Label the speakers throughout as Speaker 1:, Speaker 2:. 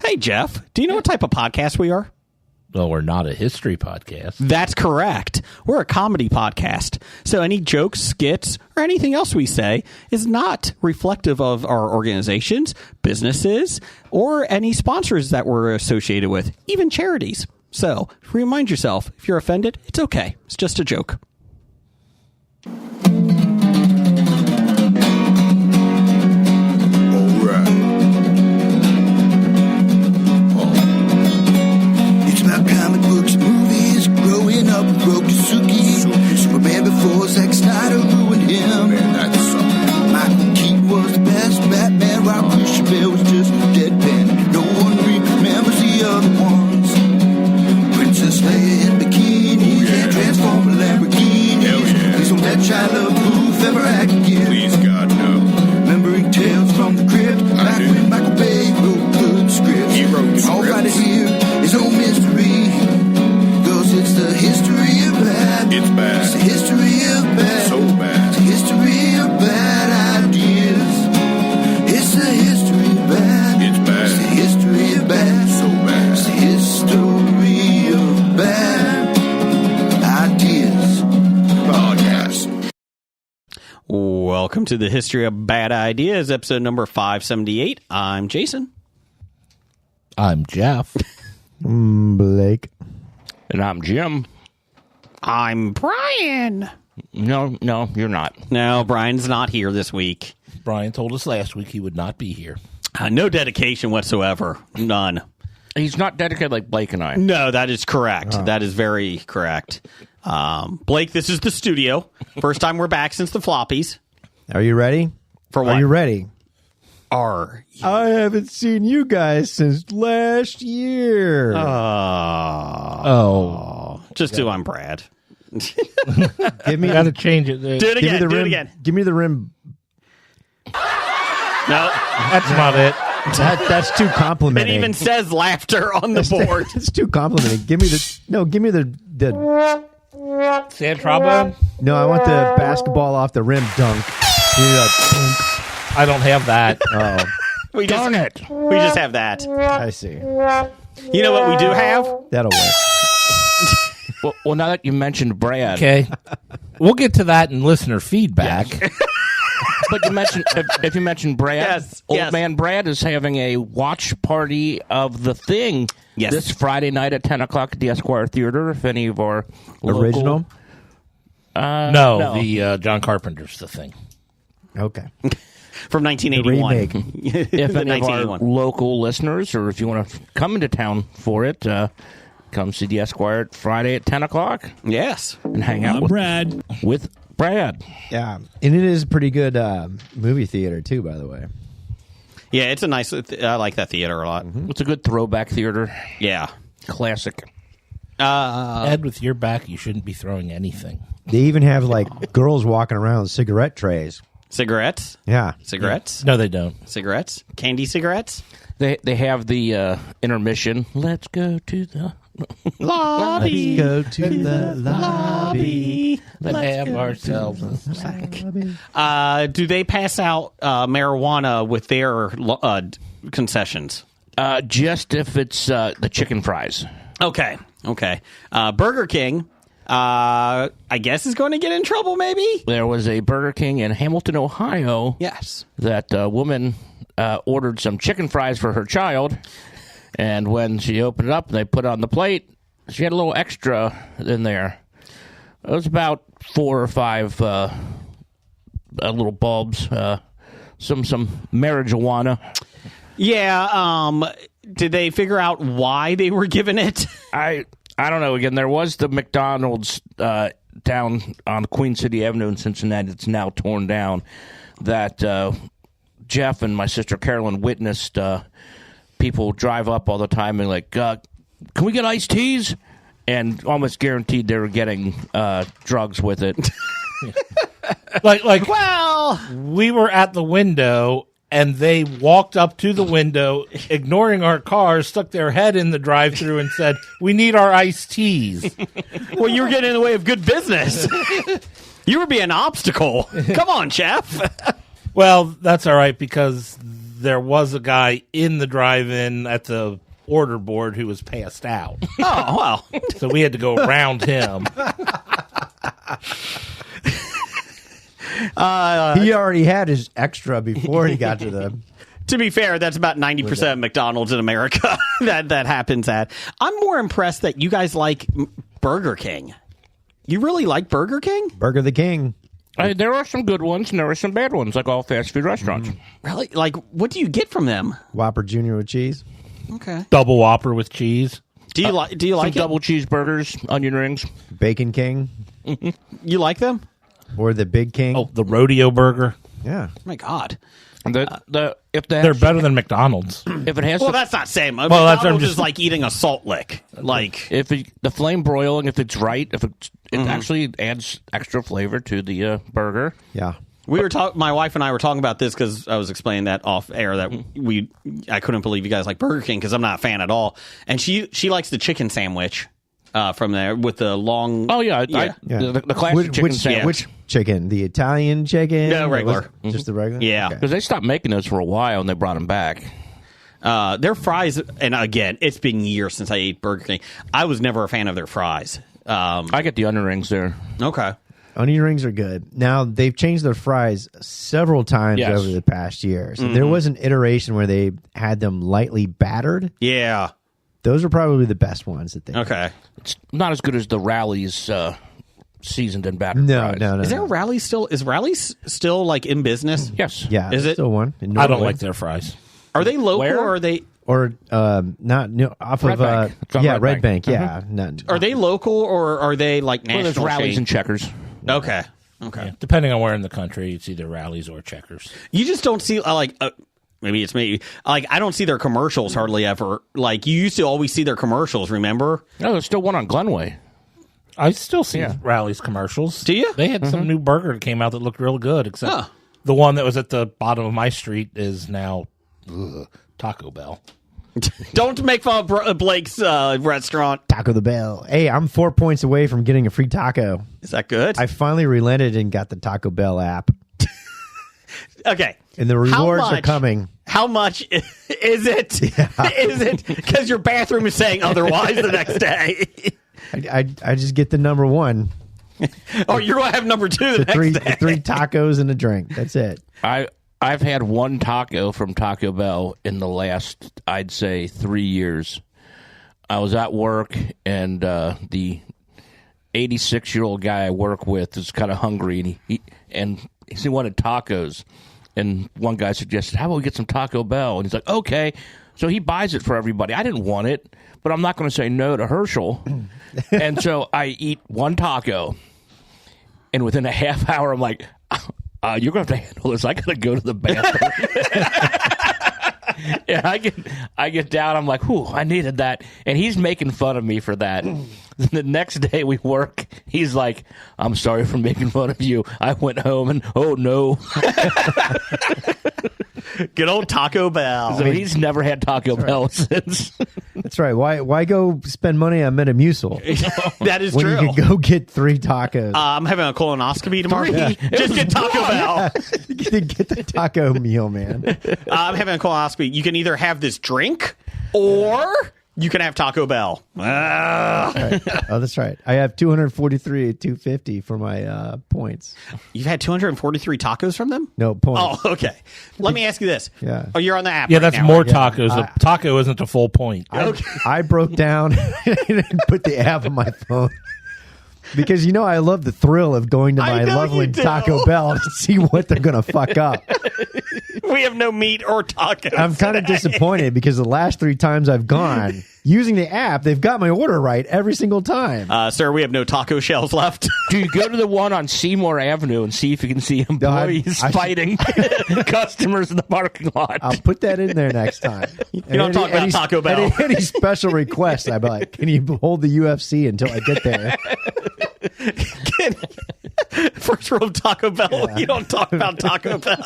Speaker 1: Hey, Jeff, do you know what type of podcast we are?
Speaker 2: Well, we're not a history podcast.
Speaker 1: That's correct. We're a comedy podcast. So any jokes, skits, or anything else we say is not reflective of our organizations, businesses, or any sponsors that we're associated with, even charities. So remind yourself, if you're offended, it's okay. It's just a joke.
Speaker 3: Comic books, movies, growing up with Rokusuki. Superman before Zack Snyder ruined him. Michael Keaton was the best Batman, while Christian Bale was just deadpan. No one remembers the other ones. Princess Leia in bikinis and Transformer Lamborghinis. Please don't let Shia LaBeouf ever act again.
Speaker 4: Please, God, no.
Speaker 3: Remembering tales from the crypt, back when Michael Bay wrote good scripts.
Speaker 4: He wrote the
Speaker 3: All
Speaker 4: scripts.
Speaker 3: right here is no mystery. It's the history of bad.
Speaker 4: It's bad.
Speaker 3: It's the history of bad.
Speaker 4: So bad.
Speaker 3: It's the history of bad ideas. It's the history of bad.
Speaker 4: It's bad.
Speaker 3: It's the history of bad.
Speaker 4: So bad.
Speaker 3: It's the history of bad ideas.
Speaker 4: Podcast.
Speaker 1: Welcome to the History of Bad Ideas, episode number 578. I'm Jason.
Speaker 2: I'm Jeff.
Speaker 5: Blake.
Speaker 6: And I'm Jim.
Speaker 1: I'm Brian.
Speaker 6: No, you're not.
Speaker 1: No, Brian's not here this week.
Speaker 2: Brian told us last week he would not be here.
Speaker 1: No dedication whatsoever. None.
Speaker 6: He's not dedicated like Blake and I.
Speaker 1: No, that is correct.
Speaker 5: Oh.
Speaker 1: That is very correct. Blake, this is the studio. First time we're back since the floppies.
Speaker 5: Are you ready?
Speaker 1: For what?
Speaker 5: Are you ready?
Speaker 1: Are you?
Speaker 5: I haven't seen you guys since last year.
Speaker 1: Just do I'm Brad.
Speaker 5: Give me
Speaker 2: Got to change it.
Speaker 1: Do it
Speaker 5: give me
Speaker 1: again.
Speaker 5: the
Speaker 1: Do
Speaker 5: rim.
Speaker 1: it again.
Speaker 5: Give me the rim.
Speaker 1: No,
Speaker 2: That's not it.
Speaker 5: That's too
Speaker 1: it
Speaker 5: complimenting.
Speaker 1: even says laughter on the board.
Speaker 5: It's too complimenting. Give me the
Speaker 2: Sand trombone?
Speaker 5: no. I want the basketball off the rim dunk. Give me the
Speaker 2: I don't have that.
Speaker 5: oh,
Speaker 1: We just have that.
Speaker 5: I see.
Speaker 1: You know what we do have?
Speaker 5: That'll work.
Speaker 6: Well, now that you mentioned Brad,
Speaker 2: Okay. We'll get to that in listener feedback.
Speaker 6: but you mentioned if you mentioned Brad,
Speaker 1: Yes,
Speaker 6: old
Speaker 1: yes.
Speaker 6: man Brad is having a watch party of The Thing
Speaker 1: Yes.
Speaker 6: this Friday night at 10 o'clock at the Esquire Theater. If any of our
Speaker 5: Original.
Speaker 2: No, the John Carpenter's The Thing.
Speaker 5: Okay.
Speaker 1: From 1981.
Speaker 5: remake.
Speaker 6: if any of our
Speaker 1: 1981.
Speaker 6: local listeners, or if you want to come into town for it, come see the Esquire Friday at 10 o'clock
Speaker 1: Yes.
Speaker 6: and hang out with Brad.
Speaker 5: Yeah, and it is a pretty good movie theater too. By the way.
Speaker 1: Yeah, it's a nice. I like that theater a lot.
Speaker 6: It's a good throwback theater.
Speaker 1: Yeah.
Speaker 6: Classic.
Speaker 2: Ed, with your back, you shouldn't be throwing anything.
Speaker 5: They even have like girls walking around with cigarette trays.
Speaker 1: Cigarettes?
Speaker 5: Yeah.
Speaker 1: Cigarettes?
Speaker 2: No, they don't.
Speaker 1: Cigarettes? Candy cigarettes?
Speaker 6: They have the intermission. Let's go to the
Speaker 1: Lobby.
Speaker 5: Go to the lobby.
Speaker 2: Let's have ourselves.
Speaker 1: Do they pass out marijuana with their concessions?
Speaker 6: just if it's the chicken fries.
Speaker 1: Okay. Burger King, I guess, is going to get in trouble, maybe?
Speaker 6: There was a Burger King in Hamilton, Ohio.
Speaker 1: Yes.
Speaker 6: That woman ordered some chicken fries for her child, and when she opened it up and they put it on the plate, she had a little extra in there. It was about 4 or 5 little bulbs, some marijuana.
Speaker 1: Yeah, did they figure out why they were given it?
Speaker 6: I don't know. Again, there was the McDonald's down on Queen City Avenue in Cincinnati. It's now torn down. That Jeff and my sister Carolyn witnessed people drive up all the time and like, can we get iced teas? And almost guaranteed they were getting drugs with it.
Speaker 2: Like,
Speaker 1: Well,
Speaker 2: we were at the window and they walked up to the window, ignoring our cars, stuck their head in the drive-thru and said, "We need our iced teas."
Speaker 1: well, you were getting in the way of good business. You were being an obstacle. Come on, Jeff.
Speaker 2: Well, that's all right because there was a guy in the drive-in at the order board who was passed out.
Speaker 1: Oh, well.
Speaker 2: So we had to go around him.
Speaker 5: He already had his extra before he got to the.
Speaker 1: To be fair, that's about 90% of McDonald's in America that happens at. I'm more impressed that you guys like Burger King. You really like Burger King?
Speaker 5: Burger the King.
Speaker 6: There are some good ones and there are some bad ones, like all fast food restaurants.
Speaker 1: Really? Like, what do you get from them?
Speaker 5: Whopper Jr. with cheese.
Speaker 1: Okay.
Speaker 2: Double Whopper with cheese.
Speaker 1: Do you like
Speaker 6: Some
Speaker 1: it?
Speaker 6: double cheeseburgers, onion rings.
Speaker 5: Bacon King.
Speaker 1: You like them?
Speaker 5: Or the Big King.
Speaker 2: Oh, the rodeo burger.
Speaker 5: Yeah.
Speaker 1: Oh my God.
Speaker 2: They're better than McDonald's.
Speaker 6: If it has
Speaker 1: Well,
Speaker 6: the,
Speaker 1: that's not same.
Speaker 2: that's what I'm
Speaker 1: McDonald's
Speaker 2: just-
Speaker 1: is like eating a salt lick. Like,
Speaker 6: the flame broiling, if it's right, if it actually adds extra flavor to the burger.
Speaker 5: Yeah.
Speaker 1: we were talking. My wife and I were talking about this because I was explaining that off air that I couldn't believe you guys like Burger King because I'm not a fan at all. And she likes the chicken sandwich from there with the long.
Speaker 6: Oh yeah,
Speaker 5: Yeah.
Speaker 6: the classic chicken sandwich.
Speaker 5: Which chicken? The Italian chicken?
Speaker 1: No, regular.
Speaker 5: Just the regular?
Speaker 1: Yeah.
Speaker 5: Okay.
Speaker 6: Because they stopped making those for a while and they brought them back.
Speaker 1: Their fries, and again, it's been years since I ate Burger King. I was never a fan of their fries.
Speaker 6: I get the onion rings there.
Speaker 1: Okay.
Speaker 5: Onion rings are good. Now, they've changed their fries several times
Speaker 6: Yes.
Speaker 5: over the past year. So there was an iteration where they had them lightly battered.
Speaker 1: Yeah.
Speaker 5: Those are probably the best ones that they
Speaker 1: Okay.
Speaker 6: It's not as good as the Rally's seasoned and battered
Speaker 5: No,
Speaker 6: fries.
Speaker 5: no, no.
Speaker 1: Is
Speaker 5: no.
Speaker 1: there Rally's still? Is Rally's still like in business?
Speaker 6: Yes.
Speaker 5: Yeah,
Speaker 1: Is
Speaker 5: there's
Speaker 1: it?
Speaker 5: still one. In
Speaker 2: I don't
Speaker 5: Norway.
Speaker 2: like their fries.
Speaker 1: Are they local
Speaker 6: Where?
Speaker 1: or are they?
Speaker 5: Or not no, off
Speaker 6: Red
Speaker 5: of
Speaker 6: Bank. It's on
Speaker 5: yeah,
Speaker 6: Red
Speaker 5: Red
Speaker 6: Bank.
Speaker 5: Bank. Yeah, not,
Speaker 1: Are they local or are they like
Speaker 6: Well,
Speaker 1: national?
Speaker 6: there's Rally's
Speaker 1: chain?
Speaker 6: and Checkers.
Speaker 1: Okay. Okay.
Speaker 2: Depending on where in the country, it's either Rallies or Checkers.
Speaker 1: You just don't see maybe it's me. Like I don't see their commercials hardly ever. Like you used to always see their commercials. Remember?
Speaker 6: No, there's still one on Glenway.
Speaker 2: I still see
Speaker 6: Yeah.
Speaker 2: Rallies commercials.
Speaker 1: Do you?
Speaker 2: They had some new burger that came out that looked real good, except
Speaker 1: Huh.
Speaker 2: the one that was at the bottom of my street is now Taco Bell.
Speaker 1: Don't make fun of Blake's restaurant.
Speaker 5: Taco the Bell. Hey, I'm 4 points away from getting a free taco.
Speaker 1: Is that good?
Speaker 5: I finally relented and got the Taco Bell app,
Speaker 1: Okay.
Speaker 5: and the rewards are coming.
Speaker 1: How much is it? Is it because your bathroom is saying otherwise the next day?
Speaker 5: I just get the number one,
Speaker 1: Oh, you're going to have number two the
Speaker 5: the
Speaker 1: next
Speaker 5: three
Speaker 1: day.
Speaker 5: three tacos and a drink. That's it.
Speaker 6: I've had one taco from Taco Bell in the last, I'd say, 3 years. I was at work, and the 86-year-old guy I work with is kind of hungry, and he wanted tacos. And one guy suggested, how about we get some Taco Bell? And he's like, okay. So he buys it for everybody. I didn't want it, but I'm not going to say no to Herschel. And so I eat one taco, and within a half hour, I'm like, you're going to have to handle this. I got to go to the bathroom. And I get down. I'm like, whew, I needed that. And he's making fun of me for that. The next day we work, he's like, I'm sorry for making fun of you. I went home and, oh, no.
Speaker 1: Good old Taco Bell.
Speaker 6: So he's never had Taco Bell since.
Speaker 5: That's right. Why go spend money on Metamucil
Speaker 1: That is
Speaker 5: when
Speaker 1: true.
Speaker 5: you could go get 3 tacos?
Speaker 1: I'm having a colonoscopy tomorrow. Just get Taco Bell.
Speaker 5: Get the taco meal, man.
Speaker 1: I'm having a colonoscopy. You can either have this drink or you can have Taco Bell.
Speaker 5: Right. Oh, that's right. I have 243 at 250 for my points.
Speaker 1: You've had 243 tacos from them?
Speaker 5: No points.
Speaker 1: Oh, okay. Let me ask you this.
Speaker 5: Yeah.
Speaker 1: Oh, you're on the app.
Speaker 2: Yeah,
Speaker 1: right
Speaker 2: that's
Speaker 1: now,
Speaker 2: more
Speaker 1: right?
Speaker 2: tacos. A taco isn't a full point.
Speaker 5: I broke down and put the app on my phone. Because I love the thrill of going to
Speaker 1: I
Speaker 5: my
Speaker 1: know
Speaker 5: lovely
Speaker 1: you do.
Speaker 5: Taco Bell to see what they're going to fuck up.
Speaker 1: We have no meat or tacos.
Speaker 5: I'm kind of disappointed because the last 3 times I've gone using the app, they've got my order right every single time.
Speaker 1: Sir, we have no taco shells left.
Speaker 6: Do you go to the one on Seymour Avenue and see if you can see employees
Speaker 5: I should-
Speaker 6: fighting customers in the parking lot?
Speaker 5: I'll put that in there next time. You
Speaker 1: don't talk about Taco Bell.
Speaker 5: Any special requests, I'd be like, can you hold the UFC until I get there?
Speaker 1: First rule of Taco Bell, you don't talk about Taco Bell.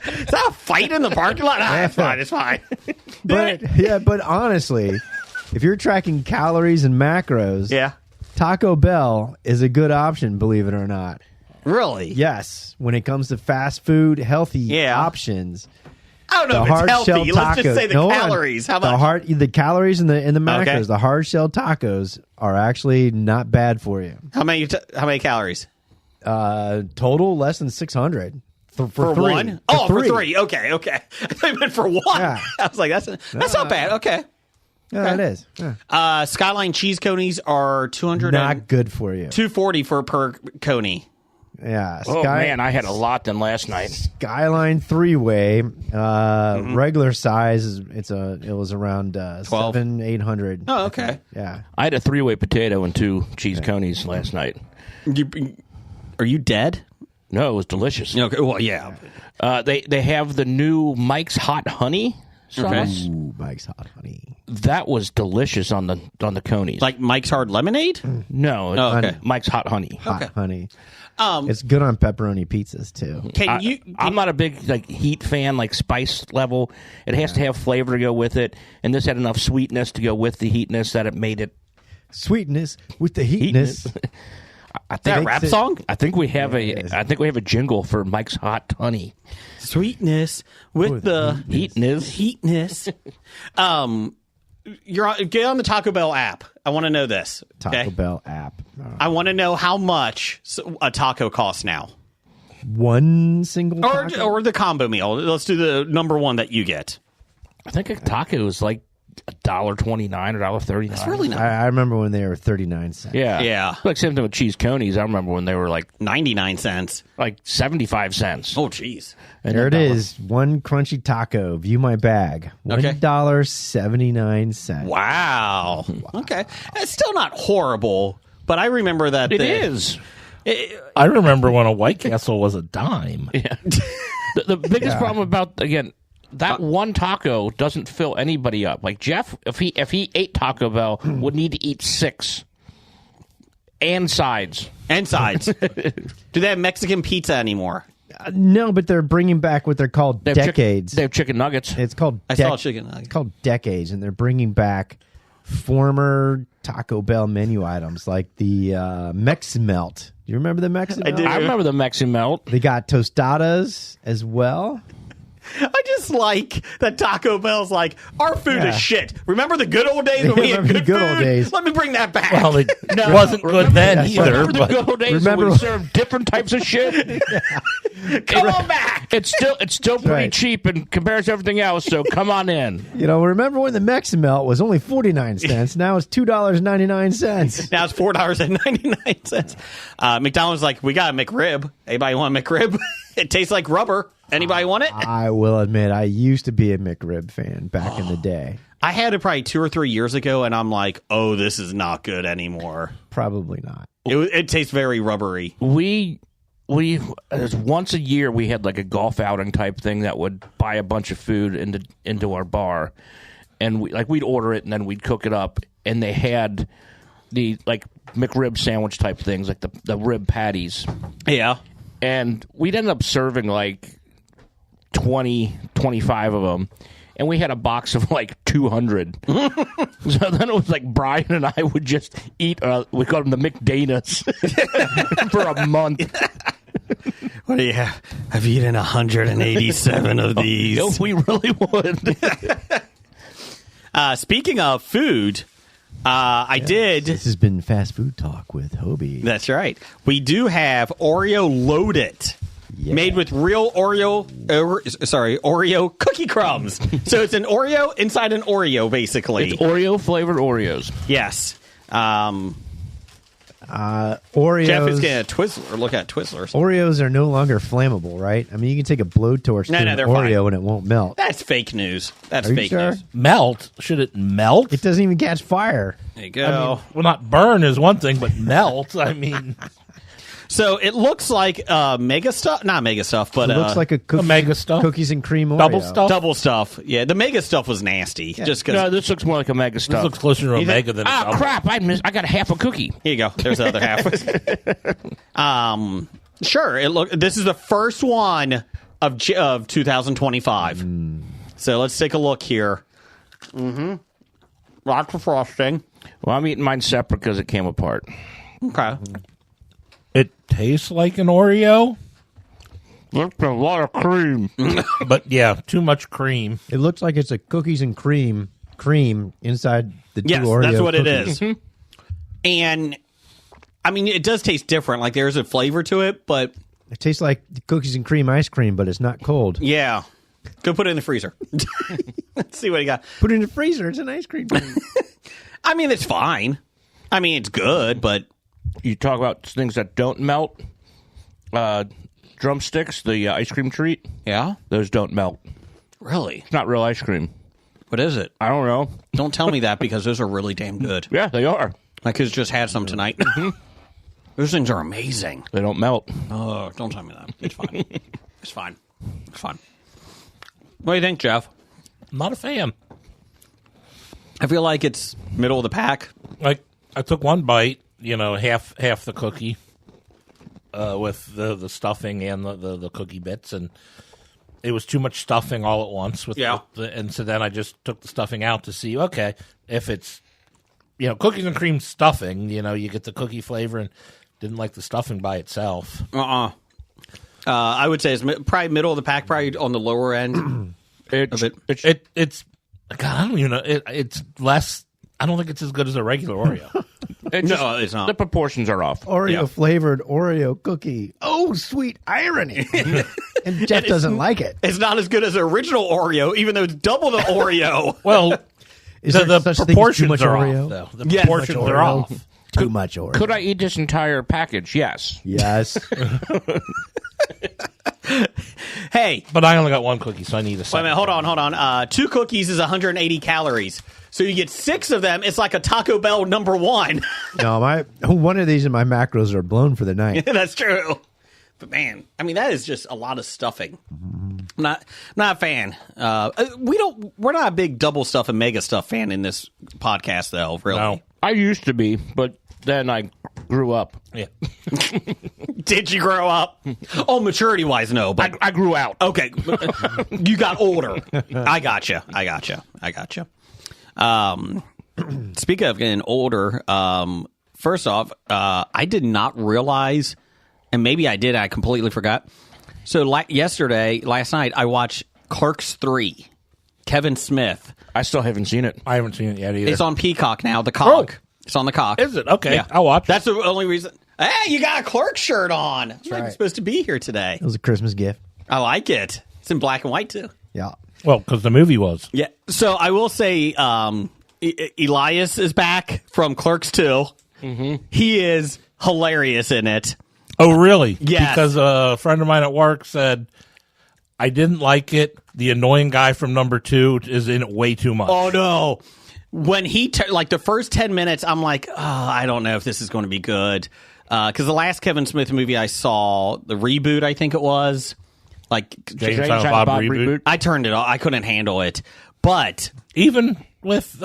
Speaker 1: Is that a fight in the parking lot? Nah, it's fine. It's fine.
Speaker 5: But honestly, if you're tracking calories and macros,
Speaker 1: Yeah.
Speaker 5: Taco Bell is a good option, believe it or not.
Speaker 1: Really?
Speaker 5: Yes, when it comes to fast food, healthy
Speaker 1: Yeah.
Speaker 5: options,
Speaker 1: I don't know
Speaker 5: The
Speaker 1: if
Speaker 5: hard
Speaker 1: it's
Speaker 5: shell
Speaker 1: healthy.
Speaker 5: tacos.
Speaker 1: Let's just say the
Speaker 5: No,
Speaker 1: calories. How much?
Speaker 5: The calories and the macros.
Speaker 1: Okay.
Speaker 5: The hard shell tacos are actually not bad for you.
Speaker 1: How many calories?
Speaker 5: Total less than 600 for
Speaker 1: For
Speaker 5: three.
Speaker 1: one? For three. Okay. I thought you meant for one.
Speaker 5: Yeah.
Speaker 1: I was like, that's not bad. Okay.
Speaker 5: Yeah, it is. Yeah.
Speaker 1: Skyline cheese conies are 200
Speaker 5: Not good for you.
Speaker 1: 240 per coney.
Speaker 5: Yeah.
Speaker 6: Oh man, I had a lot then last night.
Speaker 5: Skyline 3-way, regular size it was around 700-800.
Speaker 1: Oh, okay.
Speaker 5: Yeah.
Speaker 6: I had a 3-way potato and 2 cheese conies last night.
Speaker 1: Are you dead?
Speaker 6: No, it was delicious.
Speaker 1: Okay. Well, yeah.
Speaker 6: They have the new Mike's Hot Honey sauce.
Speaker 5: Ooh, Mike's Hot Honey.
Speaker 6: That was delicious on the conies.
Speaker 1: Like Mike's Hard Lemonade?
Speaker 6: no,
Speaker 1: Oh, okay.
Speaker 6: Mike's Hot Honey.
Speaker 5: Hot Honey. It's good on pepperoni pizzas too.
Speaker 6: I'm not a big heat fan, like spice level. It has to have flavor to go with it, and this had enough sweetness to go with the heatness that it made it.
Speaker 5: Sweetness with the heatness.
Speaker 6: I
Speaker 1: Is that a
Speaker 6: think
Speaker 1: rap song?
Speaker 6: I think we have a jingle for Mike's Hot Honey.
Speaker 1: Sweetness with the heatness. Get on the Taco Bell app. I want to know this.
Speaker 5: Taco Bell app.
Speaker 1: I want to know how much a taco costs now.
Speaker 5: One single taco?
Speaker 1: Or the combo meal. Let's do the number one that you get.
Speaker 6: I think a taco is like $1.29 or $1.39.
Speaker 1: That's really not
Speaker 5: I remember when they were 39 cents.
Speaker 6: Yeah.
Speaker 1: Yeah.
Speaker 6: Like same thing with cheese conies. I remember when they were like
Speaker 1: 99 cents.
Speaker 6: 75 cents.
Speaker 1: Oh, jeez.
Speaker 6: And
Speaker 5: There it
Speaker 6: $1.
Speaker 5: is. One crunchy taco. View my bag.
Speaker 1: Okay.
Speaker 5: $1.79.
Speaker 1: Wow. Okay. It's still not horrible, but I remember that.
Speaker 6: It is.
Speaker 2: I remember when a White Castle was a dime.
Speaker 6: Yeah. The biggest problem about, again, that one taco doesn't fill anybody up. Like Jeff, if he ate Taco Bell, would need to eat 6 and sides.
Speaker 1: And sides. Do they have Mexican pizza anymore?
Speaker 5: No, but they're bringing back what they're called
Speaker 6: They have
Speaker 5: decades.
Speaker 6: They have chicken nuggets.
Speaker 5: It's called
Speaker 1: I saw chicken nuggets.
Speaker 5: It's called decades, and they're bringing back former Taco Bell menu items like the Mex Melt. Do you remember the Mex Melt?
Speaker 1: I do.
Speaker 6: I remember the Mexi Melt.
Speaker 5: They got tostadas as well.
Speaker 1: I just like that Taco Bell's like, our food is shit. Remember the good old days when we had
Speaker 5: Remember the
Speaker 1: good
Speaker 5: good old
Speaker 1: food?
Speaker 5: days.
Speaker 1: Let me bring that back.
Speaker 2: Well, it wasn't good then either.
Speaker 6: Remember the
Speaker 2: But
Speaker 6: good old days
Speaker 5: remember-
Speaker 6: when we served different types of shit?
Speaker 1: Come on back.
Speaker 6: It's still pretty
Speaker 5: right.
Speaker 6: cheap in comparison to everything else, so come on in.
Speaker 5: You know, remember when the Mex Melt was only 49 cents? Now it's $2.99.
Speaker 1: Now it's $4.99. McDonald's like, we got a McRib. Anybody want a McRib? It tastes like rubber. Anybody want it?
Speaker 5: I will admit, I used to be a McRib fan back in the day.
Speaker 1: I had it probably 2 or 3 years ago, and I'm like, oh, this is not good anymore.
Speaker 5: Probably not.
Speaker 1: It tastes very rubbery.
Speaker 6: We once a year we had like a golf outing type thing that would buy a bunch of food into our bar, and we'd order it and then we'd cook it up, and they had the like McRib sandwich type things, like the rib patties,
Speaker 1: Yeah.
Speaker 6: and we'd end up serving like 25 of them. And we had a box of like 200. So then it was like Brian and I would just eat, we called them the McDanas for a month.
Speaker 1: What do you have? I've eaten 187 of these.
Speaker 6: No, we really would.
Speaker 1: Speaking of food, I did.
Speaker 5: This has been Fast Food Talk with Hobie.
Speaker 1: That's right. We do have Oreo Load It.
Speaker 5: Yeah.
Speaker 1: Made with real Oreo cookie crumbs. So it's an Oreo inside an Oreo, basically.
Speaker 6: It's Oreo flavored Oreos.
Speaker 1: Yes.
Speaker 5: Oreos.
Speaker 1: Jeff is getting a Twizzler. Look at Twizzlers.
Speaker 5: Oreos are no longer flammable, right? I mean, you can take a blowtorch to an
Speaker 1: they're
Speaker 5: Oreo
Speaker 1: fine.
Speaker 5: and it won't melt.
Speaker 1: That's fake news. That's
Speaker 5: Are you
Speaker 1: fake
Speaker 5: sure?
Speaker 1: news.
Speaker 2: melt? Should it melt?
Speaker 5: It doesn't even catch fire.
Speaker 1: There you go.
Speaker 2: Well, not burn is one thing, but melt. I mean,
Speaker 1: So it looks like mega stuff. Not mega stuff, but
Speaker 5: It looks like a cookie,
Speaker 2: mega stuff?
Speaker 5: cookies and cream Oreo.
Speaker 2: Double stuff?
Speaker 1: double stuff. Yeah, the mega stuff was nasty. Just because.
Speaker 6: No, this looks more like a mega
Speaker 2: This
Speaker 6: stuff.
Speaker 2: looks closer to a
Speaker 1: think-
Speaker 2: mega than a double.
Speaker 6: Crap! I got a half a cookie.
Speaker 1: Here you go. There's the other half. Sure. This is the first one of 2025. So let's take a look here. Mm-hmm. Lots of frosting.
Speaker 6: Well, I'm eating mine separate because it came apart.
Speaker 1: Okay.
Speaker 2: It tastes like an Oreo.
Speaker 6: That's a lot of cream.
Speaker 2: But yeah, too much cream.
Speaker 5: It looks like it's a cookies and cream inside the two
Speaker 1: Yes,
Speaker 5: Oreo
Speaker 1: that's what it
Speaker 5: cookies.
Speaker 1: is. And I mean, it does taste different. Like there's a flavor to it, but
Speaker 5: It tastes like cookies and cream ice cream, but it's not cold.
Speaker 1: yeah. Go put it in the freezer. Let's see what you got.
Speaker 5: Put it in the freezer. It's an ice cream.
Speaker 1: I mean, it's fine. I mean, it's good, but
Speaker 6: You talk about things that don't melt. Drumsticks, the ice cream treat,
Speaker 1: yeah,
Speaker 6: those don't melt.
Speaker 1: really.
Speaker 6: It's not real ice cream.
Speaker 1: What is it?
Speaker 6: I don't know.
Speaker 1: Don't tell me that because those are really damn good.
Speaker 6: Yeah, they are.
Speaker 1: My kids just had some tonight. Those things are amazing.
Speaker 6: They don't melt.
Speaker 1: Oh, don't tell me that. It's fine. It's fine. It's fine. What do you think, Jeff?
Speaker 2: I'm not a fan.
Speaker 1: I feel like it's middle of the pack.
Speaker 2: Like I took one bite, half the cookie, with the stuffing and the cookie bits, and it was too much stuffing all at once. And so then I just took the stuffing out to see, okay, if it's cookies and cream stuffing, you get the cookie flavor, and didn't like the stuffing by itself.
Speaker 1: I would say it's probably middle of the pack, probably on the lower end of it.
Speaker 2: It's God, I don't even know. It's less. I don't think it's as good as a regular Oreo.
Speaker 1: No, it's not.
Speaker 6: The proportions are off.
Speaker 5: Oreo flavored Oreo cookie. Oh, sweet irony. And Jeff doesn't like it.
Speaker 1: It's not as good as the original Oreo, even though it's double the Oreo.
Speaker 2: Well,
Speaker 5: Is
Speaker 2: the
Speaker 5: there such thing as
Speaker 2: proportions
Speaker 5: too much
Speaker 2: are
Speaker 5: Oreo?
Speaker 2: off, though. The
Speaker 1: Yeah,
Speaker 2: proportions
Speaker 5: too much
Speaker 2: are
Speaker 5: Oreo.
Speaker 2: off.
Speaker 5: Too much Oreo.
Speaker 6: Could I eat this entire package? Yes.
Speaker 5: Yes.
Speaker 1: Hey,
Speaker 2: But I only got one cookie, so I need a
Speaker 1: wait a
Speaker 2: second.
Speaker 1: minute, hold on. 2 cookies is 180 calories. So you get 6 of them. It's like a Taco Bell number 1.
Speaker 5: No, one of these in my macros are blown for the night.
Speaker 1: That's true. But man, I mean, that is just a lot of stuffing. I'm not a fan. We're not a big double stuff and mega stuff fan in this podcast, though. Really,
Speaker 2: No.
Speaker 6: I used to be, but then I grew up.
Speaker 2: Yeah.
Speaker 1: Did you grow up? Oh, maturity wise, no. But
Speaker 6: I grew out.
Speaker 1: okay, you got older. I gotcha. Speaking of getting older, first off, I did not realize, and maybe I did, I completely forgot. So last night, I watched Clerks 3, Kevin Smith.
Speaker 6: I still haven't seen it.
Speaker 2: I haven't seen it yet either.
Speaker 1: It's on Peacock now, the Cock. It's on the Cock.
Speaker 2: Is it? Okay.
Speaker 1: Yeah.
Speaker 2: I'll watch it.
Speaker 1: That's the only reason. Hey, you got a Clerk shirt on. I'm not even
Speaker 5: right.
Speaker 1: supposed to be here today.
Speaker 5: It was a Christmas gift.
Speaker 1: I like it. It's in black and white, too.
Speaker 5: Yeah.
Speaker 2: Well, because the movie was.
Speaker 1: Yeah. So I will say Elias is back from Clerks 2. Mm-hmm. He is hilarious in it.
Speaker 2: Oh, really?
Speaker 1: Yes.
Speaker 2: Because a friend of mine at work said, I didn't like it. The annoying guy from number 2 is in it way too much.
Speaker 1: Oh, no. When he, the first 10 minutes, I'm like, oh, I don't know if this is going to be good. Because the last Kevin Smith movie I saw, the reboot, I think it was,
Speaker 2: Jay and Silent Bob reboot.
Speaker 1: I turned it off. I couldn't handle it. But,
Speaker 2: Even with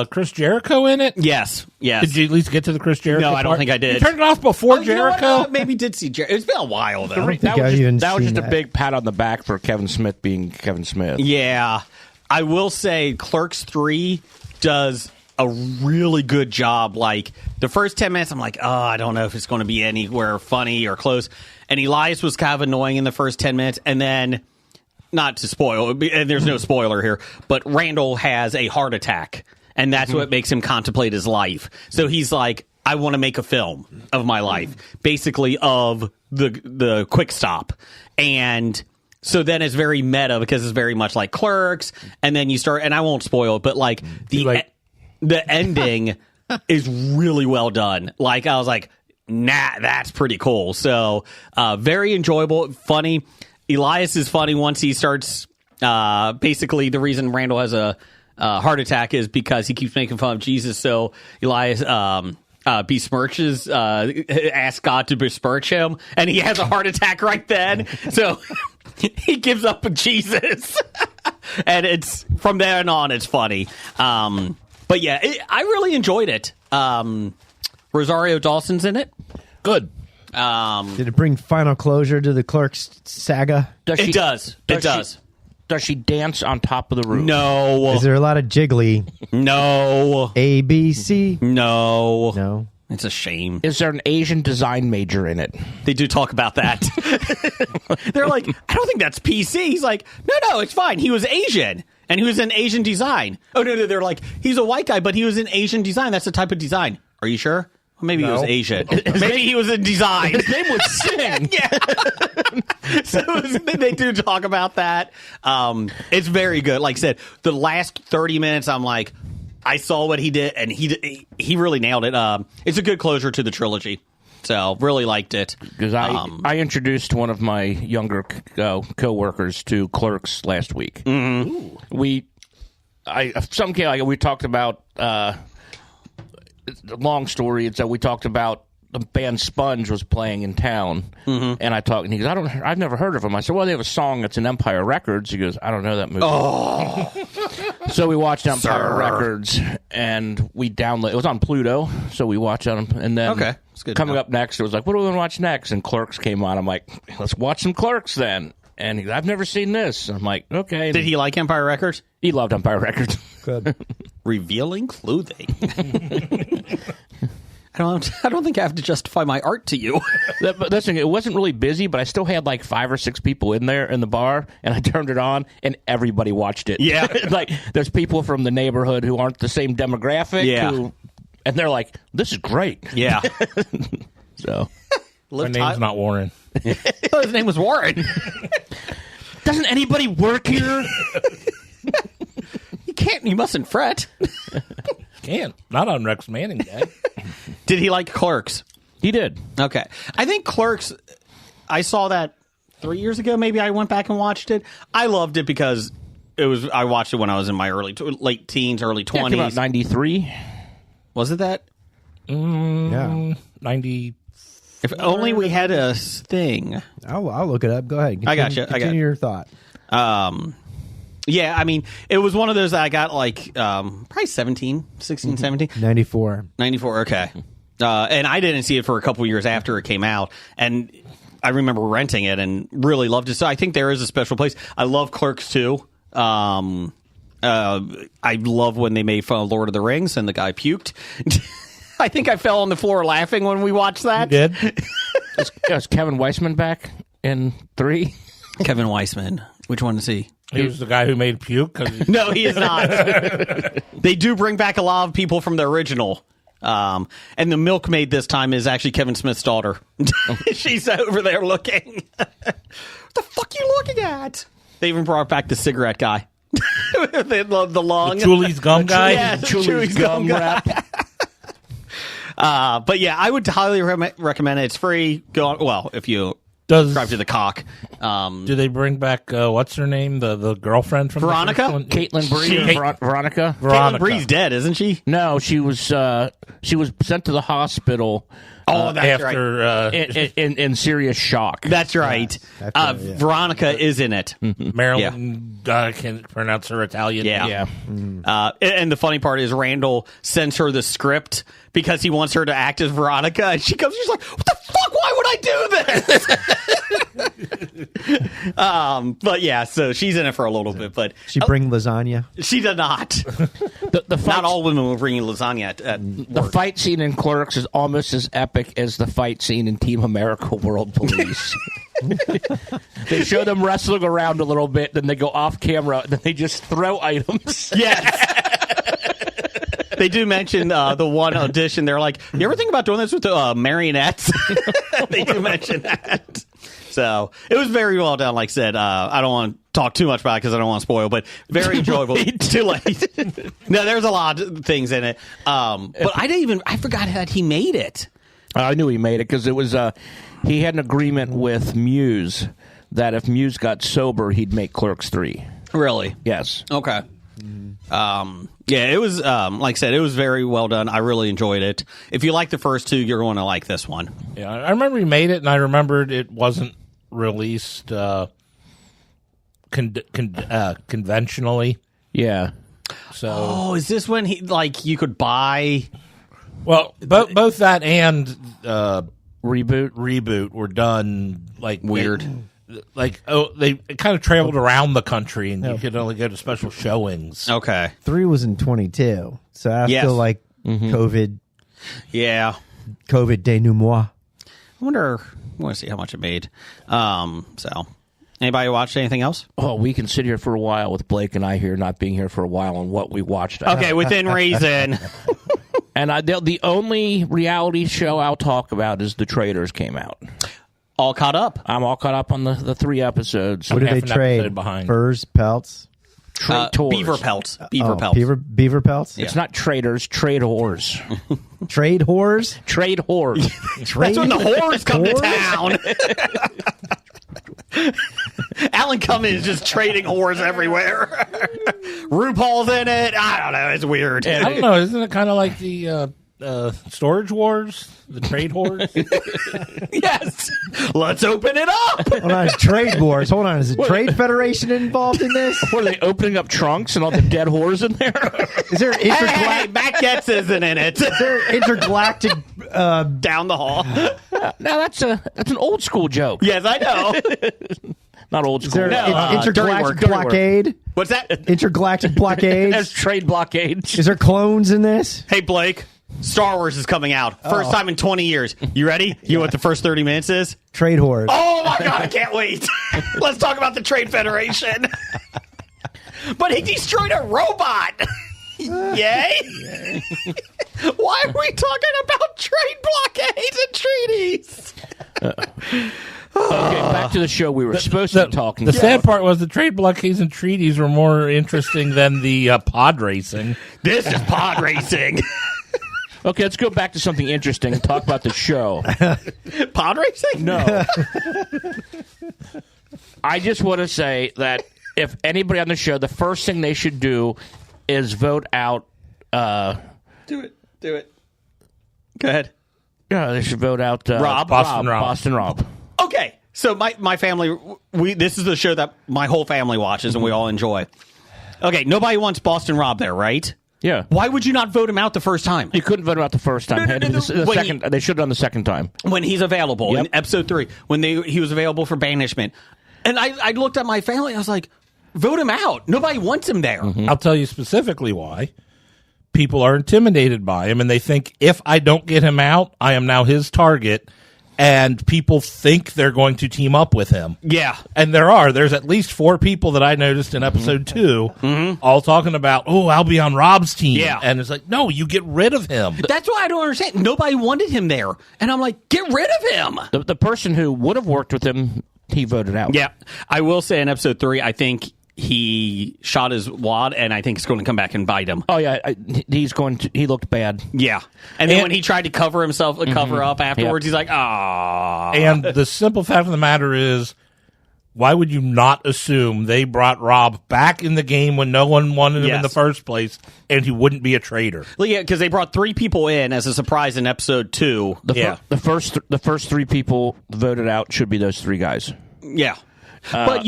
Speaker 2: Chris Jericho in it?
Speaker 1: yes.
Speaker 2: Did you at least get to the Chris Jericho
Speaker 1: No, I don't
Speaker 2: part?
Speaker 1: think I did.
Speaker 2: You turned it off before
Speaker 1: Oh, you know what?
Speaker 2: Jericho?
Speaker 1: I maybe did see Jericho. It's been a while, though.
Speaker 5: think I've even
Speaker 6: that was
Speaker 5: seen
Speaker 6: just a
Speaker 5: that.
Speaker 6: big pat on the back for Kevin Smith being Kevin Smith.
Speaker 1: Yeah. I will say Clerks 3 does a really good job. Like, the first 10 minutes, I'm like, oh, I don't know if it's going to be anywhere funny or close. And Elias was kind of annoying in the first 10 minutes. And then, not to spoil, and there's no spoiler here, but Randall has a heart attack. And that's what makes him contemplate his life. So he's like, I want to make a film of my life, basically of the Quick Stop. And so then it's very meta because it's very much like Clerks. And then you start, and I won't spoil it, but the ending is really well done. Like, I was like, nah, that's pretty cool. So very enjoyable, funny. Elias is funny once he starts. Basically, the reason Randall has a heart attack is because he keeps making fun of Jesus. So Elias besmirches, asks God to besmirch him, and he has a heart attack right then. So he gives up with Jesus, and it's from there on. It's funny, but yeah, I really enjoyed it. Rosario Dawson's in it.
Speaker 2: Good.
Speaker 5: Did it bring final closure to the Clerks saga?
Speaker 1: It does. It does.
Speaker 6: Does she dance on top of the roof?
Speaker 1: No.
Speaker 5: Is there a lot of jiggly?
Speaker 1: No.
Speaker 5: A, B, C?
Speaker 1: No.
Speaker 5: No.
Speaker 1: It's a shame.
Speaker 6: Is there an Asian design major in it?
Speaker 1: They do talk about that. They're like, I don't think that's PC. He's like, no, it's fine. He was Asian, and he was in Asian design. Oh, no, they're like, he's a white guy, but he was in Asian design. That's the type of design. Are you sure? Well, maybe he was Asian. Maybe he was in design.
Speaker 6: His name was Singh.
Speaker 1: Yeah. So they do talk about that. It's very good. Like I said, the last 30 minutes, I'm like, I saw what he did, and he really nailed it. It's a good closure to the trilogy. So really liked it.
Speaker 6: Because I introduced one of my younger co-workers to Clerks last week. Mm-hmm. We talked about. Long story. It's that we talked about the band Sponge was playing in town, and he goes, I've never heard of them. I said, well, they have a song that's in Empire Records. He goes, I don't know that movie.
Speaker 1: Oh.
Speaker 6: So we watched Empire Records, and we downloaded. It was on Pluto, so we watched on them. And then
Speaker 1: That's good
Speaker 6: coming up next, it was like, what do we want to watch next? And Clerks came on. I'm like, let's watch some Clerks then. And he goes, I've never seen this. I'm like, okay.
Speaker 1: Did he like Empire Records?
Speaker 6: He loved Empire Records.
Speaker 5: Good.
Speaker 1: Revealing clothing. I don't think I have to justify my art to you.
Speaker 6: But listen, it wasn't really busy, but I still had like 5 or 6 people in there in the bar, and I turned it on, and everybody watched it.
Speaker 1: Yeah.
Speaker 6: Like, there's people from the neighborhood who aren't the same demographic.
Speaker 1: Yeah.
Speaker 6: And they're like, this is great.
Speaker 1: Yeah.
Speaker 6: So.
Speaker 2: My name's not Warren.
Speaker 1: Oh, his name was Warren.
Speaker 6: Doesn't anybody work here?
Speaker 1: You mustn't fret.
Speaker 2: Can't. Not on Rex Manning Day.
Speaker 1: Did he like Clerks?
Speaker 6: He did.
Speaker 1: Okay. I think Clerks, I saw that 3 years ago. Maybe I went back and watched it. I loved it because I watched it when I was in my late teens, early 20s.
Speaker 6: Yeah, it came out 93.
Speaker 1: Was it that?
Speaker 5: Yeah.
Speaker 2: 90.
Speaker 1: If only we had a thing.
Speaker 5: I'll look it up. Go ahead.
Speaker 1: I got you.
Speaker 5: Continue your thought.
Speaker 1: Yeah, I mean, it was one of those that I got like probably 16, 17.
Speaker 5: 94.
Speaker 1: 94, okay. And I didn't see it for a couple years after it came out. And I remember renting it and really loved it. So I think there is a special place. I love Clerks too. I love when they made fun of Lord of the Rings and the guy puked. I think I fell on the floor laughing when we watched that.
Speaker 2: You did?
Speaker 6: Is Kevin Weissman back in 3?
Speaker 1: Kevin Weissman. Which one is he?
Speaker 2: He was the guy who made puke.
Speaker 1: No, he is not. They do bring back a lot of people from the original. And the milkmaid this time is actually Kevin Smith's daughter. She's over there looking. What the fuck are you looking at? They even brought back the cigarette guy. the long.
Speaker 2: The Chuli's gum guy?
Speaker 1: Yeah, Chuli's gum guy. But yeah, I would highly recommend it. It's free. Go on. Well, if you subscribe to the cock.
Speaker 2: Do they bring back what's her name? The girlfriend from
Speaker 1: Veronica?
Speaker 2: The first one?
Speaker 6: Caitlin Bree or Veronica?
Speaker 1: Caitlin Bree's dead, isn't she?
Speaker 6: No, she was sent to the hospital.
Speaker 1: Oh, that's right.
Speaker 2: After
Speaker 6: In serious shock.
Speaker 1: That's right.
Speaker 5: Yeah.
Speaker 1: Veronica is in it.
Speaker 2: Marilyn, I can't pronounce her Italian.
Speaker 1: Yeah. And the funny part is Randall sends her the script because he wants her to act as Veronica. And she's like, what the fuck? Why would I do this? But yeah, so she's in it for a little bit. But
Speaker 5: She bring lasagna?
Speaker 1: she did not. Not all women will bring you lasagna at
Speaker 6: The fight scene in Clerks is almost as epic as the fight scene in Team America World Police. They show them wrestling around a little bit, then they go off camera, and then they just throw items.
Speaker 1: Yes. They do mention the one audition. They're like, you ever think about doing this with marionettes? They do mention that. So it was very well done. Like I said, I don't want to talk too much about it because I don't want to spoil, but very enjoyable. Too late. No, there's a lot of things in it. But I forgot that he made it.
Speaker 6: I knew he made it because it was he had an agreement with Muse that if Muse got sober, he'd make Clerks 3.
Speaker 1: Really?
Speaker 6: Yes.
Speaker 1: Okay. Yeah, it was like I said, it was very well done. I really enjoyed it. If you like the first two, you're going to like this one.
Speaker 2: Yeah, I remember he made it, and I remembered it wasn't released conventionally.
Speaker 6: Yeah.
Speaker 2: So,
Speaker 1: Oh, is this when you could buy?
Speaker 2: well, both that and
Speaker 6: Reboot
Speaker 2: were done like
Speaker 1: Weird.
Speaker 2: They kind of traveled around the country, and you could only go to special showings.
Speaker 1: Okay.
Speaker 5: 3 was in 22. So after
Speaker 1: Yes.
Speaker 5: COVID.
Speaker 1: Yeah.
Speaker 5: COVID denouement.
Speaker 1: I wonder. I want to see how much it made. So, anybody watched anything else?
Speaker 6: Oh, we can sit here for a while with Blake and I here not being here for a while on what we watched.
Speaker 1: Okay, within reason.
Speaker 6: And the only reality show I'll talk about is The Traitors came out.
Speaker 1: All caught up.
Speaker 6: I'm all caught up on the 3 episodes.
Speaker 5: What do
Speaker 2: half
Speaker 5: they
Speaker 2: an
Speaker 5: trade?
Speaker 2: episode behind.
Speaker 5: Furs, pelts,
Speaker 6: Traitors.
Speaker 1: Beaver pelts. Beaver pelts.
Speaker 5: beaver pelts.
Speaker 6: It's not traders, trade whores.
Speaker 5: Trade whores.
Speaker 6: Trade whores.
Speaker 5: Trade
Speaker 1: That's when the whores come to town. Alan Cummins is just trading whores everywhere. RuPaul's in it. I don't know. It's weird.
Speaker 2: I don't know. Isn't it kind of like the storage wars, the trade wars?
Speaker 1: Yes. Let's open it up.
Speaker 5: Hold on, it's trade wars. Hold on, is the Trade Federation involved in this?
Speaker 6: What, are they opening up trunks and all the dead whores in there?
Speaker 5: Is there
Speaker 1: Hey, Matt Getz isn't in it.
Speaker 5: intergalactic?
Speaker 1: Down the hall.
Speaker 6: No, that's an old school joke.
Speaker 1: Yes, I know.
Speaker 6: Not old
Speaker 5: Is
Speaker 6: school.
Speaker 5: there
Speaker 1: No,
Speaker 5: intergalactic
Speaker 1: dirty work.
Speaker 5: blockade?
Speaker 1: What's that?
Speaker 5: Intergalactic
Speaker 6: There's
Speaker 5: blockades?
Speaker 6: trade blockades.
Speaker 5: Is there clones in this?
Speaker 1: Hey, Blake. Star Wars is coming out. First time in 20 years. You ready? You know what the first 30 minutes is?
Speaker 5: Trade whores.
Speaker 1: Oh, my God. I can't wait. Let's talk about the Trade Federation. But he destroyed a robot. Yay. Why are we talking about trade blockades and treaties?
Speaker 6: Okay, back to the show we were supposed to be talking
Speaker 2: The
Speaker 6: about.
Speaker 2: sad part was the trade blockades and treaties were more interesting than the pod racing.
Speaker 1: This is pod racing.
Speaker 6: Okay, let's go back to something interesting and talk about the show.
Speaker 1: Pod racing?
Speaker 6: No. I just want to say that if anybody on the show, the first thing they should do is vote out.
Speaker 1: Do it. Go ahead.
Speaker 6: Yeah, they should vote out
Speaker 2: Boston Rob.
Speaker 6: Boston Rob.
Speaker 1: Okay, so my family, this is the show that my whole family watches and we all enjoy. Okay, nobody wants Boston Rob there, right?
Speaker 6: Yeah.
Speaker 1: Why would you not vote him out the first time?
Speaker 6: You couldn't vote him out the first time.
Speaker 1: No,
Speaker 6: Had to be the
Speaker 1: Wait,
Speaker 6: second. They should have done the second time.
Speaker 1: When he's available
Speaker 6: Yep.
Speaker 1: in episode 3, when he was available for banishment. And I looked at my family, I was like, vote him out. Nobody wants him there.
Speaker 2: I'll tell you specifically why. People are intimidated by him, and they think if I don't get him out, I am now his target, and people think they're going to team up with him.
Speaker 1: Yeah.
Speaker 2: And there's at least 4 people that I noticed in episode 2 all talking about, oh, I'll be on Rob's team.
Speaker 1: Yeah.
Speaker 2: And it's like, no, you get rid of him.
Speaker 1: That's why I don't understand. Nobody wanted him there. And I'm like, get rid of him.
Speaker 6: The person who would have worked with him, he voted out.
Speaker 1: Yeah. I will say in episode 3, I think he shot his wad, and I think it's going to come back and bite him.
Speaker 6: Oh yeah, he looked bad.
Speaker 1: Yeah. And then when he tried to cover himself, cover up afterwards,
Speaker 6: Yep.
Speaker 1: he's like, ah.
Speaker 2: And the simple fact of the matter is, why would you not assume they brought Rob back in the game when no one wanted him in the first place, and he wouldn't be a traitor?
Speaker 1: Well, yeah, because they brought 3 people in as a surprise in episode 2.
Speaker 6: The first 3 people voted out should be those 3 guys.
Speaker 1: Yeah. But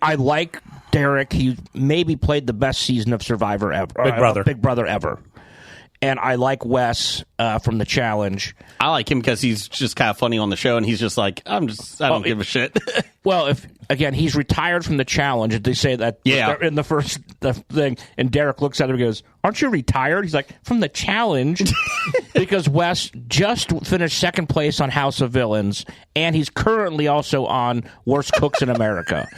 Speaker 6: I like Derek. He maybe played the best season of Survivor ever. Big Brother ever. And I like Wes from The Challenge.
Speaker 1: I like him because he's just kind of funny on the show, and he's just like, I don't give a shit.
Speaker 6: Well, he's retired from The Challenge. They say that in the first thing, and Derek looks at him and goes, "Aren't you retired?" He's like, "From The Challenge," because Wes just finished second place on House of Villains, and he's currently also on Worst Cooks in America.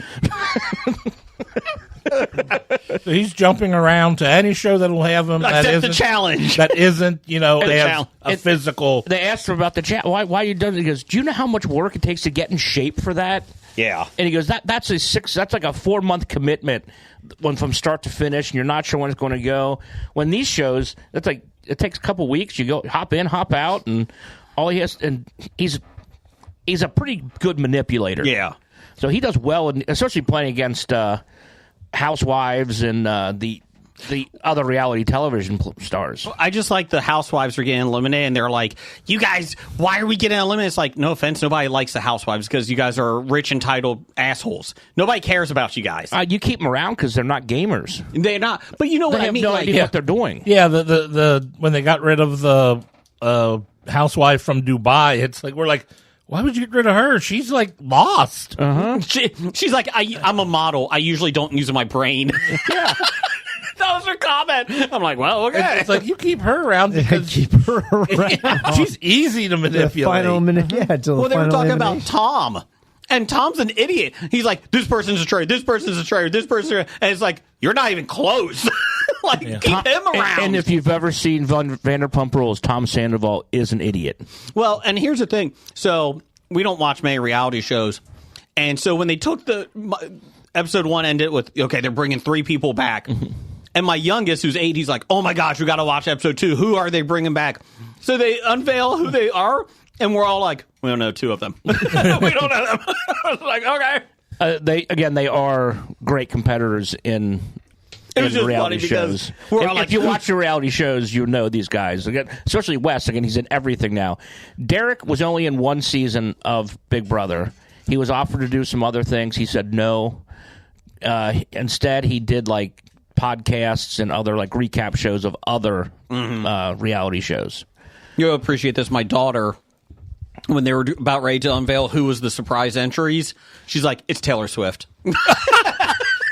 Speaker 2: So he's jumping around to any show that will have him.
Speaker 1: Except The Challenge.
Speaker 2: That isn't, they have a physical.
Speaker 6: They asked him about the chat. Why you done it? He goes, "Do you know how much work it takes to get in shape for that?"
Speaker 1: Yeah.
Speaker 6: And he goes, that's like a 4-month commitment from start to finish, and you're not sure when it's going to go. When these shows, that's like it takes a couple weeks. You go hop in, hop out, and all he has, and he's a pretty good manipulator.
Speaker 1: Yeah.
Speaker 6: So he does well, and especially playing against housewives and the other reality television stars.
Speaker 1: I just like the housewives are getting eliminated, and they're like, you guys, why are we getting eliminated? It's like, no offense, nobody likes the housewives because you guys are rich, entitled assholes. Nobody cares about you guys.
Speaker 6: You keep them around because they're not gamers.
Speaker 1: They're not. But you know what
Speaker 6: They
Speaker 1: I
Speaker 6: have
Speaker 1: mean?
Speaker 6: no
Speaker 1: Like,
Speaker 6: idea what they're doing.
Speaker 2: Yeah, the when they got rid of the housewife from Dubai, it's like we're like, why would you get rid of her? She's like lost.
Speaker 1: she's like, I'm a model. I usually don't use my brain. That was her comment. I'm like, well, okay.
Speaker 2: It's like you keep her around because
Speaker 5: Keep her around.
Speaker 2: she's easy to
Speaker 5: The
Speaker 2: manipulate.
Speaker 5: final minute, yeah. Till
Speaker 1: Well,
Speaker 5: the
Speaker 1: they were
Speaker 5: final
Speaker 1: talking about
Speaker 5: elimination.
Speaker 1: Tom. And Tom's an idiot. He's like, this person's a traitor. This person's a traitor. This person, and it's like, you're not even close. Like, keep him around.
Speaker 6: And if you've ever seen Vanderpump Rules, Tom Sandoval is an idiot.
Speaker 1: Well, and here's the thing. So we don't watch many reality shows, and so when they took episode 1 ended with, okay, they're bringing 3 people back, and my youngest, who's 8, he's like, oh my gosh, we got to watch episode 2. Who are they bringing back? So they unveil who they are. And we're all like, we don't know 2 of them. We don't know them. I was like, okay.
Speaker 6: They are great competitors in
Speaker 1: was just
Speaker 6: reality
Speaker 1: funny because
Speaker 6: shows.
Speaker 1: we're all
Speaker 6: If
Speaker 1: like,
Speaker 6: you watch the reality shows, you know these guys. Again, especially Wes. Again, he's in everything now. Derek was only in 1 season of Big Brother. He was offered to do some other things. He said no. Instead, he did like podcasts and other like recap shows of other reality shows.
Speaker 1: You'll appreciate this. My daughter, when they were about ready to unveil who was the surprise entries, she's like, it's Taylor Swift.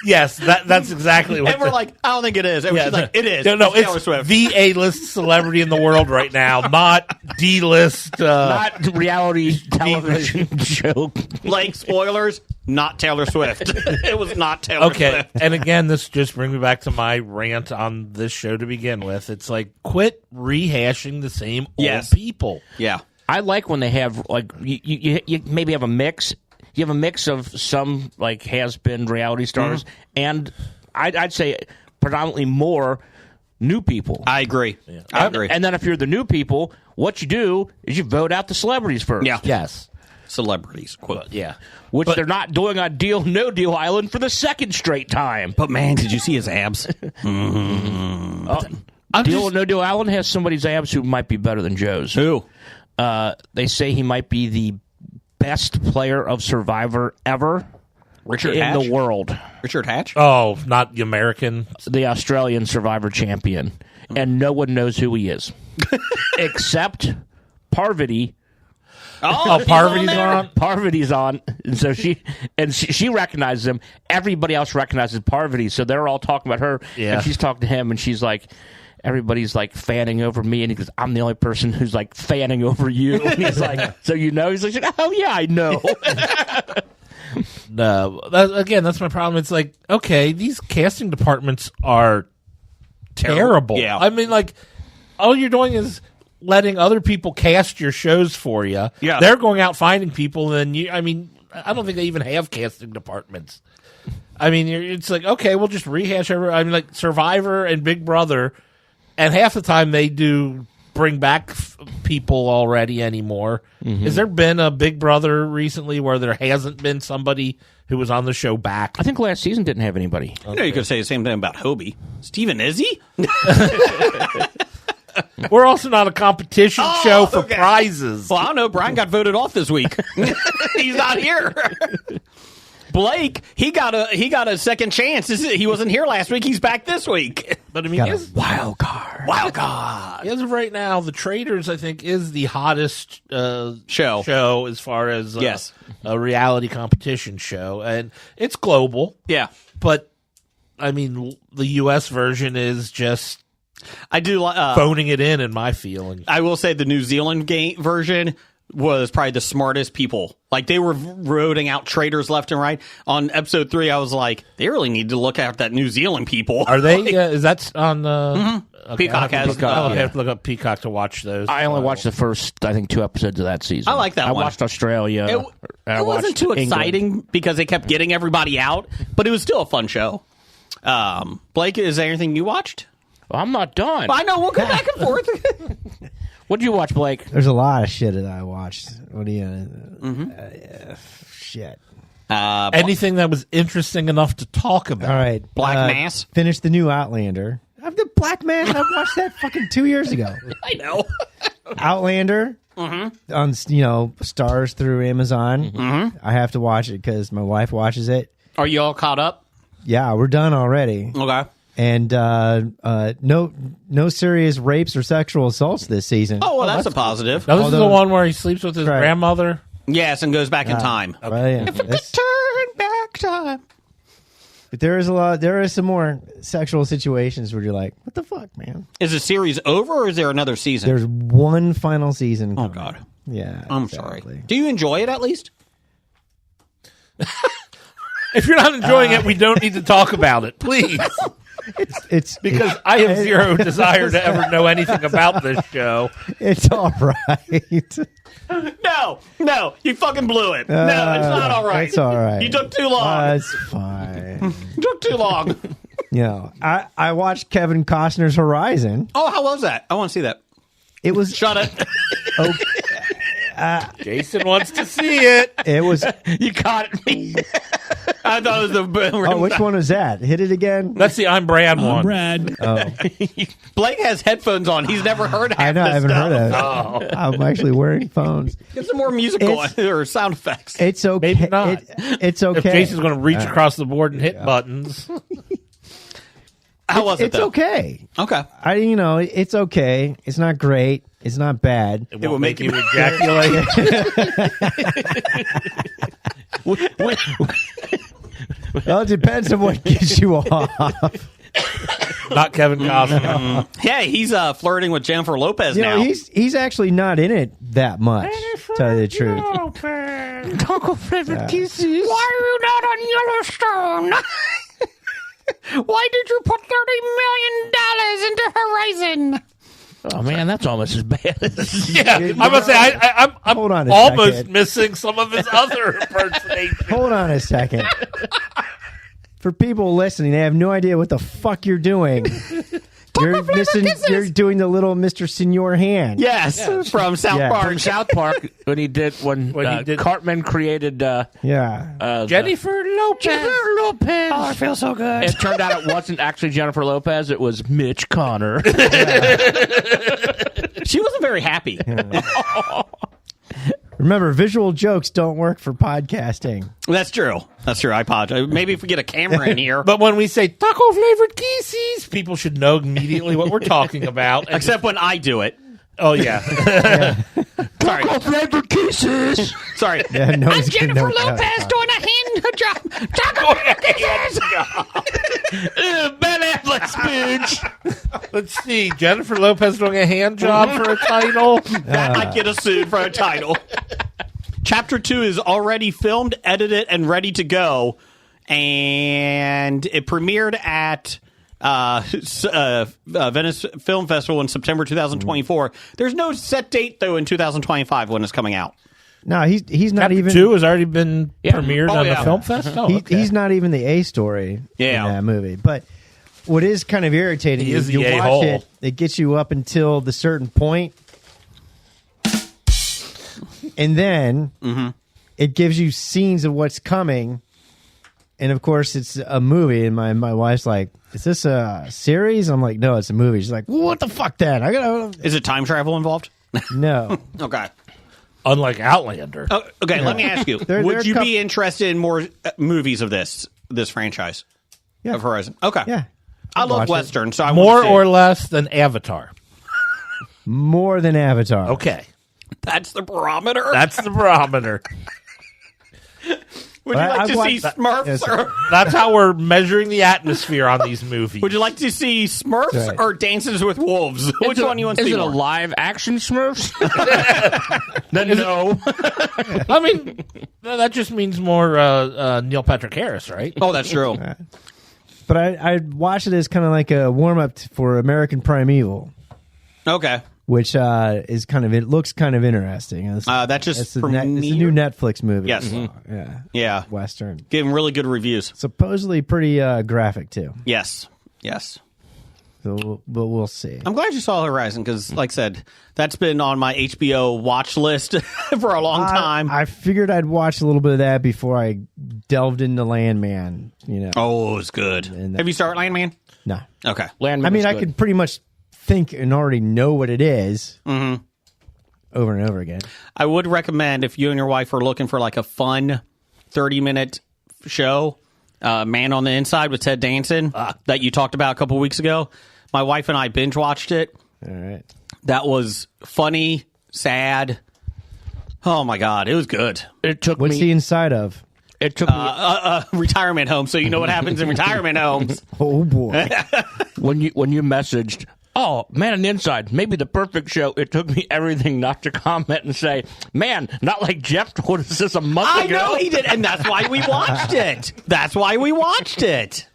Speaker 2: Yes, that's exactly what.
Speaker 1: And we're like, I don't think it is. And she's like, it is.
Speaker 2: No,
Speaker 1: it's Taylor
Speaker 2: it's
Speaker 1: Swift.
Speaker 2: the A-list celebrity in the world right now, not D-list.
Speaker 6: Not reality television show.
Speaker 1: Like, spoilers, not Taylor Swift. It was not Taylor
Speaker 2: Okay,
Speaker 1: Swift.
Speaker 2: and again, this just brings me back to my rant on this show to begin with. It's like, quit rehashing the same old people.
Speaker 1: Yeah.
Speaker 6: I like when they have like you maybe have a mix. You have a mix of some like has-been reality stars, and I'd say predominantly more new people.
Speaker 1: I agree. I agree.
Speaker 6: And then if you're the new people, what you do is you vote out the celebrities first.
Speaker 1: Yeah.
Speaker 2: Yes.
Speaker 1: Celebrities, quote.
Speaker 2: Yeah.
Speaker 6: Which they're not doing on Deal No Deal Island for the second straight time.
Speaker 1: But man, did you see his abs?
Speaker 6: Deal No Deal Island has somebody's abs who might be better than Joe's.
Speaker 1: Who?
Speaker 6: They say he might be the best player of Survivor ever
Speaker 1: Richard
Speaker 6: in
Speaker 1: Hatch?
Speaker 6: the world.
Speaker 1: Richard Hatch?
Speaker 2: Oh, not the American.
Speaker 6: The Australian Survivor champion. And no one knows who he is. Except Parvati.
Speaker 2: Oh, Parvati's on.
Speaker 6: Parvati's on. And so she recognizes him. Everybody else recognizes Parvati. So they're all talking about her.
Speaker 2: Yeah.
Speaker 6: And she's talking to him, and she's like, everybody's like fanning over me, and he goes, I'm the only person who's like fanning over you. And he's like, so you know? He's like, oh yeah, I know.
Speaker 2: No, that's my problem. It's like, okay, these casting departments are terrible.
Speaker 1: Yeah.
Speaker 2: I mean, like, all you're doing is letting other people cast your shows for you.
Speaker 1: Yeah.
Speaker 2: They're going out finding people, and I don't think they even have casting departments. I mean, it's like, okay, we'll just rehash like Survivor and Big Brother. And half the time they do bring back people already anymore.
Speaker 6: Mm-hmm.
Speaker 2: Has there been a Big Brother recently where there hasn't been somebody who was on the show back?
Speaker 6: I think last season didn't have anybody.
Speaker 1: You know, you could say the same thing about Hobie. Stephen Izzy?
Speaker 2: We're also not a competition show for prizes.
Speaker 1: Well, I don't know. Brian got voted off this week. He's not here. Blake, he got a second chance. He wasn't here last week. He's back this week.
Speaker 2: But I mean,
Speaker 5: Wild card.
Speaker 1: Wild card.
Speaker 2: as of right now, The Traitors, I think, is the hottest
Speaker 1: Show
Speaker 2: as far as
Speaker 1: Yes.
Speaker 2: a reality competition show. And it's global.
Speaker 1: Yeah.
Speaker 2: But, I mean, the U.S. version is just
Speaker 1: I do.
Speaker 2: phoning it in my feeling.
Speaker 1: I will say the New Zealand version was probably the smartest people. Like, they were voting out traitors left and right. On episode 3, I was like, they really need to look at that New Zealand people.
Speaker 2: Are they? Is that on okay,
Speaker 1: Peacock has.
Speaker 2: I'll have to look up Peacock to watch those.
Speaker 6: I only watched the first, I think, 2 episodes of that season.
Speaker 1: I like that
Speaker 6: I
Speaker 1: one.
Speaker 6: watched Australia.
Speaker 1: It wasn't too exciting because they kept getting everybody out, but it was still a fun show. Blake, is there anything you watched?
Speaker 6: Well, I'm not done.
Speaker 1: I know, we'll go back and forth.
Speaker 6: What'd you watch, Blake?
Speaker 5: There's a lot of shit that I watched. What do you? Shit.
Speaker 2: Anything that was interesting enough to talk about.
Speaker 5: All right.
Speaker 1: Black Mass?
Speaker 5: Finished the new Outlander. The Black Mass. I watched that fucking 2 years ago.
Speaker 1: I know.
Speaker 5: Outlander on Stars through Amazon. I have to watch it because my wife watches it.
Speaker 1: Are you all caught up?
Speaker 5: Yeah, we're done already.
Speaker 1: Okay.
Speaker 5: And no serious rapes or sexual assaults this season.
Speaker 1: Oh, well, that's a positive.
Speaker 2: Now, this is the
Speaker 5: Although-
Speaker 2: one where he sleeps with his
Speaker 5: Right.
Speaker 2: grandmother.
Speaker 1: Yes, and goes back in time.
Speaker 5: Well, yeah,
Speaker 1: Turn back time.
Speaker 5: But there is some more sexual situations where you're like, what the fuck, man?
Speaker 1: Is the series over or is there another season?
Speaker 5: There's one final season.
Speaker 1: Oh,
Speaker 5: coming.
Speaker 1: God.
Speaker 5: Yeah.
Speaker 1: I'm
Speaker 5: exactly.
Speaker 1: sorry. Do you enjoy it at least?
Speaker 2: If you're not enjoying it, we don't need to talk about it, please.
Speaker 5: It's
Speaker 2: Because I have zero desire to ever know anything about this show.
Speaker 5: It's all right.
Speaker 1: No, you fucking blew it. No, it's not all right.
Speaker 5: It's all right.
Speaker 1: You took too long.
Speaker 5: It's fine.
Speaker 1: You took too long.
Speaker 5: You know, I watched Kevin Costner's Horizon.
Speaker 1: Oh, how was that? I want to see that.
Speaker 5: It was
Speaker 1: Shut it.
Speaker 2: Jason wants to see it.
Speaker 5: It was.
Speaker 1: You caught me. I thought it was the.
Speaker 5: Oh, which one was that? Hit it again.
Speaker 2: That's the I'm Brad one.
Speaker 7: Brad.
Speaker 5: Oh,
Speaker 1: Blake has headphones on. He's never heard half
Speaker 5: I know. I
Speaker 1: this
Speaker 5: haven't
Speaker 1: stuff.
Speaker 5: heard of it. I'm actually wearing phones.
Speaker 1: Get some more musical
Speaker 5: It's-
Speaker 1: or sound effects.
Speaker 5: It's okay.
Speaker 2: Maybe not.
Speaker 5: It's okay.
Speaker 2: If Jason's going to reach across the board and hit buttons.
Speaker 1: How was it,
Speaker 5: It's
Speaker 1: though?
Speaker 5: okay.
Speaker 1: Okay.
Speaker 5: It's okay. It's not great. It's not bad.
Speaker 2: It
Speaker 1: will
Speaker 2: won't
Speaker 1: make
Speaker 2: make
Speaker 1: you-
Speaker 2: you ejaculate.
Speaker 5: Well, it depends on what gets you off.
Speaker 2: Not Kevin Costner.
Speaker 1: Yeah, he's flirting with Jennifer Lopez
Speaker 5: You
Speaker 1: now.
Speaker 5: know, he's actually not in it that much. To tell you the truth.
Speaker 6: Taco flavored kisses. Why are you not on Yellowstone?
Speaker 7: Why did you put $30 million into Horizon?
Speaker 6: Oh man, that's almost as bad as
Speaker 2: Yeah, I must say, I'm
Speaker 5: Hold on a
Speaker 2: almost
Speaker 5: second.
Speaker 2: missing some of his other impersonations.
Speaker 5: Hold on a second. For people listening, they have no idea what the fuck you're doing. You're missing. You're doing the little Mr. Senor hand.
Speaker 1: Yes, from South
Speaker 5: Yeah.
Speaker 1: Park.
Speaker 6: from South Park when he did Cartman created
Speaker 5: Yeah.
Speaker 2: Jennifer Lopez.
Speaker 6: Jennifer Lopez.
Speaker 1: Oh, I feel so good.
Speaker 6: It turned out it wasn't actually Jennifer Lopez. It was Mitch Connor.
Speaker 1: She wasn't very happy.
Speaker 5: Remember, visual jokes don't work for podcasting.
Speaker 1: That's true. That's true. I apologize. Maybe if we get a camera in here.
Speaker 2: But when we say taco flavored kisses, people should know immediately what we're talking about. And
Speaker 1: Except when I do it.
Speaker 2: oh yeah,
Speaker 1: Sorry.
Speaker 6: flavored kisses.
Speaker 1: Sorry.
Speaker 5: Yeah, no
Speaker 7: I'm
Speaker 5: one's gonna
Speaker 7: Jennifer
Speaker 5: know what
Speaker 7: Lopez
Speaker 5: that-
Speaker 7: doing a hand job. Taco
Speaker 1: Ben Affleck's bitch.
Speaker 2: let's see. Jennifer Lopez doing a hand job for a title.
Speaker 1: That might get us sued for a title. Chapter 2 is already filmed, edited, and ready to go. And it premiered at Venice Film Festival in September 2024. There's no set date, though, in 2025 when it's coming out.
Speaker 5: No, he's not
Speaker 2: Chapter
Speaker 5: even.
Speaker 2: 2 has already been premiered
Speaker 1: Oh,
Speaker 2: on
Speaker 1: yeah.
Speaker 2: the film fest. Oh, okay.
Speaker 5: He's not even the A story
Speaker 1: Yeah.
Speaker 5: in that movie. But what is kind of irritating
Speaker 2: He
Speaker 5: is
Speaker 2: is
Speaker 5: you
Speaker 2: the
Speaker 5: watch
Speaker 2: a-hole.
Speaker 5: it, it gets you up until the certain point, and then it gives you scenes of what's coming. And of course, it's a movie. And my wife's like, "Is this a series?" I'm like, "No, it's a movie." She's like, well, "What the fuck, then? I gotta
Speaker 1: Is it time travel involved?
Speaker 5: no."
Speaker 1: Okay.
Speaker 2: Unlike Outlander.
Speaker 1: Oh, okay, let me ask you.
Speaker 5: There
Speaker 1: Would
Speaker 5: are
Speaker 1: you
Speaker 5: coup-
Speaker 1: be interested in more movies of this franchise?
Speaker 5: Yeah.
Speaker 1: Of Horizon? Okay.
Speaker 5: Yeah,
Speaker 1: I
Speaker 5: I'd
Speaker 1: love
Speaker 5: watch it.
Speaker 1: Western, so I
Speaker 2: More
Speaker 1: want to see
Speaker 2: or
Speaker 1: it.
Speaker 2: less than Avatar.
Speaker 5: more than Avatar.
Speaker 2: Okay,
Speaker 1: That's the barometer.
Speaker 2: that's the barometer.
Speaker 1: Would you like
Speaker 5: I've
Speaker 1: to see
Speaker 5: watched-
Speaker 1: Smurfs?
Speaker 5: Yes.
Speaker 1: Or
Speaker 2: That's how we're measuring the atmosphere on these movies.
Speaker 1: would you like to see Smurfs
Speaker 5: Right.
Speaker 1: or Dances with Wolves? Which one you want to
Speaker 6: Is
Speaker 1: see
Speaker 6: it a
Speaker 1: more?
Speaker 6: live action Smurfs? Then no.
Speaker 2: I mean, that just means more Neil Patrick Harris, right?
Speaker 1: Oh, that's true.
Speaker 5: But I watch it as kind of like a warm up for American Primeval,
Speaker 1: Okay.
Speaker 5: which is kind of, it looks kind of interesting. It's,
Speaker 1: That just
Speaker 5: it's, it's a new Netflix movie.
Speaker 1: Yes.
Speaker 5: Yeah.
Speaker 1: Yeah.
Speaker 5: Western.
Speaker 1: Getting really good reviews.
Speaker 5: Supposedly pretty graphic too.
Speaker 1: Yes. Yes.
Speaker 5: So, but we'll see.
Speaker 1: I'm glad you saw Horizon because, like I said, that's been on my HBO watch list for a long time.
Speaker 5: I figured I'd watch a little bit of that before I delved into Landman. You know.
Speaker 1: Oh, it's good.
Speaker 5: And
Speaker 1: Have you started Landman?
Speaker 5: No.
Speaker 1: Okay.
Speaker 6: Landman
Speaker 5: I mean,
Speaker 6: is
Speaker 5: I
Speaker 6: good.
Speaker 5: could pretty much think and already know what it is over and over again.
Speaker 1: I would recommend if you and your wife are looking for like a fun 30-minute show, Man on the Inside with Ted Danson that you talked about a couple weeks ago. My wife and I binge watched it.
Speaker 5: All right.
Speaker 1: That was funny, sad. Oh my God, it was good.
Speaker 6: It took
Speaker 5: What's
Speaker 6: me.
Speaker 5: he inside of?
Speaker 6: It took me
Speaker 1: retirement home, so you know what happens in retirement homes.
Speaker 5: Oh boy.
Speaker 6: when you messaged, oh, Man on the Inside, maybe the perfect show. It took me everything not to comment and say, man, not like Jeff told us this a month
Speaker 1: I
Speaker 6: ago.
Speaker 1: know he did, and that's why we watched it. That's why we watched it.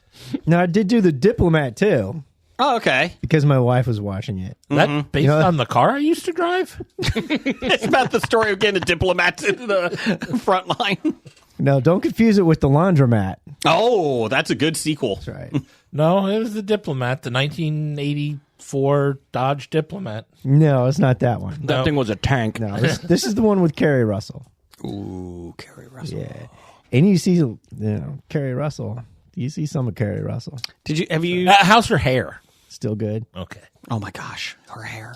Speaker 5: Now I did do The Diplomat too
Speaker 1: Oh, okay.
Speaker 5: because my wife was watching it.
Speaker 2: That based on the car I used to drive?
Speaker 1: It's about the story of getting a diplomat to the front line.
Speaker 5: No, don't confuse it with The Laundromat.
Speaker 1: Oh, that's a good sequel.
Speaker 5: That's right.
Speaker 2: No, it was the Diplomat, the 1984 Dodge Diplomat.
Speaker 5: No, it's not that one.
Speaker 6: That thing was a tank.
Speaker 5: No, this is the one with Kerry Russell.
Speaker 1: Ooh, Kerry Russell.
Speaker 5: Yeah, and you see, Kerry Russell. You see some of Kerry Russell.
Speaker 1: Have you?
Speaker 2: How's her hair?
Speaker 5: Still good.
Speaker 2: Okay.
Speaker 1: Oh my gosh, her hair.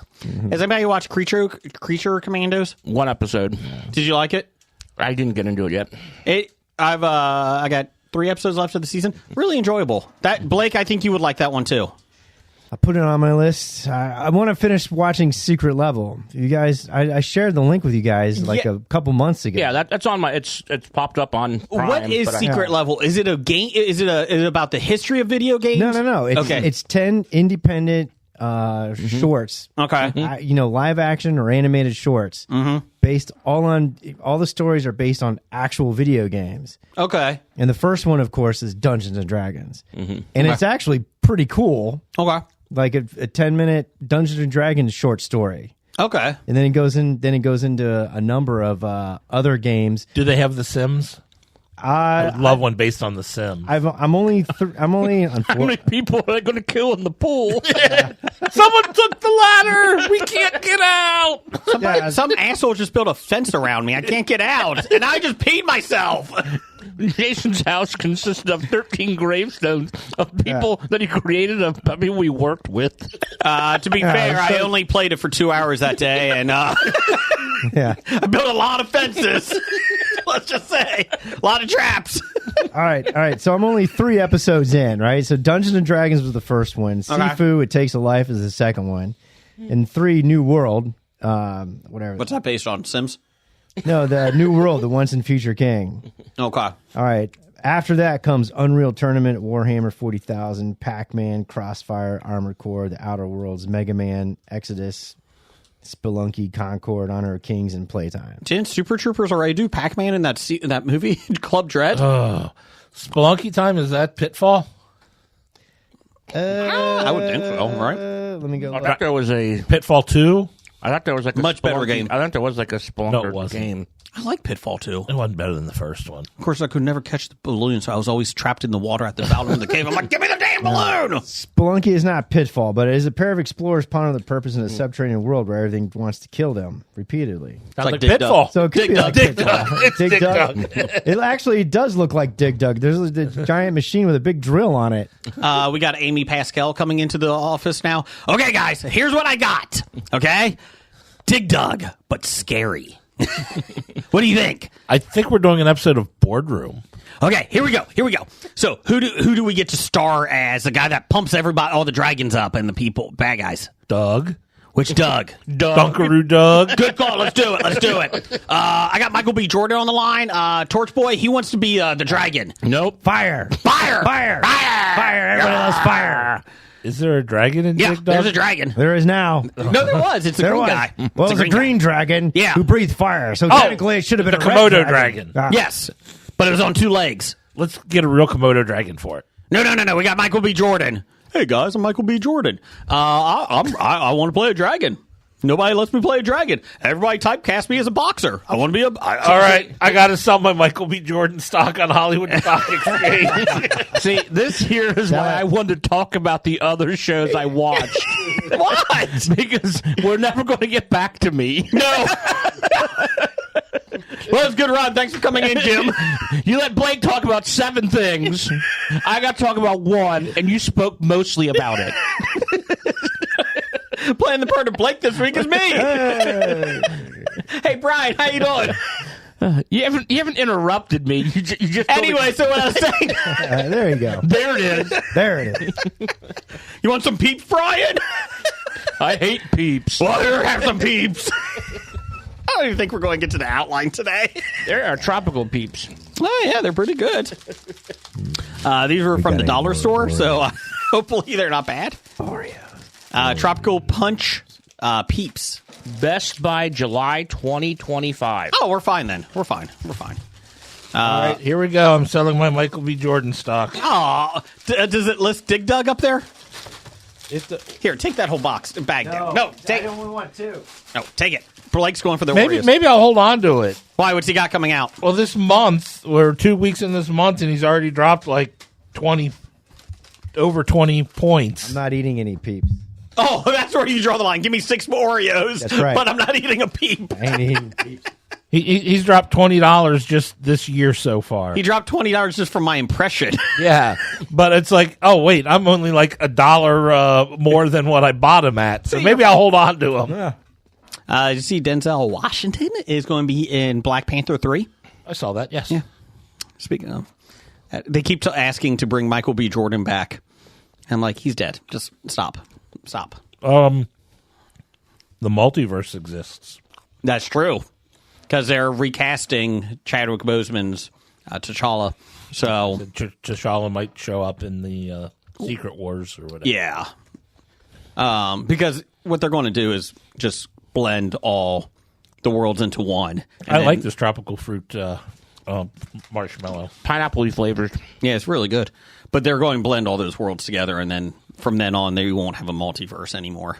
Speaker 1: Has anybody watched Creature Commandos?
Speaker 6: One episode.
Speaker 1: Did you like it?
Speaker 6: I didn't get into it yet.
Speaker 1: I got 3 episodes left of the season. Really enjoyable. That Blake, I think you would like that one too.
Speaker 5: I put it on my list. I want to finish watching Secret Level. You guys, I shared the link with you guys like a couple months ago.
Speaker 6: Yeah, that's on my. It's popped up on Prime.
Speaker 1: What is Secret Level? Is it a game? Is it about the history of video games?
Speaker 5: No. It's 10 independent shorts.
Speaker 1: Okay.
Speaker 5: Live action or animated shorts. Based all the stories are based on actual video games.
Speaker 1: Okay.
Speaker 5: And the first one, of course, is Dungeons and Dragons, and it's actually pretty cool.
Speaker 1: Okay.
Speaker 5: Like a 10-minute Dungeons and Dragons short story.
Speaker 1: Okay.
Speaker 5: And then it goes into a number of other games.
Speaker 2: Do they have The Sims? I would love one based on The Sims.
Speaker 5: I'm only
Speaker 6: How many
Speaker 5: unfortunately.
Speaker 6: people are they going to kill in the pool?
Speaker 2: Someone took the ladder. We can't get out.
Speaker 1: Some asshole just built a fence around me. I can't get out, and I just peed myself.
Speaker 6: Jason's house consisted of 13 gravestones of people that he created, of people we worked with.
Speaker 1: To be fair, I only played it for 2 hours that day, and
Speaker 5: Yeah.
Speaker 1: I built a lot of fences. Let's just say, a lot of traps.
Speaker 5: All right. So I'm only 3 episodes in, right? So Dungeons and Dragons was the first one. Sifu, It Takes a Life is the second one. And 3, New World, whatever.
Speaker 1: What's that based on? Sims?
Speaker 5: No, the New World, the Once and Future King.
Speaker 1: Okay.
Speaker 5: All right. After that comes Unreal Tournament, Warhammer 40,000, Pac-Man, Crossfire, Armored Core, The Outer Worlds, Mega Man, Exodus, Spelunky, Concord, Honor of Kings, and Playtime.
Speaker 1: Didn't Super Troopers already do Pac-Man in that movie, Club Dread?
Speaker 2: Spelunky time, is that Pitfall?
Speaker 1: I would think so, right?
Speaker 5: Let me go.
Speaker 6: I thought there was a.
Speaker 2: Pitfall 2?
Speaker 6: I thought there was like a
Speaker 1: Much better
Speaker 6: Spelunky-
Speaker 1: game.
Speaker 6: I thought there was like a Spelunker
Speaker 2: No, it wasn't.
Speaker 6: game.
Speaker 1: I like Pitfall too.
Speaker 2: It wasn't better than the first one.
Speaker 1: Of course, I could never catch the balloon, so I was always trapped in the water at the bottom of the cave. I'm like, give me the damn balloon!
Speaker 5: Spelunky is not Pitfall, but it is a pair of explorers pondering the purpose in a subterranean world where everything wants to kill them repeatedly.
Speaker 2: Sounds
Speaker 1: like
Speaker 2: like Pitfall.
Speaker 5: So it could
Speaker 1: Dig
Speaker 5: be
Speaker 1: Dug.
Speaker 5: like
Speaker 1: Dig
Speaker 5: Pitfall.
Speaker 2: It's Dig Dug.
Speaker 5: It actually does look like Dig Dug. There's a giant machine with a big drill on it.
Speaker 1: We got Amy Pascal coming into the office now. Okay, guys, here's what I got. Okay? Dig Dug, but scary. What do you think?
Speaker 2: I think we're doing an episode of Boardroom.
Speaker 1: Okay, here we go. So, who do we get to star as the guy that pumps everybody, all the dragons up and the people, bad guys?
Speaker 2: Doug.
Speaker 1: Which Doug?
Speaker 2: Dunkaroo Doug.
Speaker 1: Good call. Let's do it. I got Michael B. Jordan on the line. Torch Boy, he wants to be the dragon.
Speaker 6: Nope.
Speaker 5: Fire.
Speaker 1: Fire!
Speaker 5: Everybody loves fire.
Speaker 2: Is there a dragon in
Speaker 1: Yeah,
Speaker 2: Dig Dug?
Speaker 1: there's a dragon.
Speaker 5: There is now.
Speaker 1: No, there was. It's a
Speaker 5: There
Speaker 1: green
Speaker 5: was.
Speaker 1: guy.
Speaker 5: Well, it was a green dragon
Speaker 1: Yeah.
Speaker 5: who breathed fire. So technically it should have been
Speaker 2: the
Speaker 5: a red
Speaker 2: Komodo dragon.
Speaker 5: Ah.
Speaker 1: Yes, but it was on 2 legs.
Speaker 2: Let's get a real Komodo dragon for it.
Speaker 1: No. We got Michael B. Jordan. Hey guys, I'm Michael B. Jordan. I want to play a dragon. Nobody lets me play a dragon. Everybody typecast me as a boxer. I want to be a.
Speaker 2: All right, I got to sell my Michael B. Jordan stock on Hollywood Stock Exchange.
Speaker 6: See, this here is why I wanted to talk about the other shows I watched.
Speaker 1: What?
Speaker 6: Because we're never going to get back to me.
Speaker 1: No. Well, it's a good run. Thanks for coming in, Jim.
Speaker 6: You let Blake talk about 7 things. I got to talk about 1, and you spoke mostly about it.
Speaker 1: Playing the part of Blake this week is me. Hey, Brian, how you doing?
Speaker 6: You haven't interrupted me. You just told me-
Speaker 1: Anyway, so what I was saying.
Speaker 5: There you go.
Speaker 6: there it is.
Speaker 5: There it is.
Speaker 1: You want some peeps, Brian?
Speaker 6: I hate peeps.
Speaker 1: Well, here, have some peeps. I don't even think we're going to get to the outline today.
Speaker 6: There are tropical peeps.
Speaker 1: Oh, yeah, they're pretty good. These were from the dollar store, so hopefully they're not bad. Oreos. Tropical Punch Peeps.
Speaker 6: Best by July 2025.
Speaker 1: Oh, we're fine then. We're fine.
Speaker 2: All right, here we go. I'm selling my Michael B. Jordan stock.
Speaker 1: Oh, does it list Dig Dug up there? Here, take that whole box and bag down. No, take it.
Speaker 5: I only want 2.
Speaker 1: No, take it. Blake's going for the
Speaker 2: Maybe
Speaker 1: Oreos.
Speaker 2: I'll hold on to it.
Speaker 1: Why? What's he got coming out?
Speaker 2: Well, this month, we're 2 weeks in this month, and he's already dropped like over 20 points.
Speaker 5: I'm not eating any Peeps.
Speaker 1: Oh, that's where you draw the line. Give me 6 Oreos,
Speaker 5: That's right.
Speaker 1: but I'm not eating a peep.
Speaker 5: I ain't eating Peeps.
Speaker 2: He's dropped $20 just this year so far.
Speaker 1: He dropped $20 just for my impression.
Speaker 2: Yeah, but it's like, oh wait, I'm only like $1 more than what I bought him at, so maybe I'll hold on to him.
Speaker 5: Yeah.
Speaker 1: You see, Denzel Washington is going to be in Black Panther 3.
Speaker 2: I saw that. Yes.
Speaker 1: Yeah. Speaking of, they keep asking to bring Michael B. Jordan back. I'm like, he's dead. Just stop.
Speaker 2: The multiverse exists.
Speaker 1: That's true. Because they're recasting Chadwick Boseman's T'Challa. So,
Speaker 2: T'Challa might show up in the Secret Wars or whatever.
Speaker 1: yeah. Because what they're going to do is just blend all the worlds into one.
Speaker 2: I like this tropical fruit marshmallow.
Speaker 6: Pineapple flavored.
Speaker 1: Yeah, it's really good. But they're going to blend all those worlds together, and then from then on, they won't have a multiverse anymore.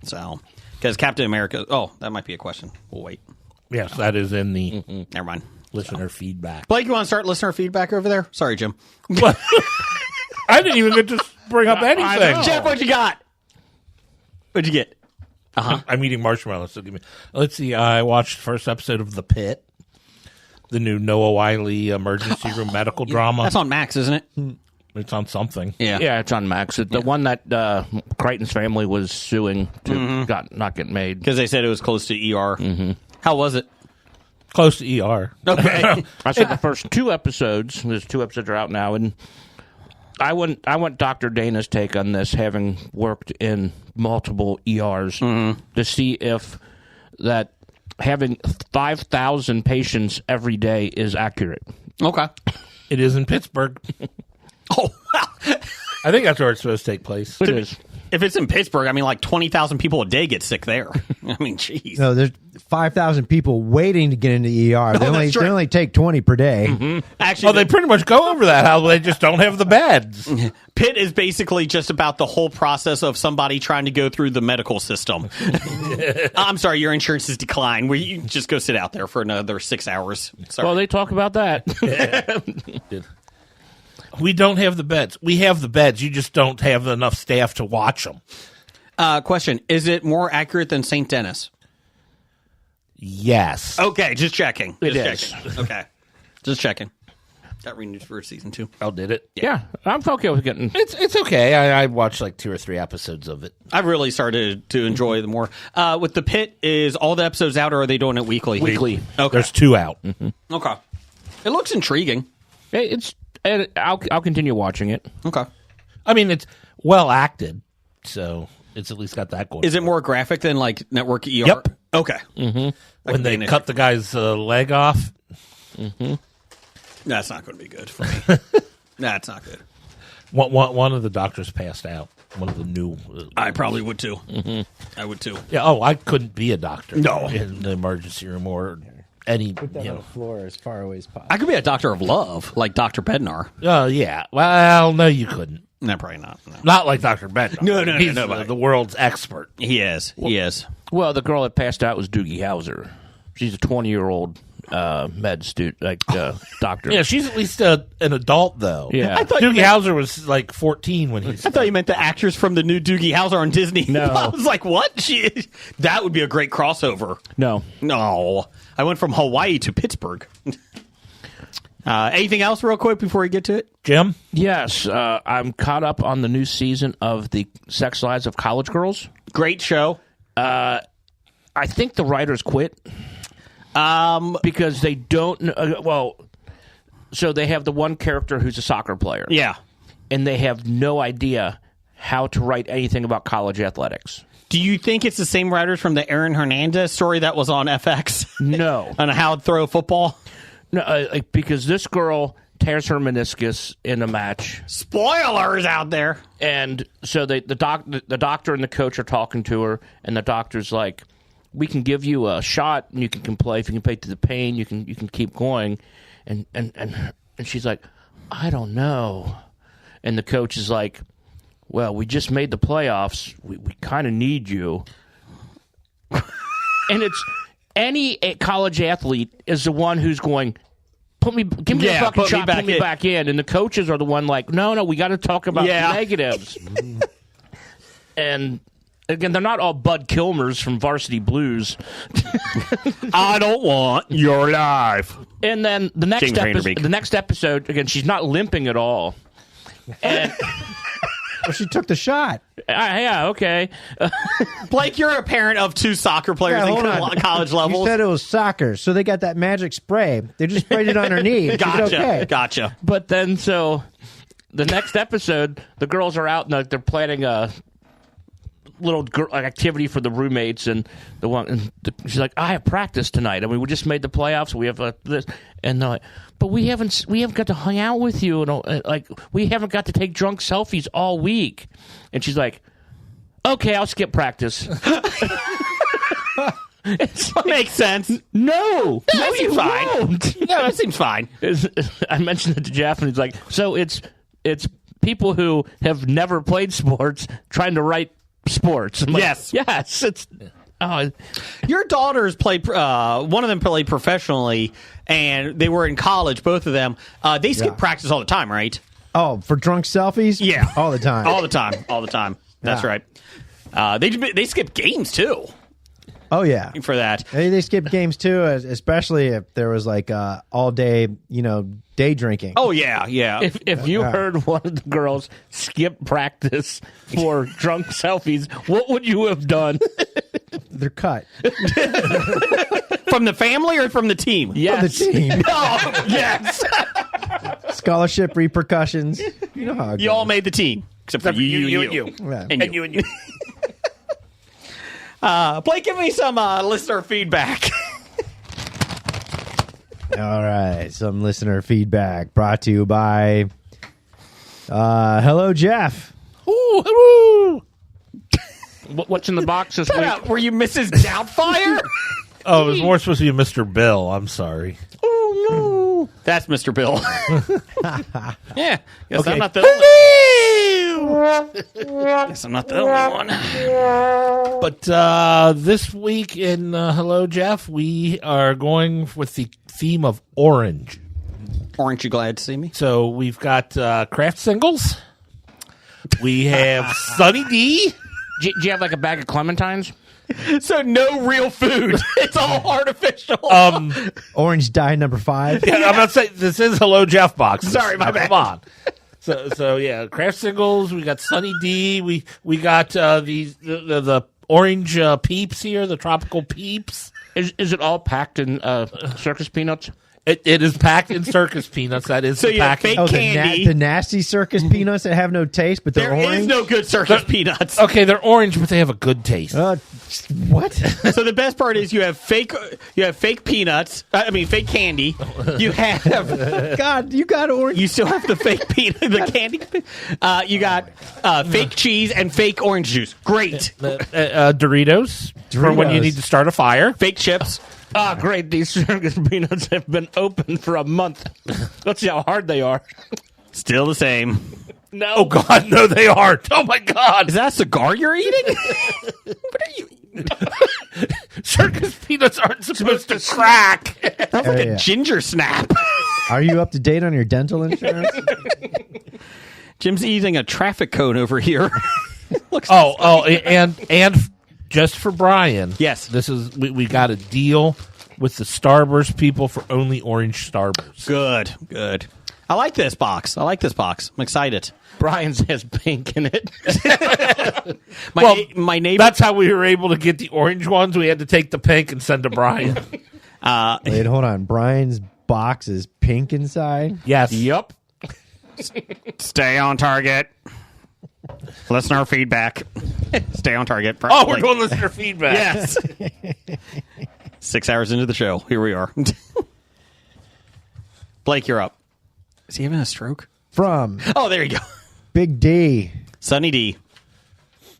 Speaker 1: So, because Captain America... Oh, that might be a question. We'll wait.
Speaker 2: Yes, that is in the
Speaker 1: Never mind.
Speaker 2: listener feedback.
Speaker 1: Blake, you want to start listener feedback over there? Sorry, Jim.
Speaker 2: I didn't even get to bring up anything.
Speaker 1: Jeff, what you got? What'd you get?
Speaker 2: I'm eating marshmallows. So give me. Let's see. I watched the first episode of The Pit, the new Noah Wyle emergency room medical drama.
Speaker 1: That's on Max, isn't it?
Speaker 2: It's on something.
Speaker 6: Yeah, it's on Max. The one that Crichton's family was suing to not get made.
Speaker 1: Because they said it was close to ER. Mm-hmm. How was it?
Speaker 2: Close to ER.
Speaker 1: Okay.
Speaker 6: I said the first 2 episodes. There's 2 episodes are out now, and I want Dr. Dana's take on this, having worked in multiple ERs, to see if that having 5,000 patients every day is accurate.
Speaker 1: Okay.
Speaker 2: It is in Pittsburgh.
Speaker 1: Oh, wow.
Speaker 2: I think that's where it's supposed to take place.
Speaker 6: It is.
Speaker 1: If it's in Pittsburgh, I mean, like 20,000 people a day get sick there. I mean, jeez.
Speaker 5: No, there's 5,000 people waiting to get into ER. They only take 20 per day.
Speaker 1: Actually,
Speaker 2: They pretty much go over that, how they just don't have the beds.
Speaker 1: Pitt is basically just about the whole process of somebody trying to go through the medical system. I'm sorry, your insurance is declined. Where you just go sit out there for another 6 hours. Sorry.
Speaker 6: Well, they talk about that.
Speaker 2: We don't have the beds. We have the beds. You just don't have enough staff to watch them.
Speaker 1: Question: is it more accurate than St. Dennis?
Speaker 2: Yes.
Speaker 1: Okay, just checking.
Speaker 6: It
Speaker 1: Just
Speaker 6: is.
Speaker 1: checking. Okay, just checking. Got renewed for season 2.
Speaker 2: Oh, did it?
Speaker 6: Yeah, I'm okay with getting.
Speaker 2: It's okay. I watched like 2 or 3 episodes of it.
Speaker 1: I've really started to enjoy them more. With the Pit, is all the episodes out, or are they doing it weekly?
Speaker 6: Weekly.
Speaker 1: Okay.
Speaker 2: There's 2 out.
Speaker 1: Okay. It looks intriguing.
Speaker 6: I'll continue watching it.
Speaker 1: Okay.
Speaker 2: I mean, it's well acted, so it's at least got that going.
Speaker 1: Is it more graphic than like Network ER?
Speaker 2: Yep.
Speaker 1: Okay.
Speaker 2: When they cut the guy's leg off?
Speaker 1: That's not going to be good for me. That's not good.
Speaker 2: One of the doctors passed out. One of the new.
Speaker 1: I probably would too. I would too.
Speaker 2: Yeah. Oh, I couldn't be a doctor.
Speaker 1: No.
Speaker 2: In the emergency room or any.
Speaker 5: Put that on the floor as far away as possible.
Speaker 1: I could be a doctor of love, like Dr. Bednar.
Speaker 2: Yeah. Well, no, you couldn't.
Speaker 1: No, probably not. No.
Speaker 2: Not like Dr. Bednar.
Speaker 1: No,
Speaker 2: He's
Speaker 1: nobody.
Speaker 2: the world's expert.
Speaker 1: He is. He is.
Speaker 6: Well, the girl that passed out was Doogie Howser. She's a 20-year-old med student, doctor.
Speaker 2: Yeah, she's at least an adult, though.
Speaker 6: Yeah.
Speaker 1: I thought you
Speaker 2: Doogie
Speaker 1: meant-
Speaker 2: Howser was like 14 when he.
Speaker 1: I thought you meant the actress from the new Doogie Howser on Disney.
Speaker 6: No.
Speaker 1: I was like, what? That would be a great crossover.
Speaker 6: No.
Speaker 1: No. I went from Hawaii to Pittsburgh. Anything else real quick before we get to it?
Speaker 2: Jim?
Speaker 6: Yes, I'm caught up on the new season of the Sex Lives of College Girls.
Speaker 1: Great show.
Speaker 6: I think the writers quit because they don't. So they have the one character who's a soccer player,
Speaker 1: Yeah.
Speaker 6: and they have no idea how to write anything about college athletics.
Speaker 1: Do you think it's the same writers from the Aaron Hernandez story that was on FX?
Speaker 6: No.
Speaker 1: On how to throw football?
Speaker 6: No, because this girl tears her meniscus in a match.
Speaker 1: Spoilers out there.
Speaker 6: And so the doctor and the coach are talking to her, and the doctor's like, "We can give you a shot, and you can play. If you can play through the pain, you can keep going." And she's like, "I don't know." And the coach is like, "Well, we just made the playoffs. We kind of need you." And it's any college athlete is the one who's going, give me the fucking shot, put me back in. And the coaches are the one like, no, we got to talk about the negatives. And again, they're not all Bud Kilmers from Varsity Blues.
Speaker 1: I don't want your life.
Speaker 6: And then the next episode, again, she's not limping at all. And
Speaker 5: Well, she took the shot.
Speaker 6: Yeah, okay.
Speaker 1: Blake, you're a parent of 2 soccer players in college levels.
Speaker 5: You said it was soccer, so they got that magic spray. They just sprayed it on her knee.
Speaker 1: Gotcha.
Speaker 6: But then, so the next episode, the girls are out and they're planning a little activity for the roommates, and she's like, "I have practice tonight. I mean, we just made the playoffs. We have this," and they're like, "But we haven't got to hang out with you, and like we haven't got to take drunk selfies all week." And she's like, "Okay, I'll skip practice."
Speaker 1: It's like, makes sense.
Speaker 6: No,
Speaker 1: that seems fine. No, that seems fine.
Speaker 6: I mentioned it to Jeff, and he's like, "So it's people who have never played sports trying to write sports." I'm like, yes. It's
Speaker 1: your daughters played. One of them played professionally, and they were in college. Both of them. They skip practice all the time, right?
Speaker 5: Oh, for drunk selfies?
Speaker 1: Yeah,
Speaker 5: all the time.
Speaker 1: All the time. That's right. They skip games too.
Speaker 5: Oh yeah,
Speaker 1: for that.
Speaker 5: They skip games too, especially if there was like all day, day drinking.
Speaker 1: Oh yeah.
Speaker 6: If you heard one of the girls skip practice for drunk selfies, what would you have done?
Speaker 5: They're cut.
Speaker 1: From the family or from the team?
Speaker 5: Yes. From the team.
Speaker 1: Oh, yes.
Speaker 5: Scholarship repercussions. You know how it
Speaker 1: you
Speaker 5: goes.
Speaker 1: all made the team. Except for you and you.
Speaker 5: Yeah.
Speaker 1: And you. Blake, give me some listener feedback.
Speaker 5: All right, some listener feedback brought to you by Hello Jeff.
Speaker 6: Ooh, hello. What's in the box this week?
Speaker 1: Were you Mrs. Doubtfire?
Speaker 2: Oh, it was more supposed to be Mr. Bill. I'm sorry.
Speaker 1: Oh, no. That's Mr. Bill. Yeah. Guess
Speaker 2: Okay.
Speaker 1: I'm not the only one.
Speaker 2: But this week in Hello, Jeff, we are going with the theme of orange.
Speaker 1: Aren't you glad to see me?
Speaker 2: So we've got craft singles. We have Sunny D.
Speaker 6: Do you have like a bag of clementines?
Speaker 1: So no real food. It's all artificial.
Speaker 5: Orange dye number 5.
Speaker 2: Yeah, I'm not saying this is Hello Jeff boxes.
Speaker 1: Sorry, my bad.
Speaker 2: Come on. So yeah, craft singles. We got Sunny D. We got the orange peeps here, the tropical peeps.
Speaker 6: Is it all packed in circus peanuts?
Speaker 2: It is packed in circus peanuts. That is
Speaker 1: So
Speaker 2: the
Speaker 1: you have
Speaker 2: package.
Speaker 1: fake candy.
Speaker 5: The nasty circus peanuts that have no taste, but they're
Speaker 1: There
Speaker 5: orange.
Speaker 1: is no good circus peanuts.
Speaker 2: Okay, they're orange, but they have a good taste.
Speaker 5: What?
Speaker 1: So the best part is you have fake peanuts. Fake candy. You have
Speaker 5: God, you got orange.
Speaker 1: you still have the fake peanut, the candy. You got fake cheese and fake orange juice. Great.
Speaker 2: Doritos for when you
Speaker 5: Doritos.
Speaker 2: need to start a fire.
Speaker 1: Fake chips.
Speaker 6: Great. These circus peanuts have been open for a month. Let's see how hard they are.
Speaker 1: Still the same.
Speaker 6: No.
Speaker 2: Oh God, no, they aren't. Oh my God,
Speaker 1: Is that a cigar you're eating? What are you?
Speaker 2: circus peanuts aren't supposed to crack.
Speaker 1: Sounds like a ginger snap.
Speaker 5: Are you up to date on your dental insurance?
Speaker 1: Jim's eating a traffic cone over here.
Speaker 2: And just for Brian,
Speaker 1: Yes.
Speaker 2: this is we got a deal with the Starburst people for only orange Starburst.
Speaker 1: Good. I like this box. I'm excited.
Speaker 6: Brian's has pink in it.
Speaker 1: My neighbor.
Speaker 2: That's how we were able to get the orange ones. We had to take the pink and send to Brian.
Speaker 5: Wait, hold on. Brian's box is pink inside.
Speaker 2: Yes.
Speaker 6: Yep.
Speaker 1: Stay on target. Listener feedback. Stay on target.
Speaker 2: Oh, we're doing listener feedback.
Speaker 1: Yes. 6 hours into the show. Here we are. Blake, you're up. Is he having a stroke?
Speaker 5: From
Speaker 1: Oh, there you go.
Speaker 5: Big D,
Speaker 1: Sunny D.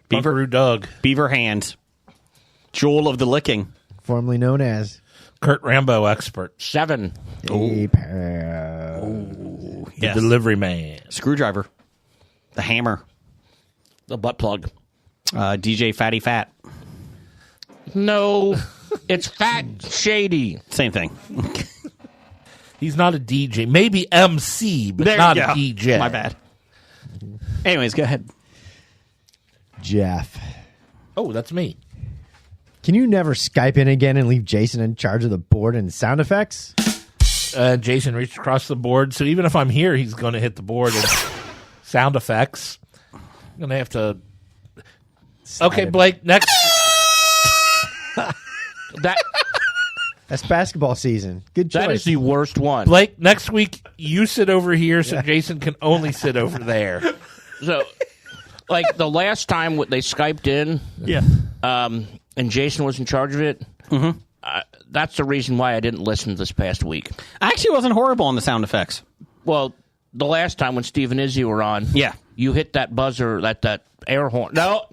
Speaker 2: Buckaroo Doug.
Speaker 1: Beaver Hands. Jewel of the Licking.
Speaker 5: formerly known as
Speaker 2: Kurt Rambo expert.
Speaker 6: 7.
Speaker 5: A-Pound.
Speaker 2: The delivery man.
Speaker 1: Screwdriver. The Hammer.
Speaker 6: The butt plug.
Speaker 1: DJ Fatty Fat.
Speaker 6: No, it's Fat Shady.
Speaker 1: Same thing.
Speaker 2: He's not a DJ. Maybe MC, but
Speaker 1: There
Speaker 2: not
Speaker 1: you
Speaker 2: a
Speaker 1: go.
Speaker 2: DJ.
Speaker 1: My bad. Anyways, go ahead.
Speaker 5: Jeff.
Speaker 2: Oh, that's me.
Speaker 5: Can you never Skype in again and leave Jason in charge of the board and sound effects?
Speaker 2: Jason reached across the board, so even if I'm here, he's going to hit the board and sound effects. I'm going to have to... Okay, Blake, next...
Speaker 5: That's basketball season. Good choice.
Speaker 6: That is the worst one.
Speaker 2: Blake, next week, you sit over here so Jason can only sit over there.
Speaker 6: So, like the last time they Skyped in,
Speaker 1: Yeah.
Speaker 6: and Jason was in charge of it. Mm-hmm. That's the reason why I didn't listen this past week.
Speaker 1: I actually wasn't horrible on the sound effects.
Speaker 6: Well, the last time when Steve and Izzy were on,
Speaker 1: Yeah.
Speaker 6: you hit that buzzer, that air horn. No,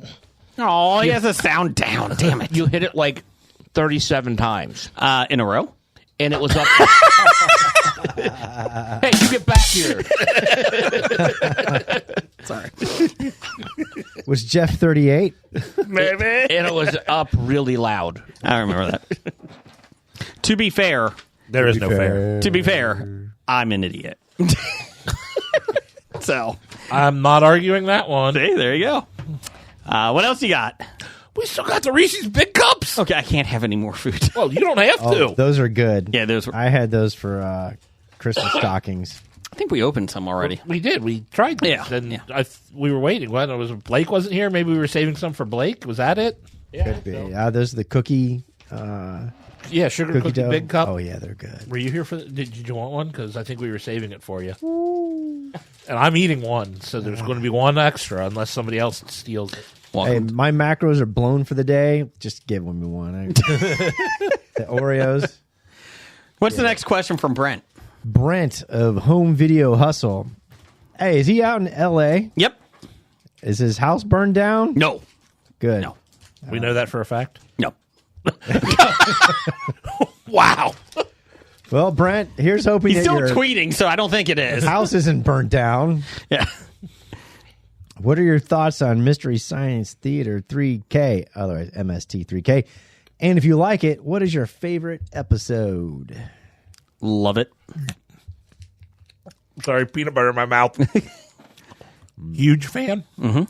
Speaker 1: Oh, he has a sound down. Damn it.
Speaker 6: you hit it like 37 times,
Speaker 1: In a row?
Speaker 6: and it was up. Hey, you get back here!
Speaker 1: Sorry.
Speaker 5: Was Jeff 38?
Speaker 6: And it was up really loud.
Speaker 1: I remember that. To be fair,
Speaker 2: There is no fair.
Speaker 1: I'm an idiot. So,
Speaker 2: I'm not arguing that one.
Speaker 1: hey, there you go. What else you got?
Speaker 2: We still got the Reese's Big Cups.
Speaker 1: Okay, I can't have any more food.
Speaker 2: Well, you don't have to.
Speaker 5: Oh, those are good.
Speaker 1: Yeah, those were,
Speaker 5: I had those for Christmas stockings.
Speaker 1: I think we opened some already.
Speaker 2: We did. We tried this.
Speaker 1: Yeah,
Speaker 2: And
Speaker 1: yeah.
Speaker 2: we were waiting. What? Blake wasn't here? Maybe we were saving some for Blake? Was that it?
Speaker 5: Could be. Those are the cookie
Speaker 2: Yeah, sugar cookie
Speaker 5: dough.
Speaker 2: Big Cup.
Speaker 5: Oh, yeah, they're good.
Speaker 2: Were you here for did you want one? Because I think we were saving it for you. And I'm eating one, so there's going to be one extra unless somebody else steals it.
Speaker 5: Hey,
Speaker 1: Welcome.
Speaker 5: my macros are blown for the day. Just give me one. The Oreos.
Speaker 1: What's the next question from Brent?
Speaker 5: Brent of Home Video Hustle. Hey, is he out in L.A.?
Speaker 1: Yep.
Speaker 5: Is his house burned down?
Speaker 1: No.
Speaker 5: Good.
Speaker 1: No.
Speaker 2: We know that for a fact.
Speaker 1: No.
Speaker 2: Wow.
Speaker 5: Well, Brent, here's hoping
Speaker 1: He's
Speaker 5: that
Speaker 1: still
Speaker 5: your
Speaker 1: tweeting, so I don't think it is.
Speaker 5: house isn't burnt down.
Speaker 1: Yeah.
Speaker 5: What are your thoughts on Mystery Science Theater 3K, otherwise MST 3K? And if you like it, what is your favorite episode?
Speaker 1: Love it.
Speaker 2: Sorry, peanut butter in my mouth. Huge fan. Mm-hmm.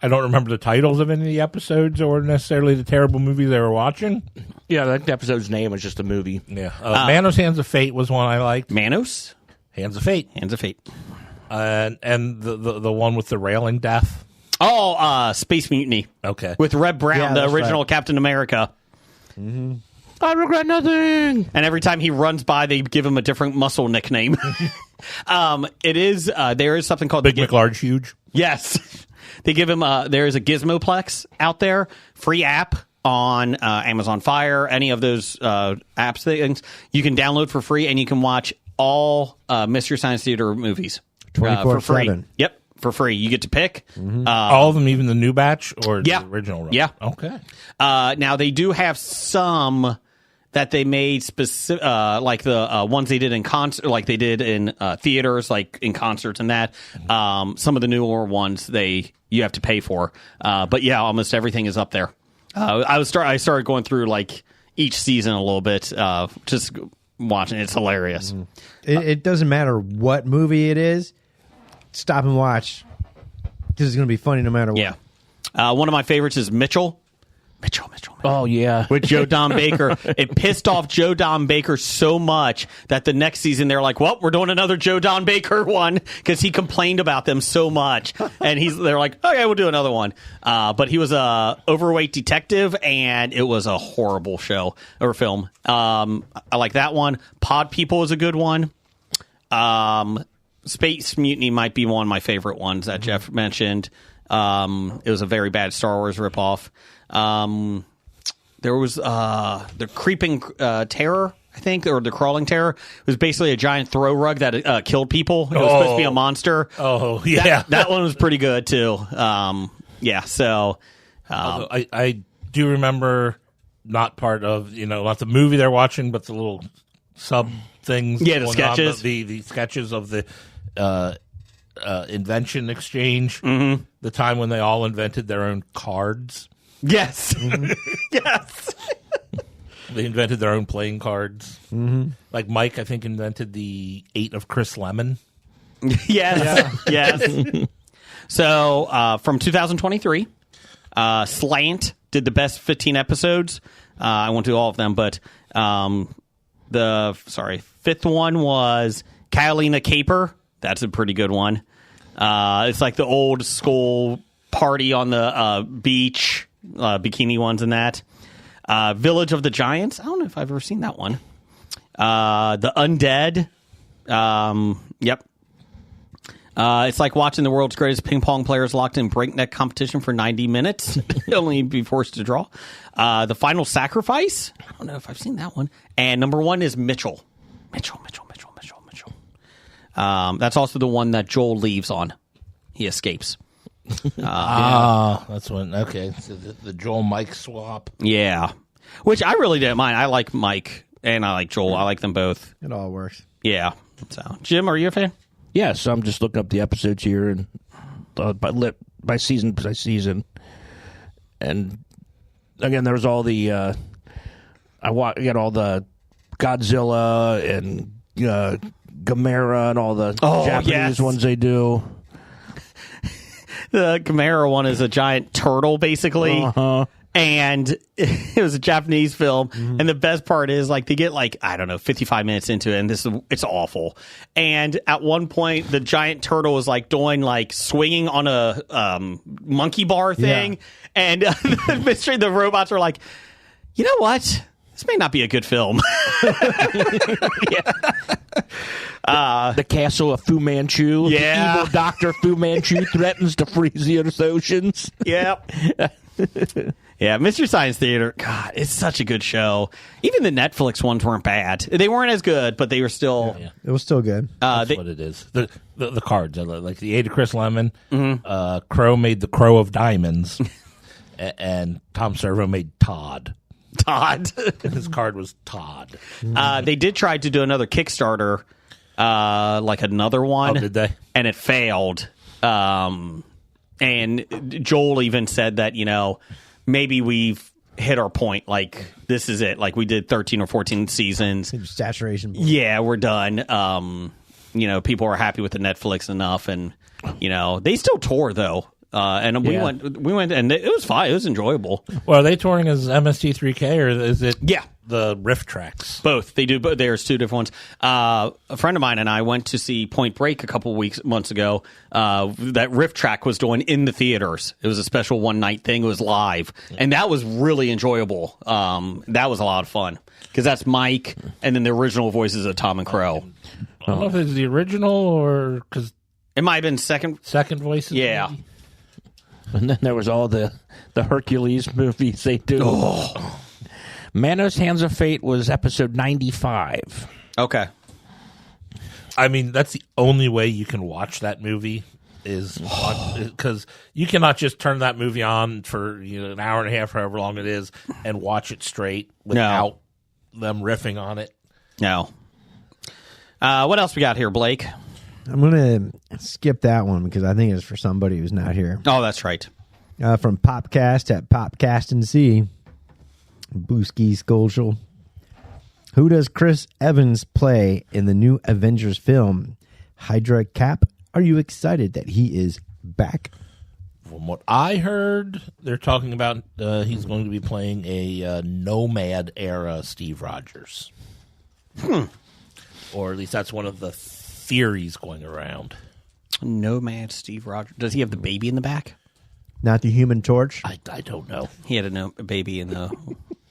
Speaker 2: I don't remember the titles of any of the episodes or necessarily the terrible movie they were watching.
Speaker 6: Yeah, that episode's name is just a movie.
Speaker 2: Yeah. Manos Hands of Fate was one I liked.
Speaker 1: Manos?
Speaker 2: Hands of Fate.
Speaker 1: Hands of Fate.
Speaker 2: And the one with the railing death.
Speaker 1: Oh, Space Mutiny.
Speaker 2: Okay.
Speaker 1: With Red Brown,
Speaker 5: Yeah,
Speaker 1: the
Speaker 5: that's
Speaker 1: original
Speaker 5: right.
Speaker 1: Captain America.
Speaker 6: I regret nothing.
Speaker 1: And every time he runs by, they give him a different muscle nickname. It is, there is something called
Speaker 2: Big
Speaker 1: the
Speaker 2: McLarge Huge.
Speaker 1: Yes. They give him, there is a Gizmoplex out there, free app on Amazon Fire, any of those apps things. You can download for free, and you can watch all Mystery Science Theater movies. For free.
Speaker 5: 24/7.
Speaker 1: Yep, for free. You get to pick.
Speaker 2: All of them, even the new batch or
Speaker 1: Yeah.
Speaker 2: the original run?
Speaker 1: Yeah.
Speaker 2: Okay.
Speaker 1: Now, they do have some that they made specific, like the ones they did in concert, like they did in theaters, like in concerts and that. Some of the newer ones you have to pay for, but yeah, almost everything is up there. I started going through like each season a little bit, just watching. It's hilarious.
Speaker 5: It doesn't matter what movie it is. Stop and watch. This is going to be funny no matter what.
Speaker 1: Yeah, one of my favorites is Mitchell. Mitchell.
Speaker 6: Oh, yeah.
Speaker 1: With Joe Don Baker. It pissed off Joe Don Baker so much that the next season they're like, well, we're doing another Joe Don Baker one because he complained about them so much. And they're like, okay, we'll do another one. But he was a overweight detective, and it was a horrible show or film. I like that one. Pod People is a good one. Space Mutiny might be one of my favorite ones that Jeff mentioned. It was a very bad Star Wars ripoff. There was the Creeping Terror. I think, or the Crawling Terror. It was basically a giant throw rug that killed people. It was supposed to be a monster.
Speaker 2: Oh, yeah.
Speaker 1: That one was pretty good, too. Yeah, so...
Speaker 2: I do remember not part of, not the movie they're watching, but the little sub things.
Speaker 1: Yeah, the
Speaker 2: going
Speaker 1: sketches.
Speaker 2: on, the sketches of the invention exchange.
Speaker 1: Mm-hmm.
Speaker 2: The time when they all invented their own cards.
Speaker 1: Yes. Yes.
Speaker 2: They invented their own playing cards. Mm-hmm. Like Mike, I think, invented the 8 of Chris Lemon.
Speaker 1: Yes. Yes. So, from 2023, Slant did the best 15 episodes. I won't do all of them, but fifth one was Catalina Caper. That's a pretty good one. It's like the old school party on the beach, bikini ones and that. Village of the Giants. I don't know if I've ever seen that one. The Undead. Yep. It's like watching the world's greatest ping pong players locked in breakneck competition for 90 minutes, only be forced to draw. The Final Sacrifice. I don't know if I've seen that one. And number 1 is Mitchell. Mitchell. That's also the one that Joel leaves on. He escapes.
Speaker 2: That's one. Okay, so the Joel Mike swap.
Speaker 1: Yeah, which I really didn't mind. I like Mike and I like Joel. I like them both.
Speaker 5: It all works.
Speaker 1: Yeah. So, Jim, are you a fan?
Speaker 6: Yes, I'm just looking up the episodes here and by season by season. And again, there was all the I got all the Godzilla and Gamera and all the Japanese ones they do.
Speaker 1: The Gamera one is a giant turtle, basically.
Speaker 6: Uh-huh.
Speaker 1: And it was a Japanese film. Mm-hmm. And the best part is, like, they get, 55 minutes into it, and it's awful. And at one point, the giant turtle was, doing, swinging on a monkey bar thing. Yeah. And the robots are like, you know what? This may not be a good film.
Speaker 6: The castle of Fu Manchu.
Speaker 1: Yeah.
Speaker 6: The evil Dr. Fu Manchu threatens to freeze the oceans.
Speaker 1: Yep. Yeah, Mystery Science Theater. God, it's such a good show. Even the Netflix ones weren't bad. They weren't as good, but they were still...
Speaker 5: Yeah. It was still good.
Speaker 2: That's what it is. The cards. Like the 8 of Chris Lemon. Mm-hmm. Crow made the Crow of Diamonds. And Tom Servo made Todd.
Speaker 1: Todd.
Speaker 2: His card was Todd.
Speaker 1: They did try to do another Kickstarter, another one.
Speaker 2: Oh, did they?
Speaker 1: And it failed. And Joel even said that, maybe we've hit our point. This is it. We did 13 or 14 seasons.
Speaker 5: Saturation.
Speaker 1: Yeah, we're done. People are happy with the Netflix enough. And, they still tour, though. And we went, and it was fine. It was enjoyable.
Speaker 2: Well, are they touring as MST3K or is it the riff tracks?
Speaker 1: Both. They do. But there's 2 different ones. A friend of mine and I went to see Point Break a couple months ago. That riff track was doing in the theaters. It was a special one-night thing. It was live, and that was really enjoyable. That was a lot of fun because that's Mike, and then the original voices of Tom and Crow.
Speaker 2: I don't know if it's the original or because
Speaker 1: it might have been second
Speaker 2: voices.
Speaker 1: Yeah.
Speaker 2: Maybe?
Speaker 6: And then there was all the Hercules movies they do. Oh. Manos Hands of Fate was episode 95.
Speaker 1: Okay.
Speaker 2: I mean, that's the only way you can watch that movie is because you cannot just turn that movie on for an hour and a half, however long it is, and watch it straight without them riffing on it.
Speaker 1: No. What else we got here, Blake?
Speaker 5: I'm going to skip that one because I think it's for somebody who's not here.
Speaker 1: Oh, that's right.
Speaker 5: From Popcast at Popcast and C. Booski Skolschel. Who does Chris Evans play in the new Avengers film? Hydra Cap. Are you excited that he is back?
Speaker 2: From what I heard, they're talking about he's going to be playing a Nomad era Steve Rogers. Or at least that's one of the theories going around.
Speaker 1: Nomad Steve Rogers. Does he have the baby in the back?
Speaker 5: Not the Human Torch?
Speaker 2: I don't know.
Speaker 1: He had a baby in the...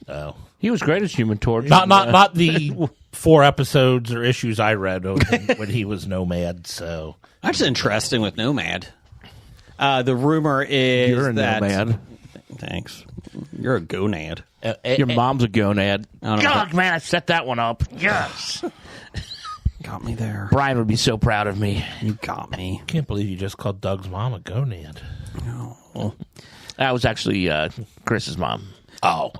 Speaker 2: Oh.
Speaker 6: He was great as Human Torch.
Speaker 2: Not the 4 episodes or issues I read when he was Nomad, so...
Speaker 1: That's interesting with Nomad. The rumor is
Speaker 6: You're a
Speaker 1: that...
Speaker 6: Nomad.
Speaker 1: Thanks. You're a gonad.
Speaker 6: Your mom's a gonad.
Speaker 1: I don't know.
Speaker 6: God, man, I set that one up. Yes.
Speaker 1: Got me there.
Speaker 6: Brian would be so proud of me.
Speaker 1: You got me.
Speaker 2: I can't believe you just called Doug's mom a gonad.
Speaker 6: That was actually Chris's mom.
Speaker 2: Oh.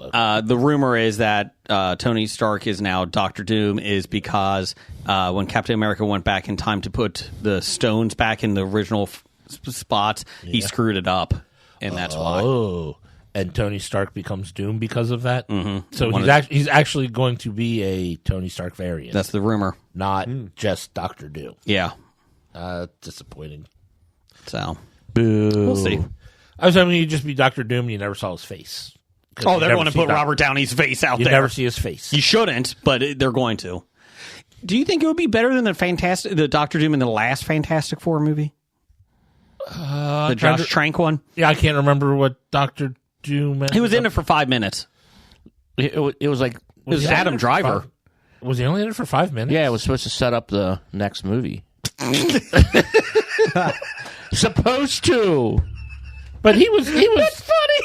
Speaker 1: The rumor is that Tony Stark is now Dr. Doom is because when Captain America went back in time to put the stones back in the original spots, he screwed it up, and that's why.
Speaker 2: Oh. And Tony Stark becomes Doom because of that? Mm-hmm. So he's actually going to be a Tony Stark variant.
Speaker 1: That's the rumor.
Speaker 2: Not just Dr. Doom.
Speaker 1: Yeah.
Speaker 2: Disappointing.
Speaker 1: So
Speaker 6: Boo.
Speaker 1: we'll see.
Speaker 2: I was hoping he'd just be Dr. Doom and you never saw his face.
Speaker 1: Oh, they're going to put Robert Downey's face out
Speaker 2: You
Speaker 1: there.
Speaker 2: never see his face.
Speaker 1: You shouldn't, but they're going to. Do you think it would be better than the Doctor Doom in the last Fantastic Four movie? The Josh Trank one?
Speaker 2: Yeah, I can't remember what Dr. Doom...
Speaker 1: He was in it for 5 minutes.
Speaker 6: It was like...
Speaker 1: It was Adam Driver.
Speaker 2: Was he only in it for 5 minutes?
Speaker 6: Yeah, it was supposed to set up the next movie. Supposed to.
Speaker 2: But he was... That's funny.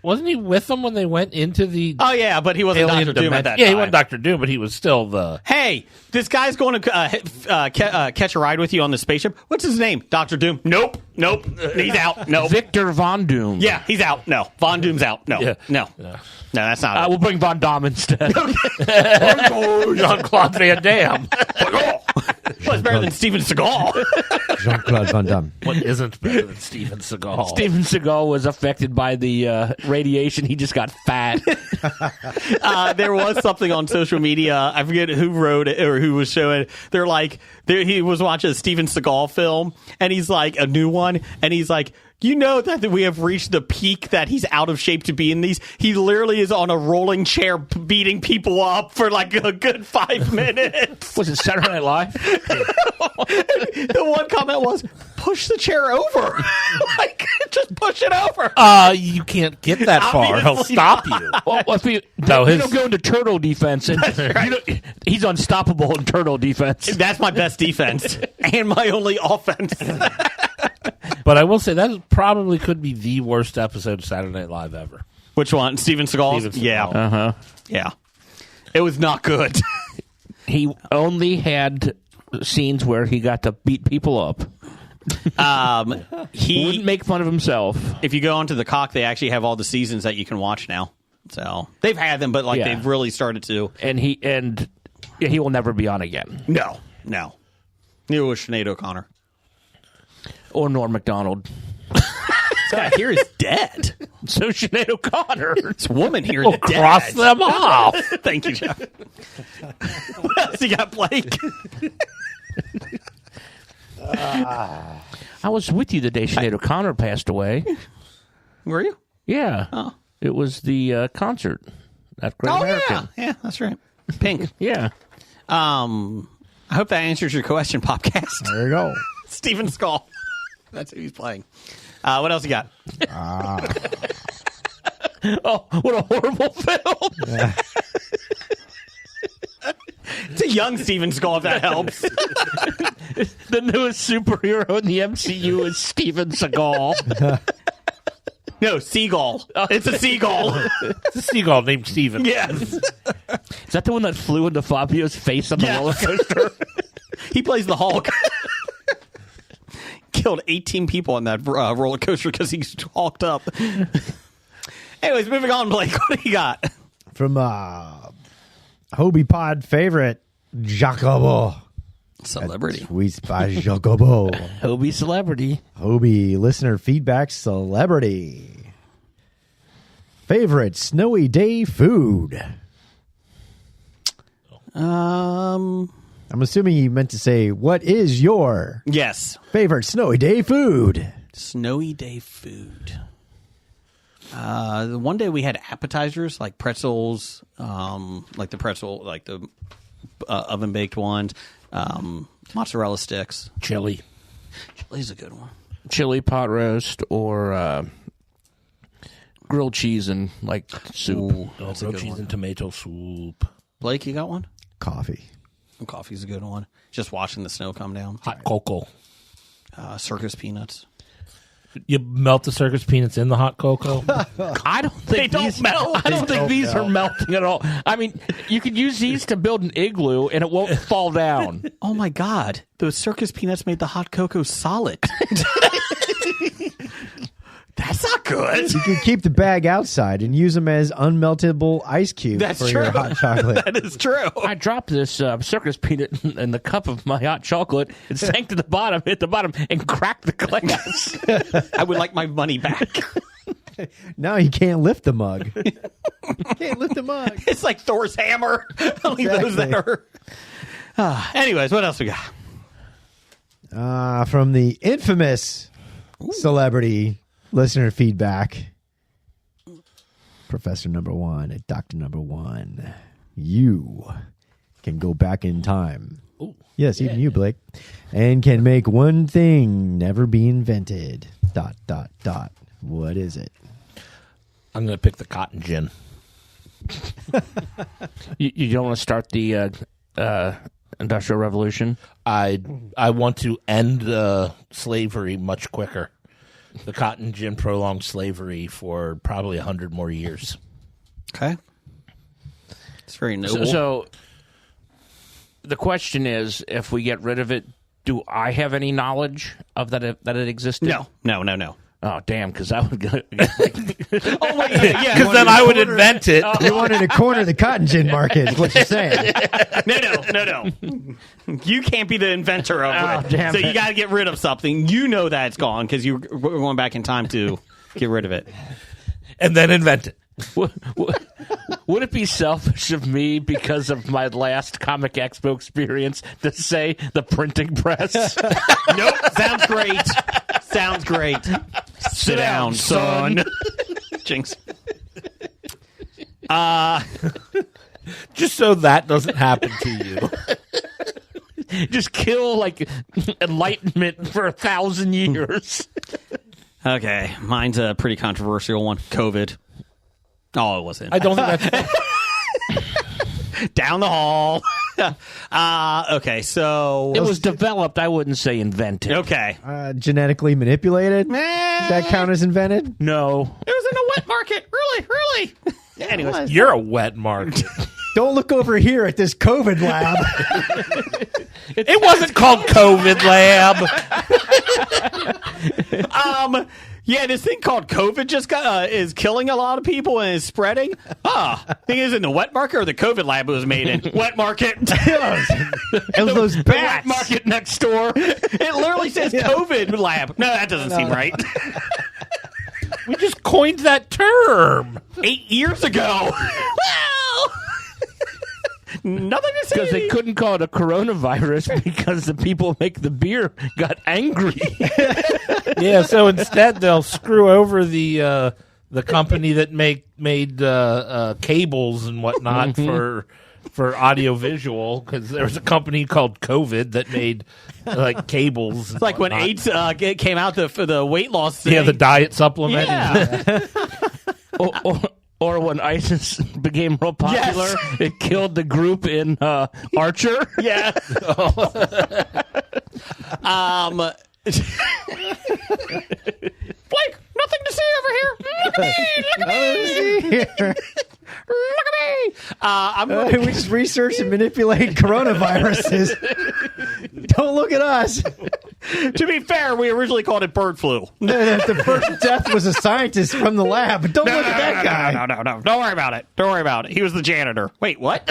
Speaker 2: Wasn't he with them when they went into the...
Speaker 1: Oh, yeah, but he wasn't
Speaker 2: alien
Speaker 1: Dr. Doom at that
Speaker 2: Yeah,
Speaker 1: time.
Speaker 2: he wasn't Dr. Doom, but he was still the...
Speaker 1: Hey, this guy's going to catch a ride with you on the spaceship. What's his name? Dr. Doom? Nope. He's out. No.
Speaker 6: Victor Von Doom.
Speaker 1: Yeah, he's out. No. Von Doom's out. No.
Speaker 2: Yeah.
Speaker 1: No, that's not it.
Speaker 6: We'll bring Von Damme instead.
Speaker 2: Jean-Claude Van Damme.
Speaker 1: What's better than Steven Seagal?
Speaker 5: Jean-Claude Van Damme.
Speaker 2: What isn't better than Steven Seagal?
Speaker 6: Steven Seagal was affected by the radiation. He just got fat.
Speaker 1: There was something on social media. I forget who wrote it or who was showing it. They're like, he was watching a Steven Seagal film, and he's like, a new one, and he's like, you know that we have reached the peak that he's out of shape to be in these. He literally is on a rolling chair beating people up for like a good 5 minutes.
Speaker 6: Was it Saturday Night Live?
Speaker 1: The one comment was, push the chair over. Like, just push it over.
Speaker 2: You can't get that far. He'll
Speaker 1: Obviously
Speaker 2: stop you.
Speaker 6: Well, if you
Speaker 2: his-
Speaker 6: don't go into turtle defense, and he's unstoppable in turtle defense.
Speaker 1: That's my best defense and my only offense.
Speaker 2: But I will say that probably could be the worst episode of Saturday Night Live ever.
Speaker 1: Which one? Steven Seagal?
Speaker 2: Steven Seagal.
Speaker 1: Yeah. Yeah. It was not good.
Speaker 6: He only had scenes where he got to beat people up. He wouldn't make fun of himself.
Speaker 1: If you go onto the Cock, they actually have all the seasons that you can watch now. So they've had them, but they've really started to.
Speaker 6: And he will never be on again.
Speaker 1: No. Neither was Sinead O'Connor.
Speaker 6: Or Norm Macdonald.
Speaker 1: This guy here is dead.
Speaker 6: So Sinead O'Connor.
Speaker 1: This woman here is dead.
Speaker 2: Cross them off.
Speaker 1: Thank you, Jeff. What else you got, Blake?
Speaker 6: I was with you the day Sinead O'Connor passed away.
Speaker 1: Were you?
Speaker 6: Yeah.
Speaker 1: Oh.
Speaker 6: It was the concert at Great American.
Speaker 1: Yeah, that's right. Pink.
Speaker 6: Yeah.
Speaker 1: I hope that answers your question, Popcast.
Speaker 5: There you go.
Speaker 1: Steven Seagal. That's who he's playing. What else you got?
Speaker 6: Oh, what a horrible film.
Speaker 1: It's a young Steven Seagal, if that helps.
Speaker 6: The newest superhero in the MCU is Steven Seagal.
Speaker 1: No, Seagull. It's a seagull.
Speaker 2: It's a seagull named Steven.
Speaker 1: Yes.
Speaker 6: Is that the one that flew into Fabio's face on the roller coaster?
Speaker 1: He plays the Hulk. Killed 18 people on that roller coaster because he's hulked up. Anyways, moving on, Blake. What do you got?
Speaker 5: From Hobie Pod favorite, Jacobo.
Speaker 1: Celebrity.
Speaker 5: Tweets by Jacobo.
Speaker 6: Hobie celebrity.
Speaker 5: Hobie listener feedback celebrity. Favorite snowy day food. I'm assuming you meant to say, what is your
Speaker 1: Yes.
Speaker 5: favorite snowy day food?
Speaker 1: Snowy day food. One day we had appetizers like pretzels, like the oven baked ones, mozzarella sticks.
Speaker 2: Chili.
Speaker 1: Chili's a good one.
Speaker 6: Chili pot roast or grilled cheese and like soup.
Speaker 1: Ooh,
Speaker 2: Grilled
Speaker 1: a good
Speaker 2: cheese
Speaker 1: one.
Speaker 2: and tomato soup.
Speaker 1: Blake, you got one?
Speaker 5: Coffee.
Speaker 1: Coffee's a good one. Just watching the snow come down.
Speaker 2: Hot cocoa.
Speaker 1: Circus peanuts.
Speaker 2: You melt the circus peanuts in the hot cocoa.
Speaker 6: I don't think
Speaker 1: don't
Speaker 6: these
Speaker 1: melt.
Speaker 6: I don't think these are melting at all. I mean, you could use these to build an igloo and it won't fall down.
Speaker 1: Oh my God! Those circus peanuts made the hot cocoa solid. That's not good.
Speaker 5: You can keep the bag outside and use them as unmeltable ice cubes
Speaker 1: That's
Speaker 5: for
Speaker 1: true.
Speaker 5: your hot chocolate.
Speaker 1: That is true.
Speaker 6: I dropped this circus peanut in the cup of my hot chocolate. It sank to the bottom, hit the bottom, and cracked the glass.
Speaker 1: I would like my money back.
Speaker 5: Now you can't lift the mug. Can't lift the mug.
Speaker 1: It's like Thor's hammer. Only those that
Speaker 5: Exactly.
Speaker 1: are. Anyways, what else we got?
Speaker 5: From the infamous celebrity listener feedback, Professor Number One at Dr. Number One, you can go back in time. Yes, even you, Blake, and can make one thing never be invented. ... What is it?
Speaker 2: I'm going to pick the cotton gin.
Speaker 6: You don't want to start the Industrial Revolution?
Speaker 2: I want to end slavery much quicker. The cotton gin prolonged slavery for probably 100 more years.
Speaker 1: Okay. It's very noble.
Speaker 6: So the question is, if we get rid of it, do I have any knowledge of that it existed?
Speaker 1: No.
Speaker 6: Oh, damn, because I would go...
Speaker 1: Oh, wait, yeah.
Speaker 2: Because then I would invent it.
Speaker 5: You wanted to corner the cotton gin market, is what you're saying.
Speaker 1: No. You can't be the inventor of it.
Speaker 6: damn
Speaker 1: So
Speaker 6: it.
Speaker 1: you got to get rid of something. You know that it's gone because you're going back in time to get rid of it.
Speaker 2: And then invent it.
Speaker 6: Would it be selfish of me, because of my last Comic Expo experience, to say the printing press?
Speaker 1: Nope. Sounds great. Sit down, son. Jinx.
Speaker 2: Just so that doesn't happen to you.
Speaker 6: Just kill, like, enlightenment for 1,000 years.
Speaker 1: Okay. Mine's a pretty controversial one. COVID. Oh, it wasn't.
Speaker 2: I don't think that's...
Speaker 1: Down the hall. Okay, so...
Speaker 6: It was developed, I wouldn't say invented.
Speaker 1: Okay.
Speaker 5: Genetically manipulated? Does that count as invented?
Speaker 6: No.
Speaker 1: It was in a wet market. Really? Anyways.
Speaker 2: You're a wet market.
Speaker 5: Don't look over here at this COVID lab.
Speaker 2: It wasn't called COVID Lab.
Speaker 1: Yeah, this thing called COVID just is killing a lot of people and is spreading. Thing is in the wet market or the COVID lab it was made in? Wet market.
Speaker 5: It was those
Speaker 6: Wet
Speaker 5: bats.
Speaker 6: market next door.
Speaker 1: It literally says COVID lab. No, that doesn't seem right.
Speaker 2: We just coined that term.
Speaker 1: 8 years ago. Well, nothing to say.
Speaker 6: Because they couldn't call it a coronavirus because the people make the beer got angry.
Speaker 2: Yeah, so instead they'll screw over the company that made cables and whatnot for audiovisual, because there was a company called COVID that made like cables.
Speaker 1: It's like when AIDS came out for the weight loss thing.
Speaker 2: Yeah, the diet supplement.
Speaker 1: Yeah.
Speaker 6: Or when ISIS became real popular,
Speaker 1: Yes.
Speaker 6: it killed the group in Archer.
Speaker 1: Yeah. Blake, nothing to see over here. Look at me. Look at me. Look at me. I'm going
Speaker 5: We just research and manipulate coronaviruses. Don't look at us.
Speaker 1: to be fair, we originally called it bird flu.
Speaker 5: The first death was a scientist from the lab. But don't look at that guy.
Speaker 1: No. Don't worry about it. Don't worry about it. He was the janitor. Wait, what?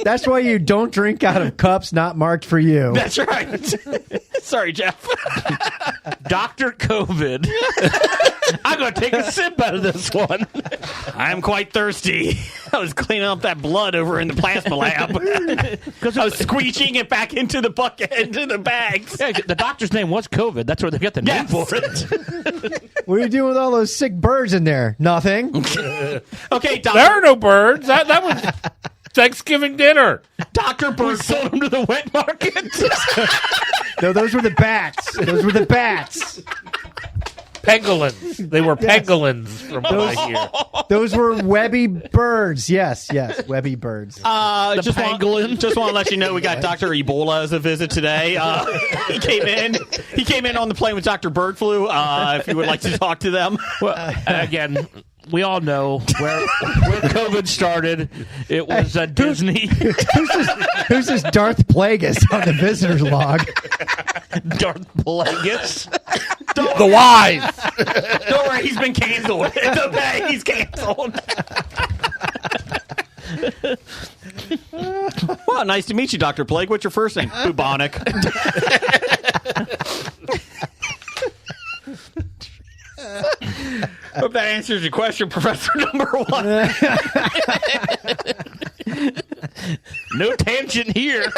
Speaker 5: That's why you don't drink out of cups not marked for you.
Speaker 1: That's right. Sorry, Jeff.
Speaker 6: Dr. COVID. I'm going to take a sip out of this one.
Speaker 1: I'm quite thirsty. I was cleaning up that blood over in the plasma lab. Because I was squeezing it back into the bucket, into the bags.
Speaker 6: Yeah, the doctor's name was COVID. That's where they got the name
Speaker 1: Yes.
Speaker 6: for it.
Speaker 5: What are you doing with all those sick birds in there? Nothing.
Speaker 1: Okay,
Speaker 2: There are no birds. That was Thanksgiving dinner.
Speaker 1: Dr. Bird
Speaker 6: Sold them to the wet market.
Speaker 5: No, those were the bats. Those were the bats.
Speaker 2: Pangolins. They were pangolins
Speaker 6: from what I hear.
Speaker 5: Those were Webby birds. Yes, Webby birds.
Speaker 1: Just
Speaker 6: pangolin.
Speaker 1: Just want to let you know we got Dr. Ebola as a visit today. He came in. He came in on the plane with Dr. Bird Flu. If you would like to talk to them.
Speaker 6: Well, again, we all know where COVID started. It was Disney.
Speaker 5: Who's this Darth Plagueis on the visitor's log?
Speaker 6: Darth Plagueis.
Speaker 2: The wise.
Speaker 1: Don't worry, he's been canceled. It's okay, he's canceled. Well, nice to meet you, Dr. Plague. What's your first name? Bubonic. Hope that answers your question, Professor number 1.
Speaker 6: No tangent here.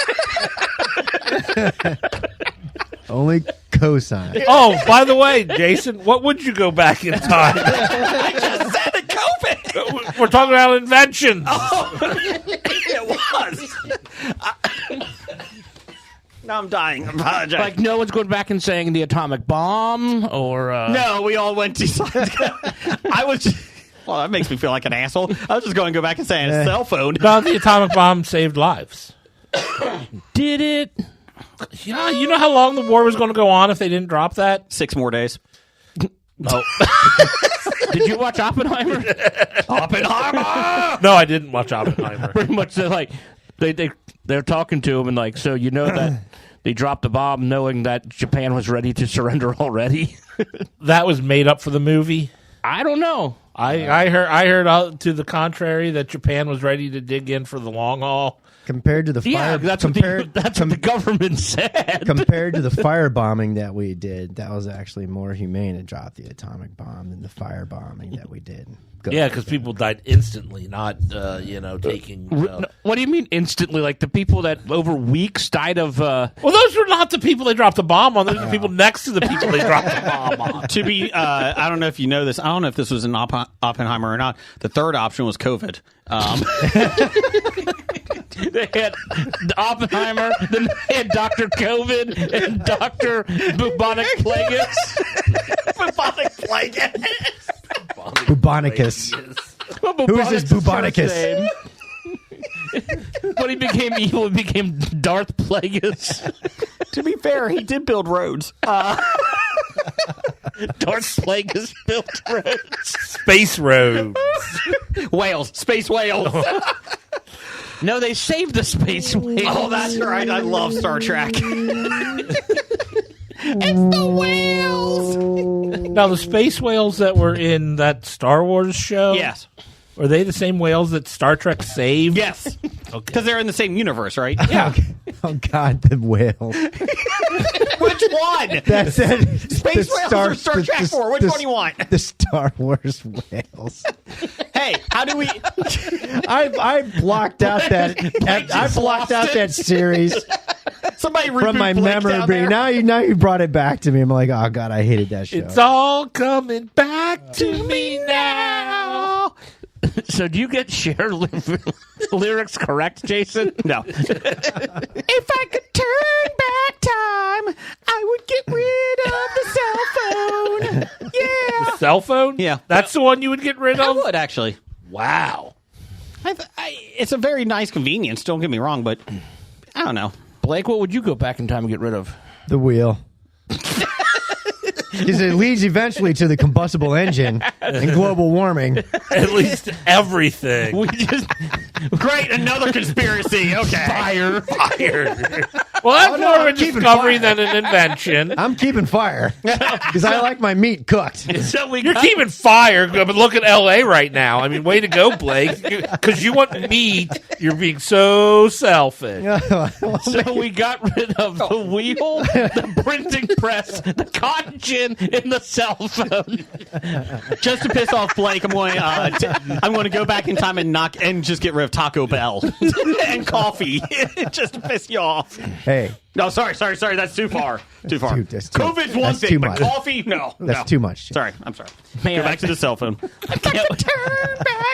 Speaker 5: Only cosine.
Speaker 2: Oh, by the way, Jason, what would you go back in time?
Speaker 1: I just said it, COVID.
Speaker 2: We're talking about inventions.
Speaker 1: Oh, it was. Now I'm dying. I apologize.
Speaker 6: Like, no one's going back and saying the atomic bomb or...
Speaker 1: No, we all went to science. I was just... Well, that makes me feel like an asshole. I was just going to go back and say a cell phone.
Speaker 2: No, the atomic bomb saved lives.
Speaker 6: Did it?
Speaker 2: You know how long the war was going to go on if they didn't drop that?
Speaker 1: 6 more days.
Speaker 6: Oh. Did you watch Oppenheimer?
Speaker 1: Oppenheimer!
Speaker 2: No, I didn't watch Oppenheimer.
Speaker 6: Pretty much, they're like... They're talking to him and like, so you know that they dropped the bomb knowing that Japan was ready to surrender already?
Speaker 2: That was made up for the movie.
Speaker 6: I don't know.
Speaker 2: I heard to the contrary that Japan was ready to dig in for the long haul.
Speaker 5: Compared to the fire,
Speaker 6: That's what the government said.
Speaker 5: Compared to the firebombing that we did, that was actually more humane to drop the atomic bomb than the firebombing that we did.
Speaker 2: Yeah, because people died instantly, not taking.
Speaker 6: What do you mean instantly? Like the people that over weeks died of.
Speaker 2: Well, those were not the people they dropped the bomb on. Those are the people next to the people they dropped the bomb on.
Speaker 1: To be, I don't know if you know this. I don't know if this was in Oppenheimer or not. The third option was COVID.
Speaker 6: They had Oppenheimer, then they had Dr. COVID and Dr. Bubonic Plagueis.
Speaker 1: Bubonic Plagueis.
Speaker 5: Bubonicus.
Speaker 6: Well,
Speaker 5: Who is this Bubonicus?
Speaker 6: When he became evil, he became Darth Plagueis.
Speaker 1: To be fair, he did build roads.
Speaker 6: Darth Plagueis built roads.
Speaker 2: Space roads.
Speaker 1: Whales. Space whales.
Speaker 6: No, they saved the space whales.
Speaker 1: Oh, that's right. I love Star Trek. It's the whales.
Speaker 2: Now, the space whales that were in that Star Wars show?
Speaker 1: Yes.
Speaker 2: Are they the same whales that Star Trek saved?
Speaker 1: Yes.
Speaker 2: Okay.
Speaker 1: Because they're in the same universe, right?
Speaker 5: Yeah. Oh God, the whales.
Speaker 1: Which one?
Speaker 5: That's it.
Speaker 1: Space whales or Star Trek 4? Which one do you want?
Speaker 5: The Star Wars whales.
Speaker 1: Hey, how do we...
Speaker 5: I blocked out that. I blocked out that series
Speaker 1: Somebody
Speaker 5: from my
Speaker 1: reboot Blake down
Speaker 5: memory.
Speaker 1: there.
Speaker 5: Now you brought it back to me. I'm like, oh God, I hated that show.
Speaker 2: It's all coming back to me now.
Speaker 6: So do you get Cher lyrics correct, Jason?
Speaker 1: No.
Speaker 7: If I could turn back time, I would get rid of the cell phone. Yeah.
Speaker 2: The cell phone?
Speaker 1: Yeah.
Speaker 2: That's the one you would get rid
Speaker 1: I
Speaker 2: of?
Speaker 1: would, actually.
Speaker 2: Wow.
Speaker 1: It's a very nice convenience, don't get me wrong, but I don't know.
Speaker 6: Blake, what would you go back in time and get rid of?
Speaker 5: The wheel. Because it leads eventually to the combustible engine and global warming.
Speaker 2: At least everything.
Speaker 6: We just
Speaker 1: Great, another conspiracy. Okay.
Speaker 6: fire.
Speaker 2: Well, that's
Speaker 5: no,
Speaker 2: more of a
Speaker 5: I'm keeping
Speaker 2: discovery
Speaker 5: fire.
Speaker 2: than an invention.
Speaker 5: I'm keeping fire because I like my meat cooked.
Speaker 6: So we
Speaker 2: You're
Speaker 6: got-
Speaker 2: keeping fire, but look at L.A. right now. I mean, way to go, Blake. Because you want meat, you're being so selfish.
Speaker 6: So we got rid of the wheel, the printing press, the cotton gin, and the cell phone.
Speaker 1: Just to piss off Blake, I'm going to go back in time and just get rid of Taco Bell and coffee, just to piss you off.
Speaker 5: Hey,
Speaker 1: No, sorry. That's too far. Too far.
Speaker 5: That's too-
Speaker 1: COVID's one
Speaker 5: that's
Speaker 1: thing,
Speaker 5: too
Speaker 1: but
Speaker 5: much.
Speaker 1: coffee, no.
Speaker 5: that's too much.
Speaker 1: Sorry, I'm sorry.
Speaker 6: Man,
Speaker 1: Go back to the cell phone.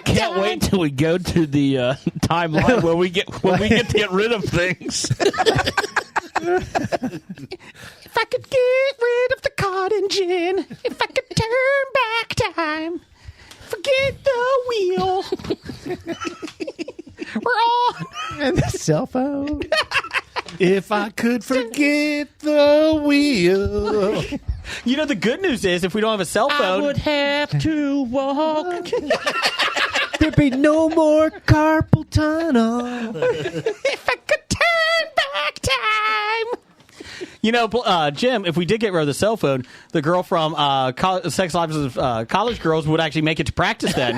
Speaker 6: Can't wait till we go to the timeline where we get to get rid of things.
Speaker 7: If I could get rid of the cotton gin, if I could turn back time,
Speaker 1: forget the wheel. We're on.
Speaker 5: And the cell phone.
Speaker 2: If I could forget the wheel.
Speaker 1: You know, the good news is if we don't have a cell phone,
Speaker 6: I would have to walk.
Speaker 5: There'd be no more carpal tunnel.
Speaker 1: if I could turn back time. You know, Jim, if we did get rid of the cell phone, the girl from Sex Lives of College Girls would actually make it to practice then.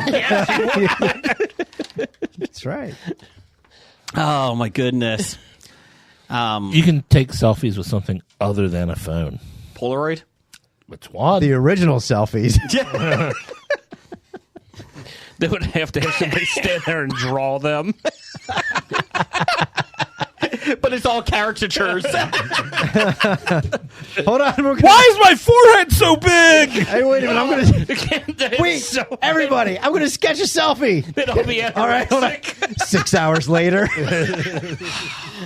Speaker 5: That's right.
Speaker 1: Oh, my goodness.
Speaker 2: You can take selfies with something other than a phone.
Speaker 1: Polaroid?
Speaker 2: Which one?
Speaker 5: The original selfies.
Speaker 6: They would have to have somebody stand there and draw them.
Speaker 1: But it's all caricatures.
Speaker 5: Hold on.
Speaker 2: Why is my forehead so big?
Speaker 5: Hey, wait a minute. I'm going to... Wait, everybody. I'm going to sketch a selfie.
Speaker 6: It'll be
Speaker 5: All right, hold on. 6 hours later.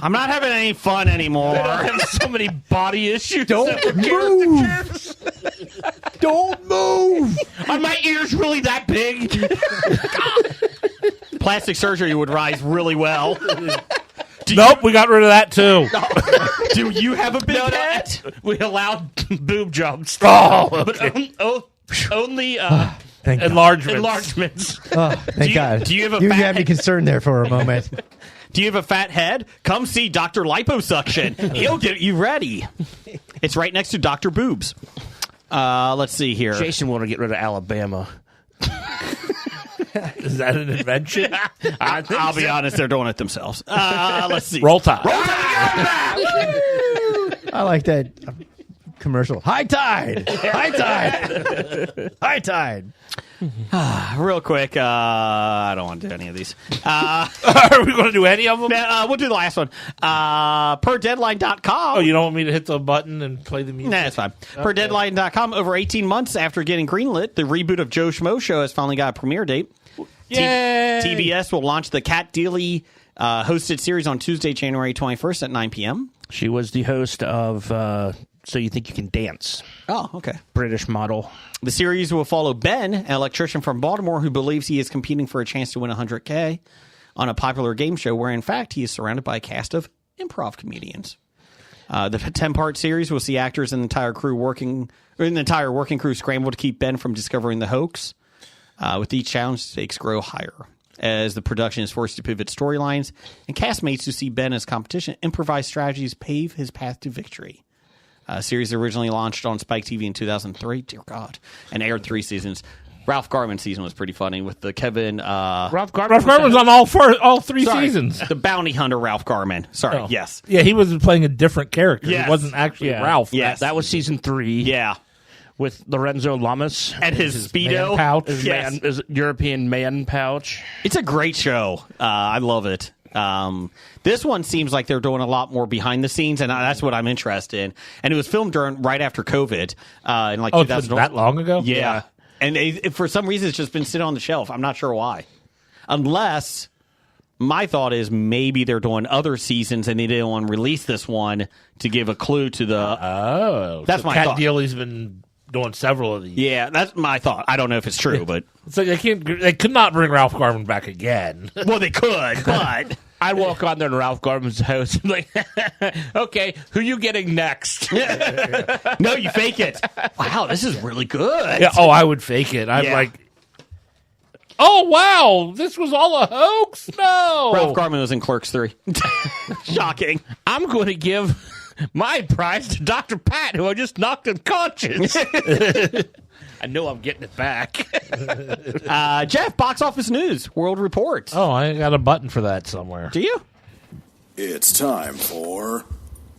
Speaker 1: I'm not having any fun anymore.
Speaker 6: I have so many body issues.
Speaker 5: Don't move. Don't move.
Speaker 6: Are my ears really that big?
Speaker 1: Plastic surgery would rise really well.
Speaker 2: Nope, we got rid of that too.
Speaker 1: Do you have a big head?
Speaker 6: We allowed boob jobs.
Speaker 2: Oh,
Speaker 6: But only
Speaker 5: Thank God.
Speaker 6: enlargements.
Speaker 5: Oh, thank God.
Speaker 1: do you have a
Speaker 5: You
Speaker 1: fat
Speaker 5: had me
Speaker 1: head?
Speaker 5: concerned there for a moment.
Speaker 1: Do you have a fat head? Come see Dr. Liposuction. He'll get you ready. It's right next to Dr. Boobs. Let's see here.
Speaker 6: Jason wanted to get rid of Alabama.
Speaker 2: is that an invention?
Speaker 1: I'll be honest, they're doing it themselves. Let's see.
Speaker 2: Roll Tide.
Speaker 5: I like that commercial. High tide. High tide. High tide.
Speaker 1: Real quick, I don't want to do any of these.
Speaker 2: Are we going to do any of them?
Speaker 1: We'll do the last one. PerDeadline.com.
Speaker 2: Oh, you don't want me to hit the button and play the music?
Speaker 1: Nah, it's fine. Per Deadline.com, over 18 months after getting greenlit, the reboot of Joe Schmo Show has finally got a premiere date.
Speaker 2: Yay!
Speaker 1: TBS will launch the Kat Deely hosted series on Tuesday, January 21st at 9 p.m.
Speaker 6: She was the host of So You Think You Can Dance,
Speaker 1: Oh, okay.
Speaker 6: British model.
Speaker 1: The series will follow Ben, an electrician from Baltimore who believes he is competing for a chance to win $100K on a popular game show where, in fact, he is surrounded by a cast of improv comedians. The 10-part series will see actors and the entire working crew scramble to keep Ben from discovering the hoax. With each challenge, stakes grow higher as the production is forced to pivot storylines, and castmates who see Ben as competition improvise strategies pave his path to victory. Series originally launched on Spike TV in 2003, dear God, and aired 3 seasons. Ralph Garman season was pretty funny with the Kevin...
Speaker 6: Ralph Garman
Speaker 2: was on all 3 seasons.
Speaker 1: The bounty hunter Ralph Garman. Sorry,
Speaker 2: Oh.
Speaker 1: yes.
Speaker 2: Yeah, he was playing a different character.
Speaker 1: Yes.
Speaker 2: He wasn't actually
Speaker 6: Yeah.
Speaker 2: Ralph.
Speaker 1: Yes.
Speaker 6: That was season 3.
Speaker 1: Yeah.
Speaker 6: With Lorenzo Lamas.
Speaker 1: And his Speedo.
Speaker 2: man pouch.
Speaker 1: Yes.
Speaker 6: His European man pouch.
Speaker 1: It's a great show. I love it. This one seems like they're doing a lot more behind the scenes, and that's what I'm interested in. And it was filmed right after COVID. In like
Speaker 2: Oh,
Speaker 1: 2000.
Speaker 2: that long ago?
Speaker 1: Yeah. And for some reason, it's just been sitting on the shelf. I'm not sure why. Unless my thought is maybe they're doing other seasons and they didn't want to release this one to give a clue to the.
Speaker 2: Oh.
Speaker 1: That's my
Speaker 2: Kat
Speaker 1: thought.
Speaker 2: Deely's been doing several of these.
Speaker 1: Yeah, that's my thought. I don't know if it's true, but.
Speaker 2: So they could not bring Ralph Garman back again.
Speaker 1: Well, they could, but.
Speaker 6: I'd walk on there and Ralph Garman's host and like, okay, who you getting next?
Speaker 1: No, you fake it. Wow, this is really good.
Speaker 2: Yeah, I would fake it. I'm
Speaker 1: Yeah.
Speaker 2: like, oh, wow, this was all a hoax? No.
Speaker 1: Ralph Garman was in Clerks 3. Shocking.
Speaker 6: I'm going to give my prize to Dr. Pat, who I just knocked unconscious. I know I'm getting it back.
Speaker 1: Jeff, box office news, World Report.
Speaker 2: Oh, I got a button for that somewhere.
Speaker 1: Do you?
Speaker 4: It's time for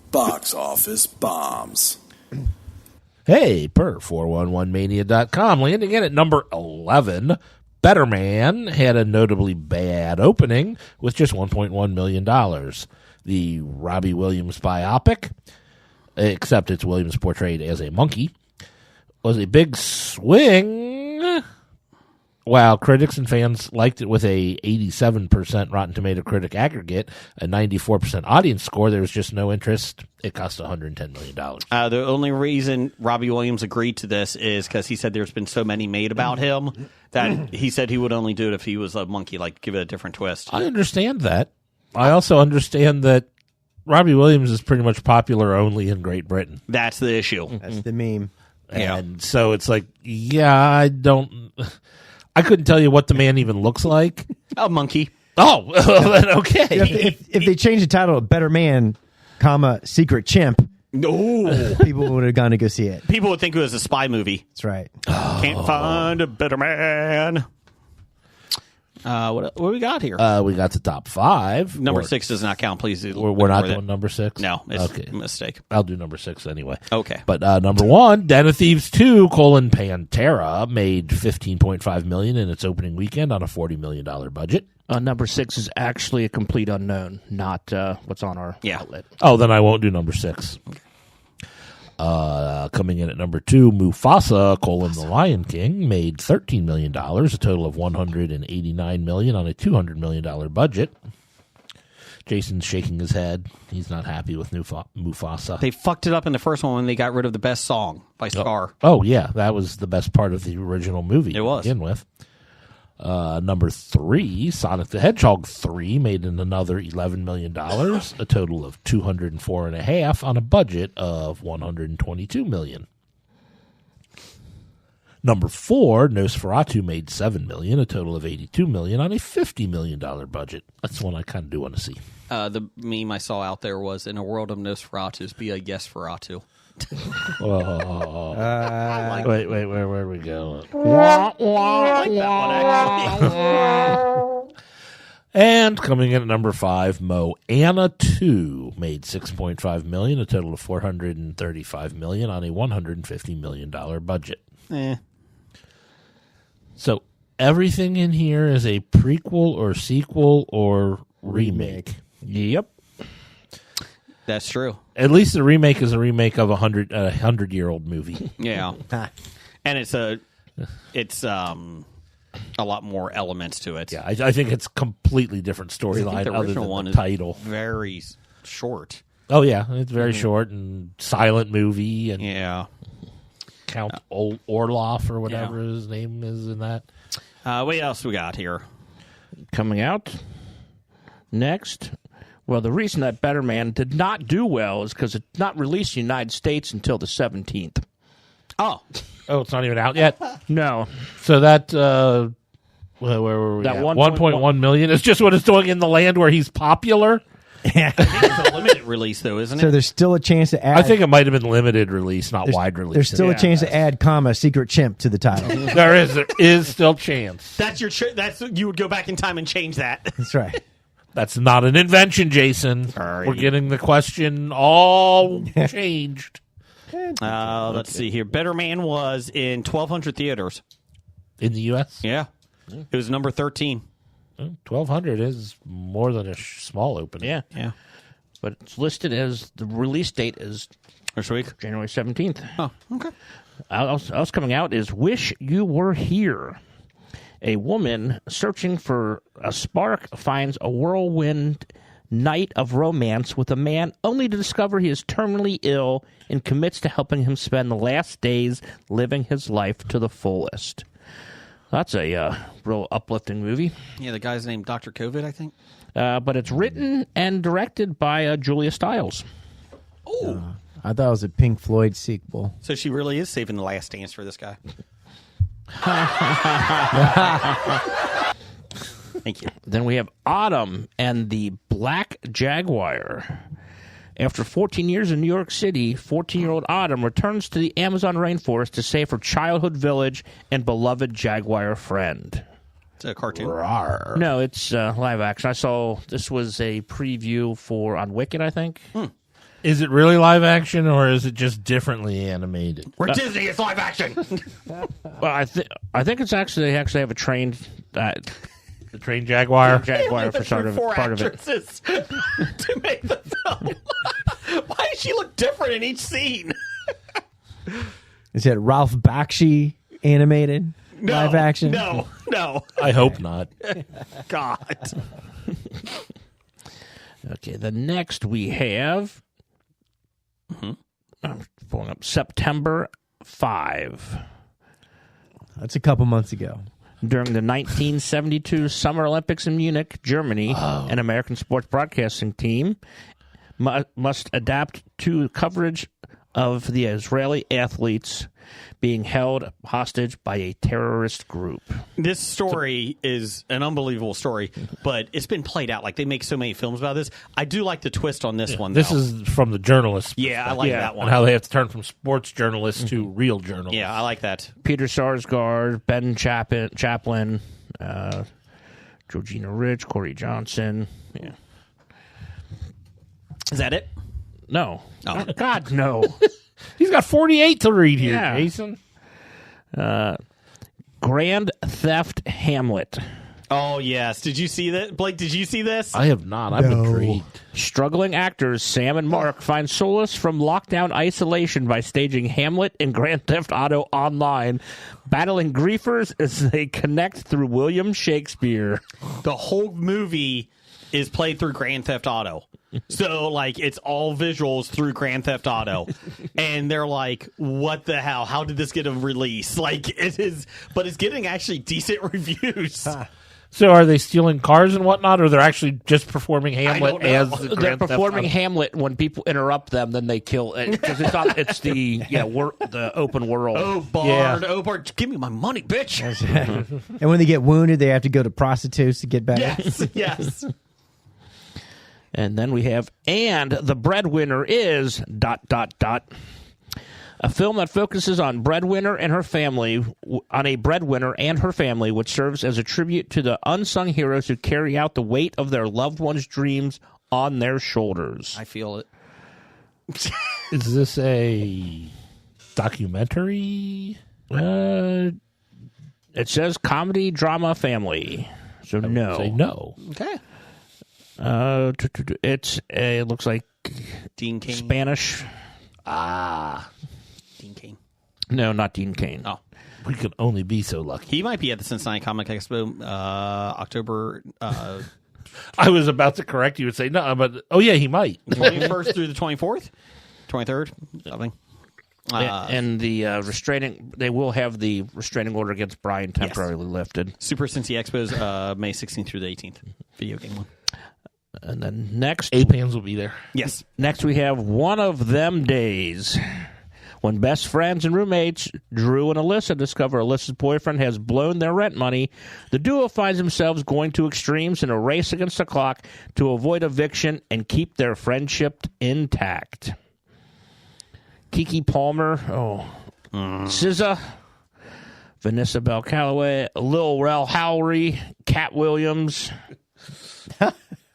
Speaker 4: Box Office Bombs.
Speaker 2: Hey, per 411mania.com, landing in at number 11. Better Man had a notably bad opening with just $1.1 million. The Robbie Williams biopic, except it's Williams portrayed as a monkey, was a big swing while critics and fans liked it with a 87% Rotten Tomato critic aggregate, a 94% audience score, there was just no interest. It cost $110 million.
Speaker 1: The only reason Robbie Williams agreed to this is because he said there's been so many made about him that he said he would only do it if he was a monkey, like give it a different twist.
Speaker 2: I understand that. I also understand that Robbie Williams is pretty much popular only in Great Britain.
Speaker 1: That's the issue.
Speaker 5: That's the meme.
Speaker 2: And so it's like, I couldn't tell you what the man even looks like.
Speaker 1: A monkey.
Speaker 2: Oh, then okay.
Speaker 5: If they changed the title to Better Man, Secret Chimp,
Speaker 1: No.
Speaker 5: people would have gone to go see it.
Speaker 1: People would think it was a spy movie.
Speaker 5: That's right.
Speaker 1: Can't find a better man. What do we got here?
Speaker 2: We got the top 5.
Speaker 1: Number 6 does not count, please.
Speaker 2: We're not doing number 6?
Speaker 1: No, it's
Speaker 2: okay.
Speaker 1: a mistake.
Speaker 2: I'll do number 6 anyway.
Speaker 1: Okay.
Speaker 2: But number 1, Den of Thieves 2, Pantera, made $15.5 million in its opening weekend on a $40 million budget.
Speaker 6: Number 6 is actually a complete unknown, not what's on our outlet.
Speaker 2: Oh, then I won't do number 6. Coming in at number 2, Mufasa, The Lion King, made $13 million, a total of $189 million on a $200 million budget. Jason's shaking his head. He's not happy with Mufasa.
Speaker 1: They fucked it up in the first one when they got rid of the best song by Scar.
Speaker 2: Oh, yeah. That was the best part of the original movie.
Speaker 1: It was.
Speaker 2: To begin with. Number 3, Sonic the Hedgehog 3, made in another $11 million, a total of $204.5 million on a budget of $122 million. Number 4, Nosferatu, made $7 million, a total of $82 million on a $50 million budget. That's one I kind of do want to see.
Speaker 1: The meme I saw out there was, in a world of Nosferatus, be a Yes-Feratu.
Speaker 2: Wait, where are we going? And coming in at number 5, Moana 2, made $6.5 million, a total of $435 million on a $150 million budget. So everything in here is a prequel or sequel or remake.
Speaker 6: Yep.
Speaker 1: That's true.
Speaker 2: At least the remake is a remake of a 100-year-old movie.
Speaker 1: Yeah. And it's a lot more elements to it.
Speaker 2: Yeah, I think it's completely different storyline.
Speaker 1: The
Speaker 2: other
Speaker 1: original
Speaker 2: than
Speaker 1: one
Speaker 2: the
Speaker 1: is
Speaker 2: title.
Speaker 1: very short.
Speaker 2: Oh yeah, it's very short and silent movie and
Speaker 1: Yeah.
Speaker 2: Count Orloff or whatever his name is in that.
Speaker 1: What else we got here?
Speaker 6: Coming out next. Well, the reason that Better Man did not do well is because it's not released in the United States until the 17th.
Speaker 1: Oh,
Speaker 2: it's not even out yet.
Speaker 6: No.
Speaker 2: So that where were we?
Speaker 6: That
Speaker 2: at?
Speaker 6: 1.1
Speaker 2: million is just what it's doing in the land where he's popular.
Speaker 1: it's a limited release, though, isn't it?
Speaker 5: So there's still a chance to add.
Speaker 2: I think it might have been limited release, not wide release.
Speaker 5: There's still a chance to add, Secret Chimp to the title.
Speaker 2: There is still chance.
Speaker 1: That's you would go back in time and change that.
Speaker 5: That's right.
Speaker 2: That's not an invention, Jason.
Speaker 1: Sorry.
Speaker 2: We're getting the question all changed.
Speaker 1: Let's see here. Better Man was in 1,200 theaters.
Speaker 2: In the U.S.?
Speaker 1: Yeah. It was number 13.
Speaker 2: 1,200 is more than a small opening.
Speaker 1: Yeah.
Speaker 6: But it's listed as the release date is
Speaker 1: This week?
Speaker 6: January 17th.
Speaker 1: Oh, okay.
Speaker 6: Else coming out is Wish You Were Here. A woman searching for a spark finds a whirlwind night of romance with a man only to discover he is terminally ill and commits to helping him spend the last days living his life to the fullest. That's a real uplifting movie.
Speaker 1: Yeah, the guy's named Dr. COVID, I think.
Speaker 6: But it's written and directed by Julia Stiles.
Speaker 1: Oh.
Speaker 5: I thought it was a Pink Floyd sequel.
Speaker 1: So she really is saving the last dance for this guy. Thank you.
Speaker 6: Then we have Autumn and the Black Jaguar. After 14 years in New York City, 14-year-old Autumn returns to the Amazon rainforest to save her childhood village and beloved jaguar friend.
Speaker 1: It's a cartoon.
Speaker 2: Rawr.
Speaker 6: No, it's live action. I saw this was a preview on Wicked, I think.
Speaker 2: Is it really live action or is it just differently animated?
Speaker 1: We're Disney. It's live action.
Speaker 6: Well, I think it's actually they actually have a trained
Speaker 2: The trained jaguar?
Speaker 6: jaguar for sort of part of it.
Speaker 1: To make the film. Why does she look different in each scene?
Speaker 5: Is it Ralph Bakshi animated? live action?
Speaker 1: No.
Speaker 2: I hope not.
Speaker 1: God.
Speaker 6: Okay, the next we have I'm pulling up September 5.
Speaker 5: That's a couple months ago.
Speaker 6: During the 1972 Summer Olympics in Munich, Germany, an American sports broadcasting team must adapt to coverage of the Israeli athletes being held hostage by a terrorist group.
Speaker 1: This story is an unbelievable story, but it's been played out. Like, they make so many films about this. I do like the twist on this one,
Speaker 2: This
Speaker 1: though.
Speaker 2: is from the journalist.
Speaker 1: Yeah, I like that one.
Speaker 2: And how they have to turn from sports journalists to real journalists.
Speaker 1: Yeah, I like that.
Speaker 6: Peter Sarsgaard, Ben Chaplin, Georgina Rich, Corey Johnson. Yeah.
Speaker 1: Is that it?
Speaker 6: No.
Speaker 1: Oh.
Speaker 6: God, no.
Speaker 2: He's got 48 to read here,
Speaker 6: Yeah.
Speaker 2: Jason.
Speaker 6: Grand Theft Hamlet.
Speaker 1: Oh, yes. Did you see that? Blake, did you see this?
Speaker 2: I have not. I'm intrigued.
Speaker 6: Struggling actors Sam and Mark find solace from lockdown isolation by staging Hamlet and Grand Theft Auto online, battling griefers as they connect through William Shakespeare.
Speaker 1: The whole movie is played through Grand Theft Auto. So, like, it's all visuals through Grand Theft Auto. And they're like, what the hell? How did this get a release? Like, it is, but it's getting actually decent reviews.
Speaker 2: So are they stealing cars and whatnot, or they're actually just performing Hamlet
Speaker 1: don't know.
Speaker 2: as
Speaker 6: They're
Speaker 2: Grand Theft
Speaker 6: performing
Speaker 2: Auto?
Speaker 6: Hamlet. When people interrupt them, then they kill it because it's the the open world.
Speaker 1: Oh, Bard, give me my money, bitch.
Speaker 5: And when they get wounded, they have to go to prostitutes to get better.
Speaker 1: Yes.
Speaker 6: And then we have, and the breadwinner is ... A film that focuses on breadwinner and her family, which serves as a tribute to the unsung heroes who carry out the weight of their loved ones' dreams on their shoulders.
Speaker 1: I feel it.
Speaker 2: Is this a documentary?
Speaker 6: It says comedy, drama, family. So no.
Speaker 2: Say no.
Speaker 1: Okay.
Speaker 6: It looks like
Speaker 1: Dean Cain.
Speaker 6: Spanish.
Speaker 1: Dean Cain.
Speaker 6: No, not Dean Cain.
Speaker 1: Oh.
Speaker 2: We could only be so lucky.
Speaker 1: He might be at the Cincinnati Comic Expo October
Speaker 2: I was about to correct you and say no, but oh yeah, he might.
Speaker 1: 21st through the 24th? 23rd? Something.
Speaker 6: And the they will have the restraining order against Brian temporarily lifted.
Speaker 1: Super Cincy Expo's May 16th through the 18th. Video game one.
Speaker 6: And then next
Speaker 2: Apans will be there.
Speaker 1: Yes.
Speaker 6: Next we have One of Them Days. When best friends and roommates Drew and Alyssa discover Alyssa's boyfriend has blown their rent money, the duo finds themselves going to extremes in a race against the clock to avoid eviction and keep their friendship intact. Keke Palmer, SZA, Vanessa Bell Calloway, Lil Rel Howery, Cat Williams,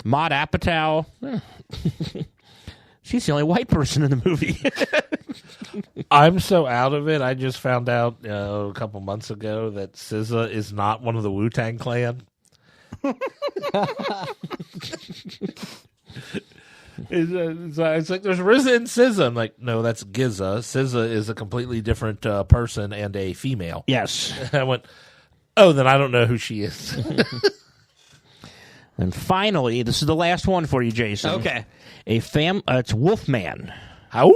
Speaker 6: Maude Apatow. She's the only white person in the movie.
Speaker 2: I'm so out of it. I just found out a couple months ago that SZA is not one of the Wu-Tang Clan. It's like there's RZA and SZA. I'm like, no, that's Giza. SZA is a completely different person and a female.
Speaker 6: Yes.
Speaker 2: I went, oh, then I don't know who she is.
Speaker 6: And finally, this is the last one for you, Jason.
Speaker 1: Okay.
Speaker 6: It's Wolfman.
Speaker 2: How?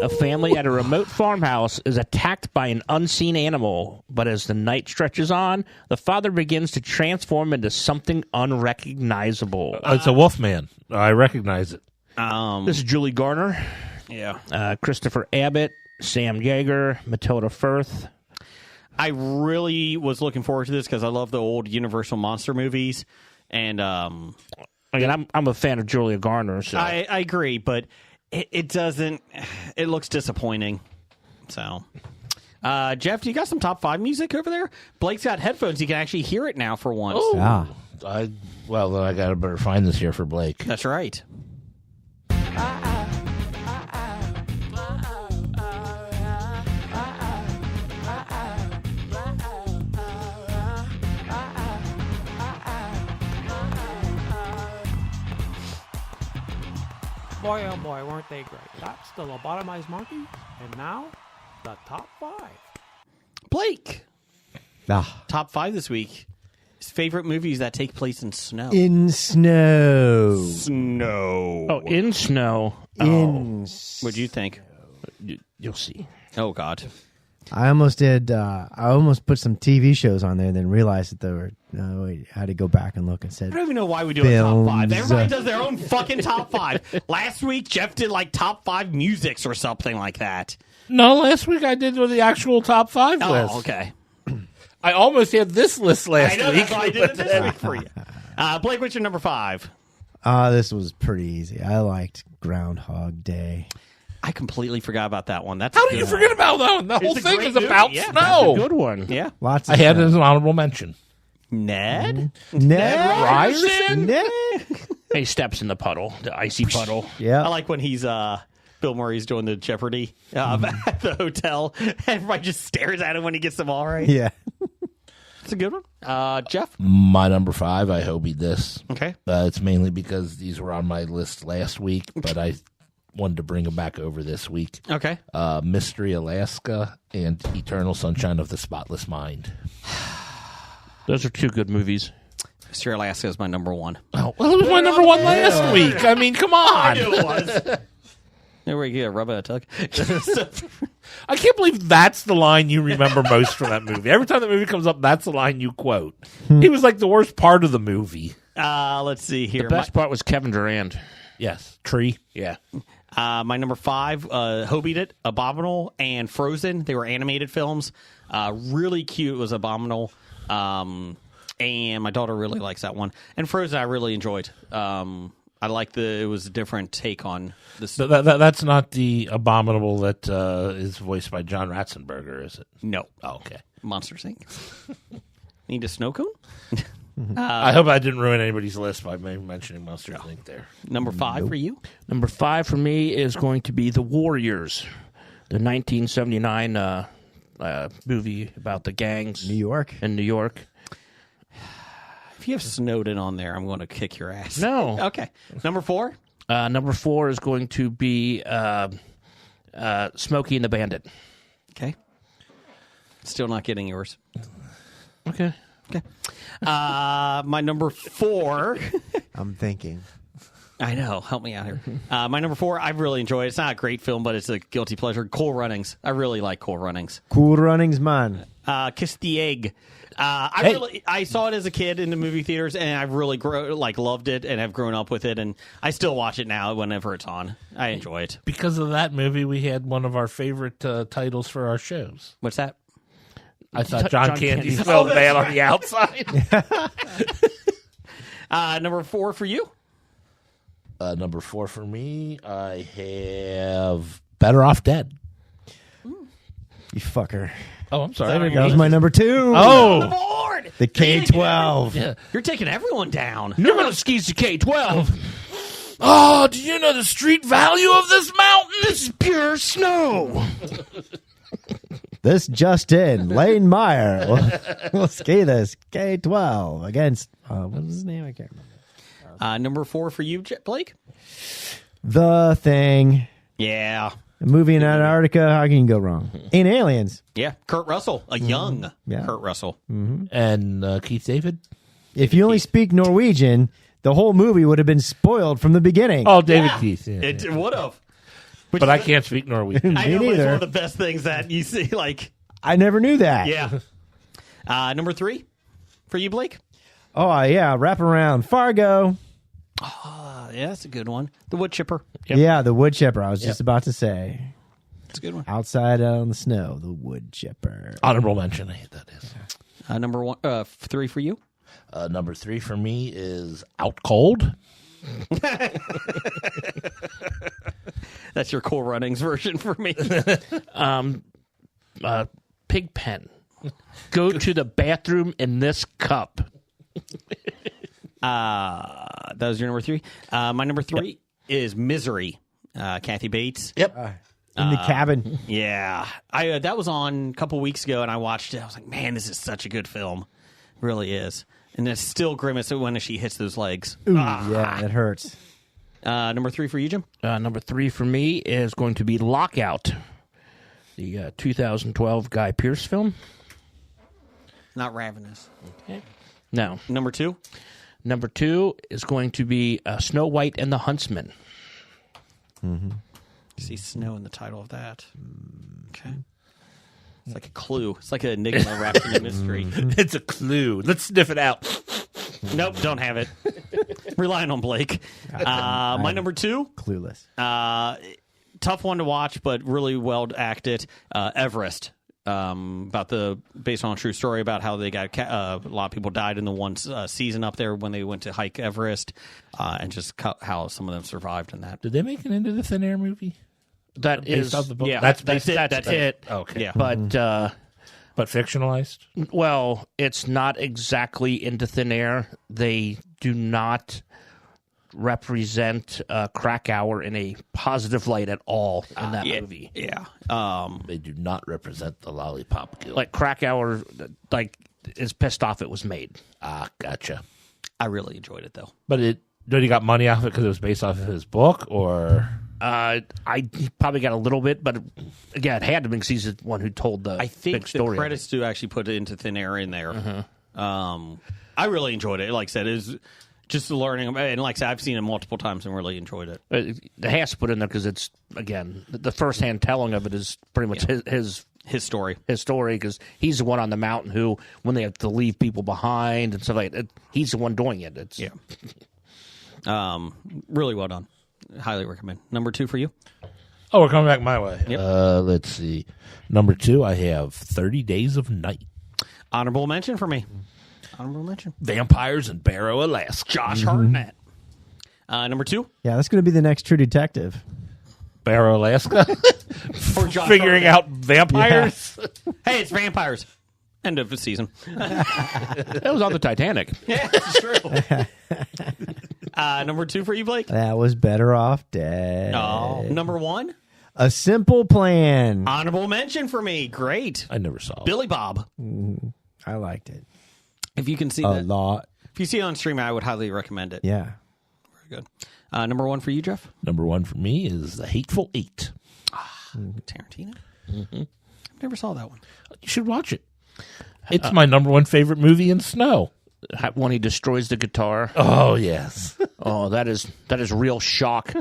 Speaker 6: A family at a remote farmhouse is attacked by an unseen animal, but as the night stretches on, the father begins to transform into something unrecognizable.
Speaker 2: It's a Wolfman. I recognize it.
Speaker 6: This is Julie Garner, Christopher Abbott, Sam Yeager, Matilda Firth.
Speaker 1: I really was looking forward to this because I love the old Universal monster movies. And
Speaker 6: Again, I'm a fan of Julia Garner. So.
Speaker 1: I agree, but it doesn't. It looks disappointing. So, Jeff, do you got some top 5 music over there? Blake's got headphones; he can actually hear it now for once.
Speaker 5: Ah.
Speaker 2: Well, then I got to better find this here for Blake.
Speaker 1: That's right.
Speaker 8: Boy, oh boy, weren't they great. That's the Lobotomized Monkey, and now, the top 5.
Speaker 1: Blake, Top 5 this week. His favorite movies that take place in snow.
Speaker 5: In snow.
Speaker 1: Snow.
Speaker 6: Oh, in snow.
Speaker 1: What'd you think?
Speaker 6: You'll see.
Speaker 1: Oh, God.
Speaker 5: I almost did. I almost put some TV shows on there, and then realized that they were. I had to go back and look and said.
Speaker 1: I don't even know why we do a top 5.
Speaker 5: Films.
Speaker 1: Everybody does their own fucking top 5. Last week, Jeff did like top 5 musics or something like that.
Speaker 2: No, last week I did the actual top 5 list.
Speaker 1: Oh, okay.
Speaker 2: I almost had this list last
Speaker 1: I know,
Speaker 2: week.
Speaker 1: that's why I did it this week for you. Blake, what's your number 5?
Speaker 5: This was pretty easy. I liked Groundhog Day.
Speaker 1: I completely forgot about that one. That's
Speaker 2: How do you forget about that one? The whole
Speaker 1: a
Speaker 2: thing
Speaker 1: great
Speaker 2: is
Speaker 1: movie,
Speaker 2: about
Speaker 1: yeah.
Speaker 2: snow.
Speaker 6: Good one.
Speaker 1: Yeah.
Speaker 5: Lots of
Speaker 2: I had it
Speaker 5: snow.
Speaker 2: as an honorable mention.
Speaker 1: Ned?
Speaker 5: Ned
Speaker 2: Ryerson?
Speaker 5: Ned?
Speaker 6: He steps in the puddle, the icy puddle.
Speaker 5: Yeah.
Speaker 1: I like when he's Bill Murray's doing the Jeopardy at the hotel. Everybody just stares at him when he gets them all right.
Speaker 5: Yeah.
Speaker 1: It's a good one. Jeff?
Speaker 2: My number 5, I hobied this.
Speaker 1: Okay.
Speaker 2: It's mainly because these were on my list last week, but I wanted to bring them back over this week.
Speaker 1: Okay.
Speaker 2: Mystery Alaska and Eternal Sunshine of the Spotless Mind.
Speaker 6: Those are 2 good movies.
Speaker 1: Mr. Alaska is my number 1.
Speaker 2: Oh, well, it was my number 1 last week. I mean, come on.
Speaker 1: it was. There we go. Rub a tug.
Speaker 2: I can't believe that's the line you remember most from that movie. Every time the movie comes up, that's the line you quote. He was like the worst part of the movie.
Speaker 1: Let's see here.
Speaker 6: The best part was Kevin Durant.
Speaker 2: Yes. Tree.
Speaker 6: Yeah.
Speaker 1: My number 5, Hobied It, Abominable, and Frozen. They were animated films. Really cute. It was Abominable. And my daughter really likes that one. And Frozen I really enjoyed. I like it was a different take on this.
Speaker 2: That's not the Abominable that is voiced by John Ratzenberger, is it?
Speaker 1: No.
Speaker 2: Oh, okay.
Speaker 1: Monsters Inc. Need a snow cone?
Speaker 2: I hope I didn't ruin anybody's list by mentioning Monsters Inc. there.
Speaker 1: Number 5 for you?
Speaker 6: Number 5 for me is going to be The Warriors, the 1979 movie about the gangs
Speaker 5: New York.
Speaker 6: in New York.
Speaker 1: If you have Snowden on there, I'm going to kick your ass.
Speaker 6: No.
Speaker 1: Okay. Number 4?
Speaker 6: Number 4 is going to be Smokey and the Bandit.
Speaker 1: Okay. Still not getting yours.
Speaker 6: Okay.
Speaker 1: Okay. My number 4.
Speaker 5: I'm thinking.
Speaker 1: I know. Help me out here. My number 4, I've really enjoyed it. It's not a great film, but it's a guilty pleasure. Cool Runnings. I really like Cool Runnings.
Speaker 5: Cool Runnings, man.
Speaker 1: Kiss the Egg. I saw it as a kid in the movie theaters, and I've really loved it, and have grown up with it, and I still watch it now whenever it's on. I enjoy it.
Speaker 2: Because of that movie, we had one of our favorite titles for our shows.
Speaker 1: What's that?
Speaker 2: I thought John Candy
Speaker 6: Candy.
Speaker 2: spelled man on the outside.
Speaker 1: Number 4 for you?
Speaker 2: Number 4 for me, I have Better Off Dead.
Speaker 5: You fucker.
Speaker 2: Oh, I'm sorry.
Speaker 5: That was my number 2.
Speaker 2: Oh,
Speaker 1: Lord!
Speaker 5: The K-12.
Speaker 2: yeah.
Speaker 1: You're taking everyone down.
Speaker 6: You're going to skis to K-12.
Speaker 2: Oh, do you know the street value of this mountain?
Speaker 6: This is pure snow.
Speaker 5: This just in. Lane Meyer will ski this K-12 against, what was his name? I can't remember.
Speaker 1: Number 4 for you, Blake?
Speaker 5: The Thing.
Speaker 1: Yeah.
Speaker 5: A movie in Antarctica. How can you go wrong? In Aliens.
Speaker 1: Yeah. Kurt Russell. A young
Speaker 5: Yeah.
Speaker 1: Kurt Russell.
Speaker 2: And Keith David?
Speaker 5: If you only speak Norwegian, the whole movie would have been spoiled from the beginning.
Speaker 2: Oh, David Keith. Yeah.
Speaker 1: It would have.
Speaker 2: But I can't speak Norwegian.
Speaker 1: I
Speaker 5: Me
Speaker 1: know, but it's
Speaker 5: neither.
Speaker 1: one of the best things that you see. Like,
Speaker 5: I never knew that.
Speaker 1: yeah. Number 3 for you, Blake?
Speaker 5: Oh, yeah. Wrap around. Fargo.
Speaker 1: Yeah, that's a good one. The Wood Chipper.
Speaker 5: Yeah, the wood chipper. I was just about to say.
Speaker 1: That's a good one.
Speaker 5: Outside on the snow, the wood chipper.
Speaker 2: Honorable mention, that is.
Speaker 1: Number 3 for you?
Speaker 2: Number 3 for me is Out Cold.
Speaker 1: That's your Cool Runnings version for me.
Speaker 6: Pigpen. Go to the bathroom in this cup.
Speaker 1: That was your number 3. My number 3 is Misery. Kathy Bates.
Speaker 2: Yep.
Speaker 5: In the cabin.
Speaker 1: Yeah. That was on a couple weeks ago, and I watched it. I was like, man, this is such a good film. It really is. And it's still grimace when she hits those legs.
Speaker 5: Ooh, yeah, it hurts.
Speaker 1: Number 3 for you, Jim?
Speaker 6: Number 3 for me is going to be Lockout, the 2012 Guy Pearce film.
Speaker 1: Not Ravenous.
Speaker 6: No.
Speaker 1: Number 2?
Speaker 6: Number 2 is going to be Snow White and the Huntsman.
Speaker 1: You see snow in the title of that. Okay. It's like a clue. It's like an enigma wrapped in a mystery.
Speaker 2: It's a clue. Let's sniff it out.
Speaker 1: Nope, don't have it. Relying on Blake. My number 2?
Speaker 5: Clueless.
Speaker 1: Tough one to watch, but really well acted. Everest. Based on a true story about how they got a lot of people died in the one season up there when they went to hike Everest, and just how some of them survived in that.
Speaker 2: Did they make an Into the Thin Air movie?
Speaker 6: That
Speaker 2: Based
Speaker 6: is,
Speaker 2: off the book?
Speaker 6: yeah,
Speaker 2: That's
Speaker 6: that's it.
Speaker 2: Okay.
Speaker 1: Yeah.
Speaker 6: But
Speaker 2: Fictionalized?
Speaker 6: well, it's not exactly Into Thin Air. They do not represent Krakauer in a positive light at all in that movie.
Speaker 1: Yeah.
Speaker 2: They do not represent the Lollipop Guild.
Speaker 6: Like Krakauer, is pissed off it was made.
Speaker 2: Gotcha.
Speaker 1: I really enjoyed it, though.
Speaker 2: But did he got money off it because it was based off of his book, or?
Speaker 6: He probably got a little bit, but again, it had to be because he's the one who told the
Speaker 1: I think
Speaker 6: big story.
Speaker 1: the credits do actually put it Into Thin Air in there. I really enjoyed it. Like I said, it was just learning. And like I said, I've seen it multiple times and really enjoyed it.
Speaker 6: It has to put in there because it's, again, the first-hand telling of it is pretty much
Speaker 1: His story.
Speaker 6: his story, because he's the one on the mountain who, when they have to leave people behind and stuff like that, he's the one doing it. It's
Speaker 1: Really well done. Highly recommend. Number 2 for you?
Speaker 2: Oh, we're coming back my way.
Speaker 1: Yep.
Speaker 2: Let's see. Number 2, I have 30 Days of Night.
Speaker 1: Honorable mention for me. Honorable mention.
Speaker 2: Vampires in Barrow, Alaska.
Speaker 1: Josh Hartnett. Number 2?
Speaker 5: Yeah, that's going to be the next True Detective.
Speaker 2: Barrow, Alaska.
Speaker 1: For Josh
Speaker 2: Figuring
Speaker 1: Hartnett.
Speaker 2: out vampires.
Speaker 1: Hey, it's vampires. End of the season.
Speaker 6: that was on the Titanic.
Speaker 1: Yeah, it's true. Number 2 for you, Blake?
Speaker 5: That was Better Off Dead.
Speaker 1: Oh, number 1?
Speaker 5: A Simple Plan.
Speaker 1: Honorable mention for me. Great.
Speaker 2: I never saw it.
Speaker 1: Billy Bob.
Speaker 5: I liked it
Speaker 1: If you can see
Speaker 5: a
Speaker 1: that.
Speaker 5: lot.
Speaker 1: If you see it on stream, I would highly recommend it.
Speaker 5: Yeah.
Speaker 1: Very good. Number 1 for you, Jeff?
Speaker 2: Number 1 for me is The Hateful Eight.
Speaker 1: Tarantino? Never saw that one.
Speaker 2: You should watch it. It's my number 1 favorite movie in snow.
Speaker 6: When he destroys the guitar.
Speaker 2: Oh, yes.
Speaker 6: Oh, that is real shock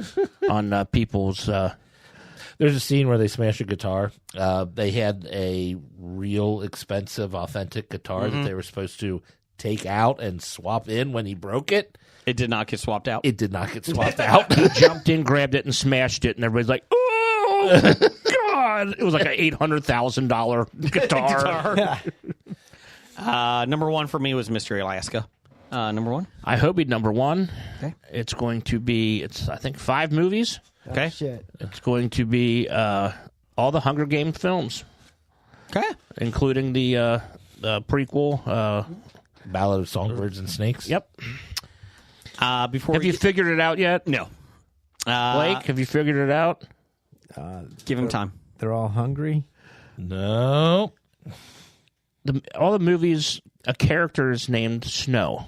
Speaker 6: on people's.
Speaker 2: There's a scene where they smash a guitar. They had a real expensive, authentic guitar that they were supposed to take out and swap in when he broke it.
Speaker 1: It did not get swapped out.
Speaker 2: It did not get swapped out.
Speaker 6: He jumped in, grabbed it, and smashed it, and everybody's like, "Oh God!" It was like an $800,000 guitar.
Speaker 1: Number 1 for me was Mystery Alaska. Number 1?
Speaker 6: I hope he'd number 1.
Speaker 1: Okay.
Speaker 6: It's going to be, I think, 5 movies.
Speaker 1: Okay.
Speaker 5: Shit.
Speaker 6: It's going to be all the Hunger Games films,
Speaker 1: Okay.
Speaker 6: including the prequel.
Speaker 2: Ballad of Songbirds and Snakes.
Speaker 6: Yep.
Speaker 1: Before
Speaker 6: Have you figured it out yet?
Speaker 1: No.
Speaker 6: Blake, have you figured it out?
Speaker 1: Give him time.
Speaker 5: They're all hungry.
Speaker 2: No.
Speaker 6: All the movies, a character is named Snow.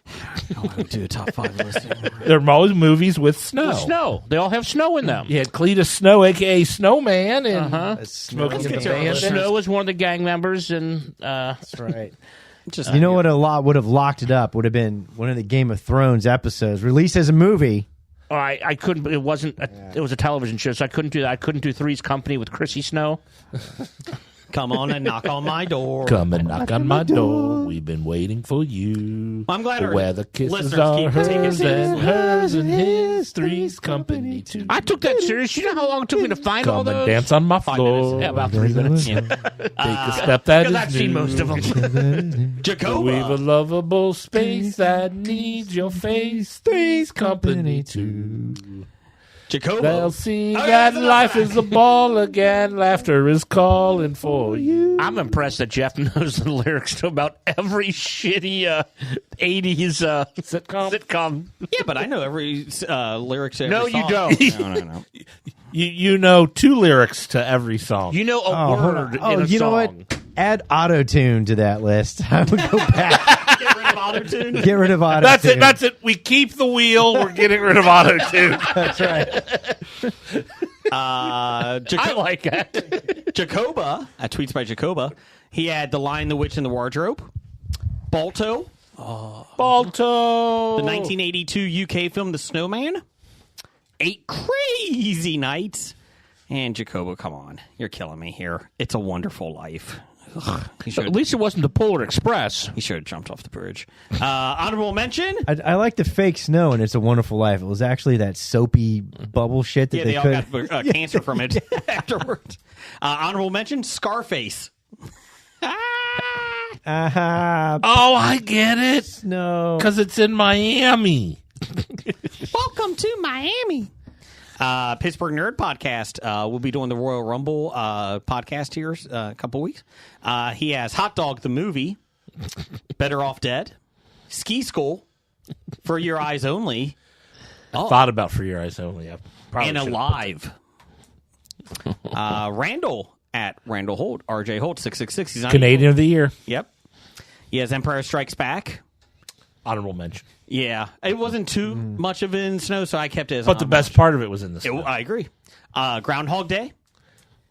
Speaker 1: I would do a top 5 list.
Speaker 2: There are always movies with snow.
Speaker 6: Snow. They all have snow in them.
Speaker 2: You had Cletus Snow, a.k.a. Snowman, and
Speaker 5: Smoking
Speaker 2: Smokey and the
Speaker 1: get to our
Speaker 2: Bandit.
Speaker 1: listeners.
Speaker 6: Snow is one of the gang members, and
Speaker 5: That's right.
Speaker 1: Just
Speaker 5: You know what a lot would have locked it up would have been one of the Game of Thrones episodes released as a movie.
Speaker 6: I couldn't. It wasn't. It was a television show, so I couldn't do that. I couldn't do Three's Company with Chrissy Snow.
Speaker 1: Come on and knock on my door.
Speaker 2: Come and knock on my door. We've been waiting for you.
Speaker 1: I'm glad our
Speaker 2: where the kisses
Speaker 1: listeners
Speaker 2: are
Speaker 1: keep taking
Speaker 2: hers
Speaker 1: it
Speaker 2: and hers and his. Three's company too.
Speaker 6: I took that serious. You know how long it took me to find all
Speaker 2: Come and
Speaker 6: those?
Speaker 2: dance on my
Speaker 1: 5
Speaker 2: floor.
Speaker 1: minutes.
Speaker 6: Yeah, about 3 minutes.
Speaker 2: Take a step that
Speaker 6: Because
Speaker 2: is
Speaker 6: I've seen
Speaker 2: new.
Speaker 6: most of them.
Speaker 1: Jacoba.
Speaker 2: We've a lovable space that needs your face. Three's company too.
Speaker 1: Jacoba.
Speaker 2: They'll see
Speaker 1: Okay,
Speaker 2: that
Speaker 1: that's enough.
Speaker 2: life is a ball again. Laughter is calling for you.
Speaker 6: I'm impressed that Jeff knows the lyrics to about every shitty 80s sitcom.
Speaker 1: Yeah, but I know every lyric to every
Speaker 6: No, you
Speaker 1: song.
Speaker 6: don't.
Speaker 1: No.
Speaker 2: You know 2 lyrics to every song.
Speaker 6: You know a
Speaker 5: Oh, hold
Speaker 6: word
Speaker 5: on.
Speaker 6: in a
Speaker 5: You know
Speaker 6: song.
Speaker 5: what? Add auto-tune to that list. I would go back.
Speaker 1: Get rid of auto-tune.
Speaker 5: Get rid of auto-tune.
Speaker 2: That's it. That's it. We keep the wheel. We're getting rid of auto tune.
Speaker 5: That's right.
Speaker 6: I like that.
Speaker 1: Jacoba, at Tweets by Jacoba, He had The Lion, the Witch, and the Wardrobe. Balto.
Speaker 2: Balto.
Speaker 1: The 1982 UK film The Snowman. 8 Crazy Nights. And Jacobo, come on. You're killing me here. It's a Wonderful Life. Ugh,
Speaker 6: At least it wasn't the Polar Express.
Speaker 1: he should have jumped off the bridge. Honorable mention.
Speaker 5: I like the fake snow, and It's a Wonderful Life. It was actually that soapy bubble shit that
Speaker 1: Yeah,
Speaker 5: they
Speaker 1: they all
Speaker 5: could.
Speaker 1: got cancer from it afterwards. Honorable mention, Scarface.
Speaker 5: Ah,
Speaker 2: Oh, I get it.
Speaker 5: no.
Speaker 2: Because it's in Miami.
Speaker 1: Welcome to Miami. Pittsburgh Nerd Podcast. We'll be doing the Royal Rumble podcast here a couple weeks. He has Hot Dog the Movie, Better Off Dead, Ski School, For Your Eyes Only,
Speaker 2: Thought about For Your Eyes Only. I probably
Speaker 1: and
Speaker 2: should've
Speaker 1: Alive. Randall at Randall Holt, RJ Holt, 666. He's on
Speaker 2: Canadian of the Year.
Speaker 1: Yep. He has Empire Strikes Back.
Speaker 2: Honorable mention.
Speaker 1: Yeah. It wasn't too much of it in snow, so I kept it as
Speaker 2: But the best part of it was in the snow.
Speaker 1: I agree. Groundhog Day.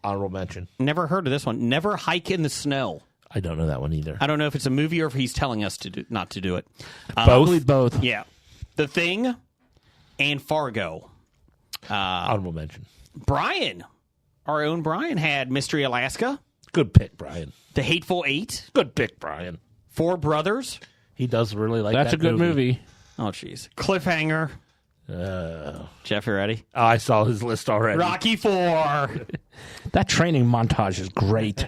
Speaker 2: Honorable mention.
Speaker 1: Never heard of this one. Never Hike in the Snow.
Speaker 2: I don't know that one either.
Speaker 1: I don't know if it's a movie or if he's telling us to not to do it.
Speaker 2: Both?
Speaker 6: Both.
Speaker 1: Yeah. The Thing and Fargo.
Speaker 2: Honorable mention.
Speaker 1: Brian, our own Brian, had Mystery Alaska,
Speaker 2: Good pick, Brian.
Speaker 1: The Hateful Eight,
Speaker 2: Good pick, Brian.
Speaker 1: Four Brothers.
Speaker 2: He does really like
Speaker 6: That's
Speaker 2: that
Speaker 6: a good movie.
Speaker 1: Oh, jeez. Cliffhanger. Jeff, you ready?
Speaker 2: Oh, I saw his list already.
Speaker 1: Rocky IV.
Speaker 6: That training montage is great.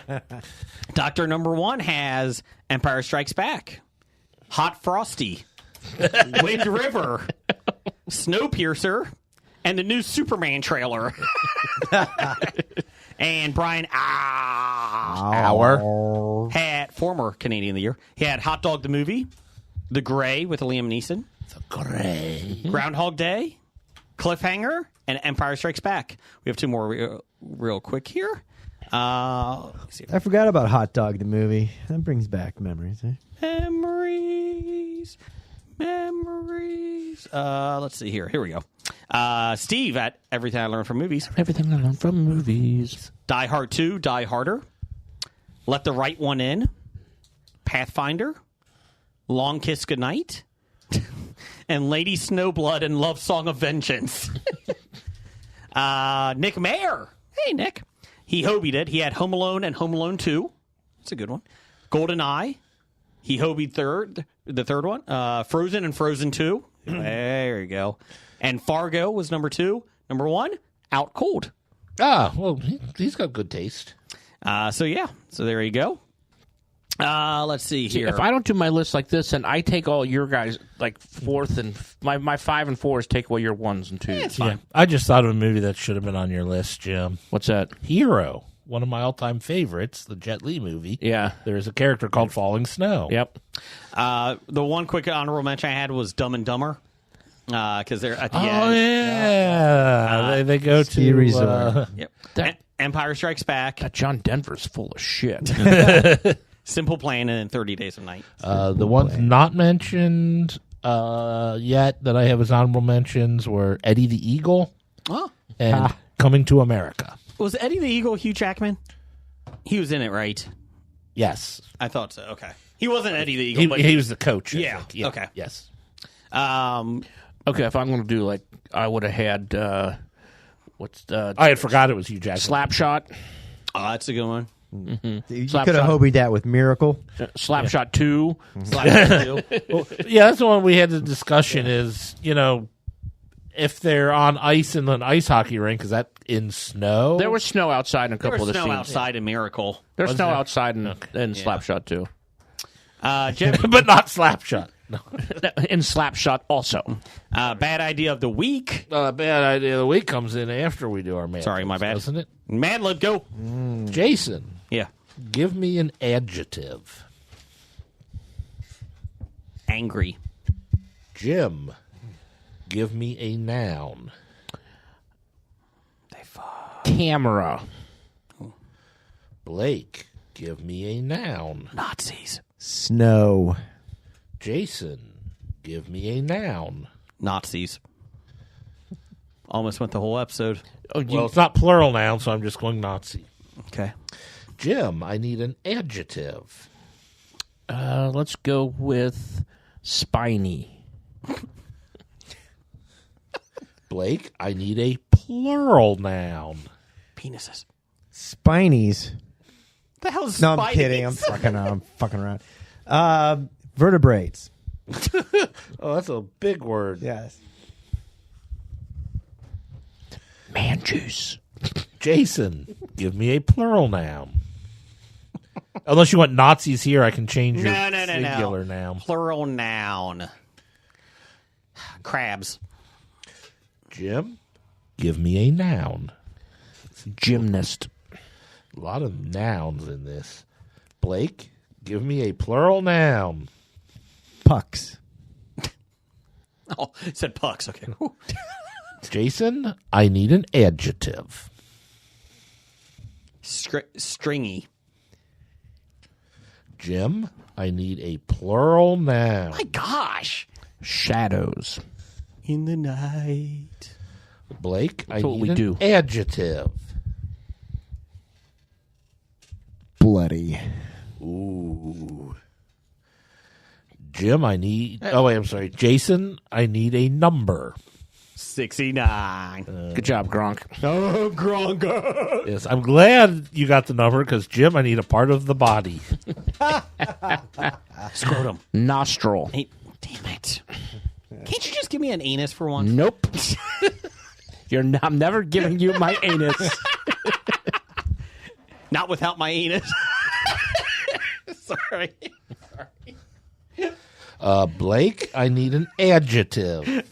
Speaker 1: Doctor Number One has Empire Strikes Back, Hot Frosty, Wind River, Snowpiercer, and the new Superman trailer. And Brian had former Canadian of the Year. He had Hot Dog the Movie, The Gray with Liam Neeson, Groundhog Day, Cliffhanger, and Empire Strikes Back. We have two more real quick here. Let's see.
Speaker 5: I forgot about Hot Dog the movie. That brings back memories. Eh?
Speaker 1: Memories. Let's see here. Here we go. Steve at Everything I Learned from Movies.
Speaker 6: Everything I learned from movies.
Speaker 1: Die Hard 2, Die Harder. Let the Right One In. Pathfinder. Long Kiss Goodnight. And Lady Snowblood and Love Song of Vengeance. Nick Mayer. Hey, Nick. He hobied it. He had Home Alone and Home Alone 2. That's a good one. Golden Eye. He hobied the third one. Frozen and Frozen 2. There you go. And Fargo was number 2. Number 1, Out Cold.
Speaker 2: Ah, well, he's got good taste.
Speaker 1: So there you go. Let's see here.
Speaker 6: If I don't do my list like this, and I take all your guys, like fourth and my 5 and 4s take away your 1s and 2s.
Speaker 1: It's fine.
Speaker 2: I just thought of a movie that should have been on your list, Jim.
Speaker 6: What's that?
Speaker 2: Hero. One of my all-time favorites, the Jet Li movie.
Speaker 6: Yeah.
Speaker 2: There's a character called Falling Snow.
Speaker 6: Yep.
Speaker 1: The one quick honorable mention I had was Dumb and Dumber. Because they're at the
Speaker 2: Oh,
Speaker 1: end.
Speaker 2: yeah. They go
Speaker 5: Ski
Speaker 2: to...
Speaker 5: resort.
Speaker 1: Yep. Empire Strikes Back.
Speaker 6: That John Denver's full of shit.
Speaker 1: Simple Plan, and then 30 Days of Night.
Speaker 2: the ones not mentioned yet that I have as honorable mentions were Eddie the Eagle
Speaker 1: Oh.
Speaker 2: and Coming to America.
Speaker 1: Was Eddie the Eagle Hugh Jackman? He was in it, right?
Speaker 2: Yes.
Speaker 1: I thought so. Okay. He wasn't Eddie the Eagle, but
Speaker 2: He was the coach. I
Speaker 1: Yeah,
Speaker 2: think.
Speaker 1: okay.
Speaker 2: Yes.
Speaker 6: Okay, if I'm going to do like, I would have had, what's the
Speaker 2: I had forgot it was Hugh Jackman.
Speaker 6: Slapshot?
Speaker 1: Oh, that's a good one.
Speaker 5: You
Speaker 6: Slap
Speaker 5: could have
Speaker 6: shot.
Speaker 5: hobied that with Miracle.
Speaker 6: Slapshot 2.
Speaker 2: Yeah, that's the one we had the discussion is, if they're on ice in an ice hockey rink, is that in snow?
Speaker 6: There was snow outside in a
Speaker 1: There
Speaker 6: couple
Speaker 1: was
Speaker 6: of the
Speaker 1: snow
Speaker 6: scenes.
Speaker 1: outside in Miracle.
Speaker 6: There's
Speaker 2: Was
Speaker 6: snow
Speaker 2: there?
Speaker 6: outside in Slapshot 2.
Speaker 1: Jim,
Speaker 2: but not Slapshot. No.
Speaker 6: In Slapshot also.
Speaker 1: bad idea of the week.
Speaker 2: Bad idea of the week comes in after we do our Mad
Speaker 1: Sorry, my
Speaker 2: Libs,
Speaker 1: bad.
Speaker 2: doesn't it?
Speaker 1: Mad Lib, go.
Speaker 2: Jason,
Speaker 1: Yeah.
Speaker 2: give me an adjective.
Speaker 1: Angry.
Speaker 2: Jim, give me a noun.
Speaker 6: Camera.
Speaker 2: Blake, give me a noun.
Speaker 1: Nazis.
Speaker 5: Snow.
Speaker 2: Jason, give me a noun.
Speaker 1: Nazis. Almost went the whole episode.
Speaker 6: Oh,
Speaker 2: Well, it's not plural noun, so I'm just going Nazi.
Speaker 1: Okay.
Speaker 2: Jim, I need an adjective.
Speaker 6: Let's go with spiny.
Speaker 2: Blake, I need a plural noun.
Speaker 1: Penises.
Speaker 5: Spinies.
Speaker 1: The hell is
Speaker 5: No,
Speaker 1: spinies?
Speaker 5: I'm kidding. I'm fucking around. Vertebrates.
Speaker 2: Oh, that's a big word.
Speaker 5: Yes.
Speaker 6: Man juice.
Speaker 2: Jason, give me a plural noun. Unless you want Nazis here, I can change your singular noun.
Speaker 1: Plural noun. Crabs.
Speaker 2: Jim, give me a noun.
Speaker 6: Gymnast.
Speaker 2: A lot of nouns in this. Blake, give me a plural noun.
Speaker 5: Pucks.
Speaker 1: Oh, it said pucks. Okay.
Speaker 2: Jason, I need an adjective.
Speaker 1: Stringy.
Speaker 2: Jim, I need a plural noun.
Speaker 1: My gosh.
Speaker 6: Shadows.
Speaker 1: In the night.
Speaker 2: Blake, I
Speaker 6: That's what
Speaker 2: need
Speaker 6: we
Speaker 2: an
Speaker 6: do.
Speaker 2: adjective.
Speaker 5: Bloody.
Speaker 2: Ooh. Jim, I need... Oh, wait, I'm sorry. Jason, I need a number.
Speaker 1: 69.
Speaker 6: Good job, Gronk.
Speaker 1: Oh, Gronk.
Speaker 2: Yes, I'm glad you got the number because, Jim, I need a part of the body.
Speaker 1: Scrotum.
Speaker 6: Nostril.
Speaker 1: Hey, damn it. Can't you just give me an anus for once?
Speaker 6: Nope. I'm never giving you my anus.
Speaker 1: Not without my anus. Sorry.
Speaker 2: Blake, I need an adjective.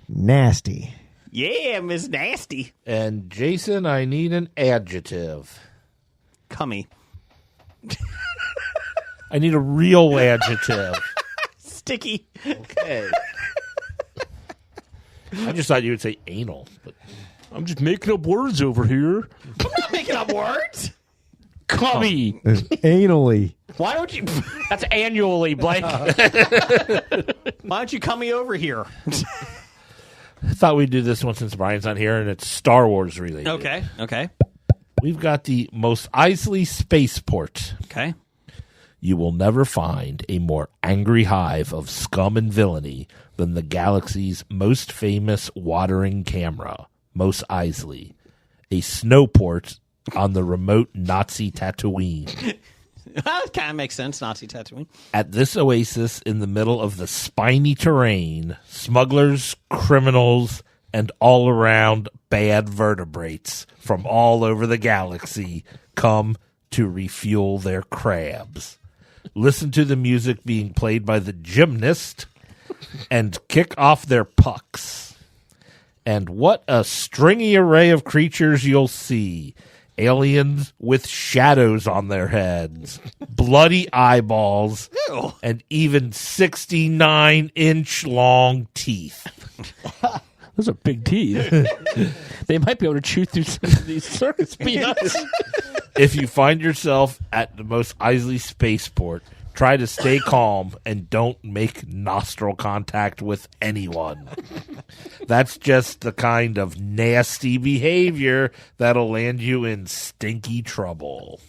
Speaker 5: Nasty.
Speaker 1: Yeah, Miss Nasty.
Speaker 2: And Jason, I need an adjective.
Speaker 1: Cummy.
Speaker 2: I need a real adjective.
Speaker 1: Sticky.
Speaker 2: Okay. I just thought you would say anal. But
Speaker 6: I'm just making up words over here.
Speaker 1: I'm not making up words.
Speaker 6: Cummy.
Speaker 5: Anally.
Speaker 1: Why don't you...
Speaker 6: That's annually, Blake.
Speaker 1: Why don't you come me over here?
Speaker 2: I thought we'd do this one since Brian's not here, and it's Star Wars related.
Speaker 1: Okay.
Speaker 2: We've got the Mos Eisley Spaceport.
Speaker 1: Okay.
Speaker 2: You will never find a more angry hive of scum and villainy than the galaxy's most famous watering camera, Mos Eisley, a snowport on the remote Nazi Tatooine.
Speaker 1: That kind of makes sense, Nazi Tatooine.
Speaker 2: At this oasis in the middle of the spiny terrain, smugglers, criminals, and all-around bad vertebrates from all over the galaxy come to refuel their crabs. Listen to the music being played by the gymnast and kick off their pucks. And what a stringy array of creatures you'll see. Aliens with shadows on their heads, bloody eyeballs,
Speaker 1: Ew.
Speaker 2: and even 69-inch long teeth.
Speaker 6: Those are big teeth. They might be able to chew through some of these circus peanuts.
Speaker 2: If you find yourself at the Mos Eisley Spaceport, try to stay calm and don't make nostril contact with anyone. That's just the kind of nasty behavior that'll land you in stinky trouble.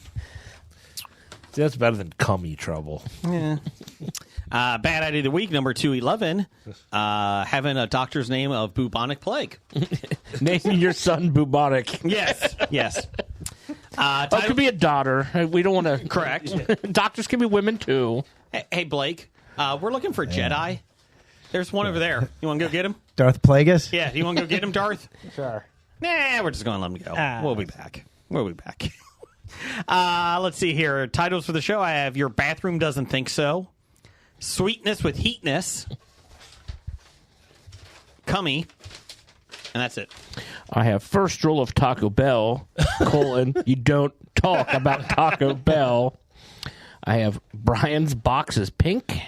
Speaker 2: See, that's better than cummy trouble.
Speaker 1: Bad idea of the week, number 211. Having a doctor's name of bubonic plague.
Speaker 6: Name your son bubonic.
Speaker 1: Yes.
Speaker 6: It could be a daughter. We don't want to.
Speaker 1: Correct.
Speaker 6: Doctors can be women too.
Speaker 1: Hey, Blake, we're looking for Jedi. There's one over there. You want to go get him?
Speaker 5: Darth Plagueis?
Speaker 1: Yeah, you want to go get him, Darth?
Speaker 5: Sure.
Speaker 1: Nah, we're just going to let him go. We'll be back. Let's see here. Titles for the show. I have Your Bathroom Doesn't Think So, Sweetness with Heatness, Cummy, and that's it.
Speaker 6: I have first rule of Taco Bell, : you don't talk about Taco Bell. I have Brian's box is pink.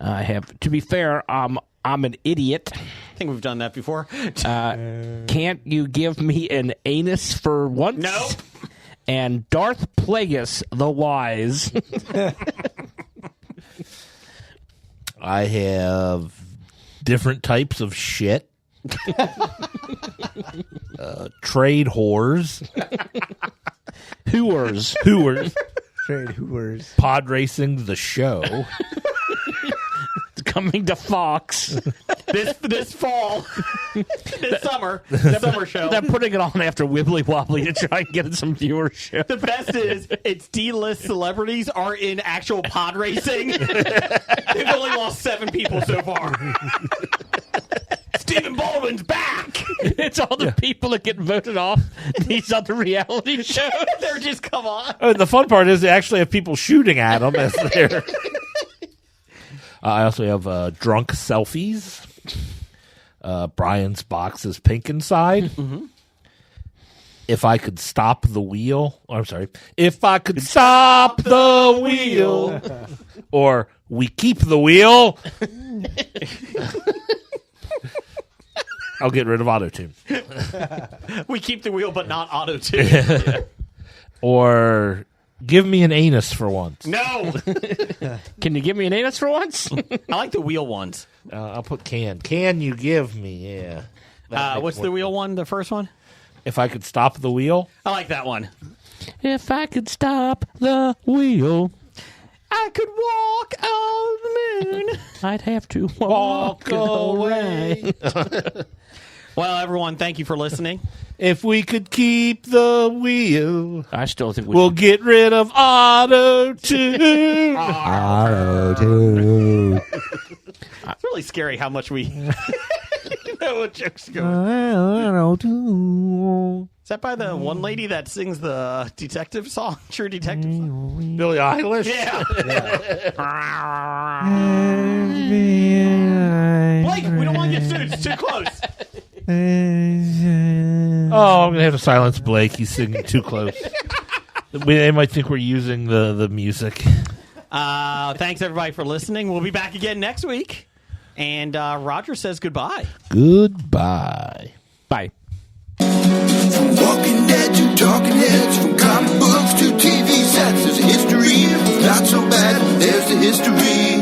Speaker 6: I have, to be fair, I'm an idiot.
Speaker 1: I think we've done that before.
Speaker 6: Can't you give me an anus for once?
Speaker 1: No.
Speaker 6: And Darth Plagueis the Wise.
Speaker 2: I have different types of shit. Trade whores.
Speaker 6: Hooers.
Speaker 5: Trade Hoovers.
Speaker 2: Pod Racing, the show.
Speaker 6: Coming to Fox.
Speaker 1: This fall, this summer, the summer show.
Speaker 6: They're putting it on after Wibbly Wobbly to try and get some viewership.
Speaker 1: The best is it's D-list celebrities are in actual pod racing. They've only lost 7 people so far. Stephen Baldwin's back.
Speaker 6: It's all the people that get voted off these other reality shows.
Speaker 1: They're just come on.
Speaker 2: Oh, the fun part is they actually have people shooting at them as they're. I also have drunk selfies. Brian's box is pink inside.
Speaker 1: Mm-hmm.
Speaker 2: If I could stop the wheel. Oh, I'm sorry. If I could stop the wheel. Or we keep the wheel. I'll get rid of auto-tune.
Speaker 1: We keep the wheel, but not auto-tune.
Speaker 2: Or give me an anus for once.
Speaker 1: No.
Speaker 6: Can you give me an anus for once?
Speaker 1: I like the wheel ones.
Speaker 2: I'll put can. Can you give me? Yeah.
Speaker 1: What's the wheel one, the first one?
Speaker 2: If I could stop the wheel.
Speaker 1: I like that one.
Speaker 6: If I could stop the wheel,
Speaker 1: I could walk on the moon.
Speaker 6: I'd have to walk away.
Speaker 1: Well, everyone, thank you for listening.
Speaker 2: If we could keep the wheel,
Speaker 6: I still think
Speaker 2: we'll get rid of auto-tune.
Speaker 5: Auto-tune.
Speaker 1: It's really scary how much we know what jokes go.
Speaker 5: Auto-tune.
Speaker 1: Is that by the one lady that sings the detective song? True Detective song?
Speaker 2: Billie Eilish?
Speaker 1: Yeah. Blake, we don't want to get sued. It's too close.
Speaker 2: Oh, I'm going to have to silence Blake. He's singing too close. They might think we're using the music.
Speaker 1: Thanks, everybody, for listening. We'll be back again next week. And Roger says goodbye.
Speaker 2: Goodbye.
Speaker 6: Bye.
Speaker 3: From Walking Dead to Talking Heads, from comic books to TV sets, there's a history. Not so bad, there's the history.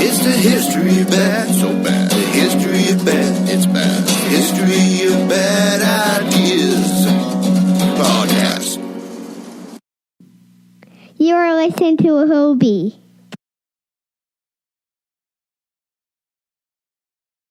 Speaker 3: It's the history of bad, so bad. The history of bad, it's bad. History of bad ideas. Podcast.
Speaker 9: You are listening to a Hobie.